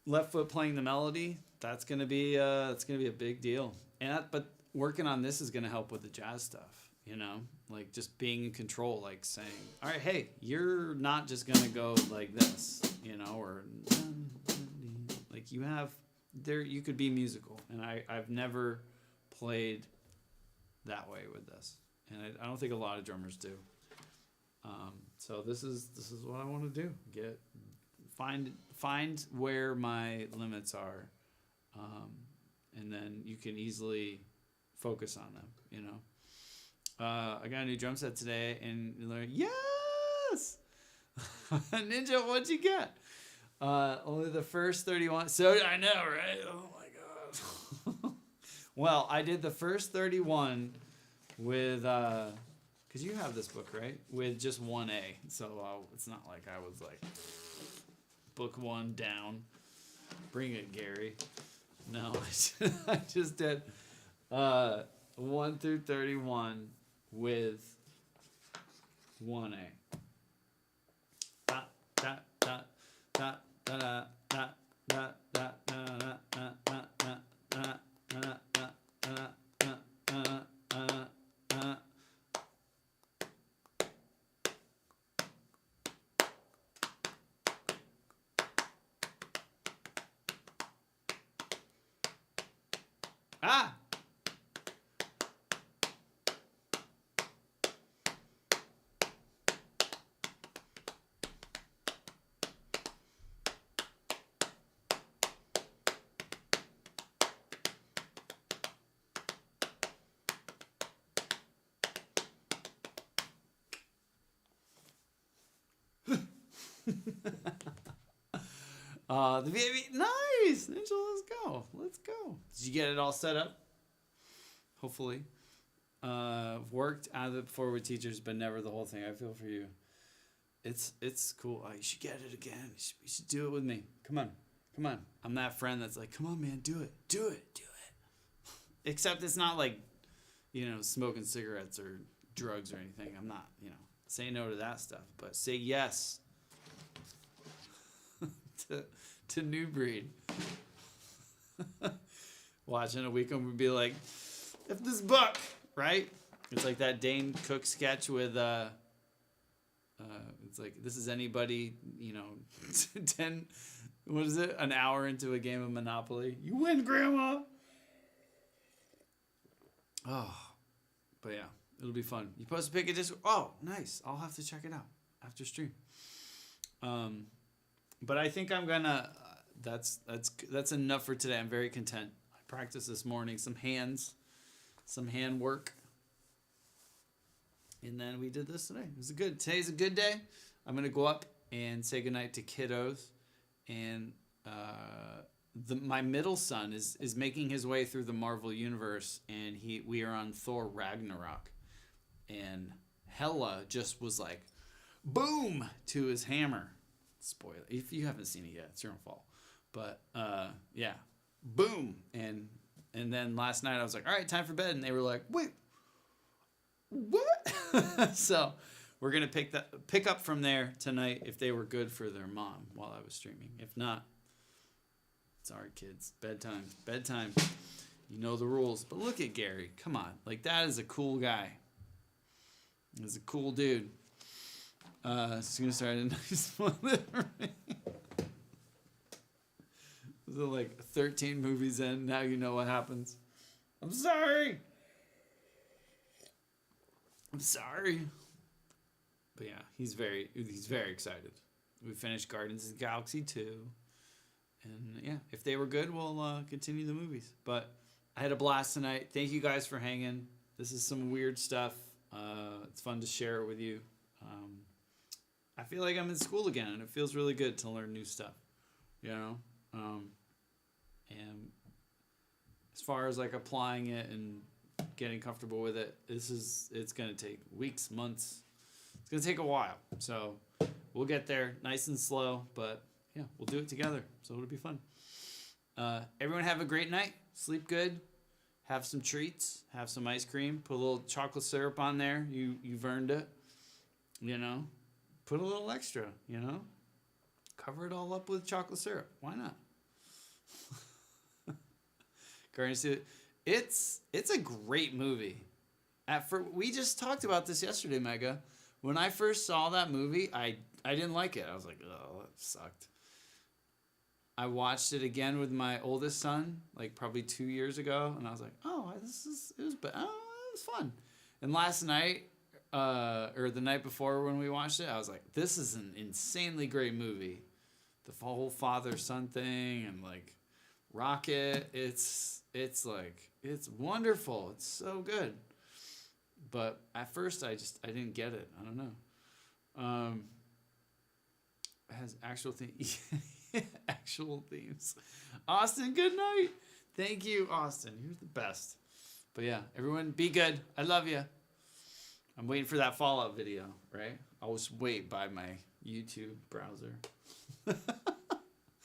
Left foot playing the melody, that's gonna be a big deal. But working on this is gonna help with the jazz stuff. Like just being in control, like saying, all right, hey, you're not just going to go like this, or like you could be musical. And I've never played that way with this. And I don't think a lot of drummers do. So this is what I want to do. Find where my limits are. And then you can easily focus on them, I got a new drum set today, and you learn, yes! Ninja, what'd you get? Only the first 31. So, I know, right? Oh, my God. Well, I did the first 31 with, because you have this book, right? With just 1A. So, it's not like I was like, book 1 down. Bring it, Gary. No, I just did 1 through 31 with 1A. Da da da da da da da da da ah. The VIP, nice, Angela. Let's go. Let's go. Did you get it all set up? Hopefully. Worked out of it before with teachers, but never the whole thing. I feel for you. It's cool. Oh, you should get it again. You should do it with me. Come on. I'm that friend that's like, come on, man, do it. Except it's not like, smoking cigarettes or drugs or anything. I'm not, say no to that stuff, but say yes to New Breed. Watching a weekend would be like, if this book, right? It's like that Dane Cook sketch with it's like, this is anybody, 10, what is it? An hour into a game of Monopoly. You win, Grandma. Oh, but yeah, it'll be fun. You supposed to pick a disc. Oh, nice. I'll have to check it out after stream. But I think I'm gonna. That's enough for today. I'm very content. I practiced this morning some hand work, and then we did this today. It was today's a good day. I'm gonna go up and say goodnight to kiddos, and my middle son is making his way through the Marvel universe, and we are on Thor Ragnarok, and Hela just was like, boom, to his hammer. Spoiler, if you haven't seen it yet, it's your own fault. But yeah, boom, and then last night I was like, all right, time for bed, and they were like, wait, what? So we're gonna pick up from there tonight if they were good for their mom while I was streaming. If not, sorry kids, bedtime. You know the rules. But look at Gary, come on, like that is a cool guy. He's a cool dude. It's gonna start a nice one. So like 13 movies in, now you know what happens. I'm sorry. But yeah, he's very excited. We finished Guardians of the Galaxy 2. And yeah, if they were good, we'll continue the movies. But I had a blast tonight. Thank you guys for hanging. This is some weird stuff. It's fun to share it with you. I feel like I'm in school again, and it feels really good to learn new stuff, and as far as like applying it and getting comfortable with it, it's going to take weeks, months. It's going to take a while. So we'll get there nice and slow, but yeah, we'll do it together. So it'll be fun. Everyone have a great night. Sleep good. Have some treats. Have some ice cream. Put a little chocolate syrup on there. You've earned it. Put a little extra, Cover it all up with chocolate syrup. Why not? Guardians of it's a great movie. We just talked about this yesterday, Mega. When I first saw that movie, I didn't like it. I was like, oh, that sucked. I watched it again with my oldest son, like probably 2 years ago, and I was like, oh, it was fun. And last night, or the night before when we watched it, I was like, this is an insanely great movie. The whole father-son thing and like Rocket, it's wonderful. It's so good. But at first I didn't get it. I don't know. It has actual themes. Austin, good night. Thank you, Austin. You're the best. But yeah, everyone be good. I love you. I'm waiting for that Fallout video, right? I'll just wait by my YouTube browser.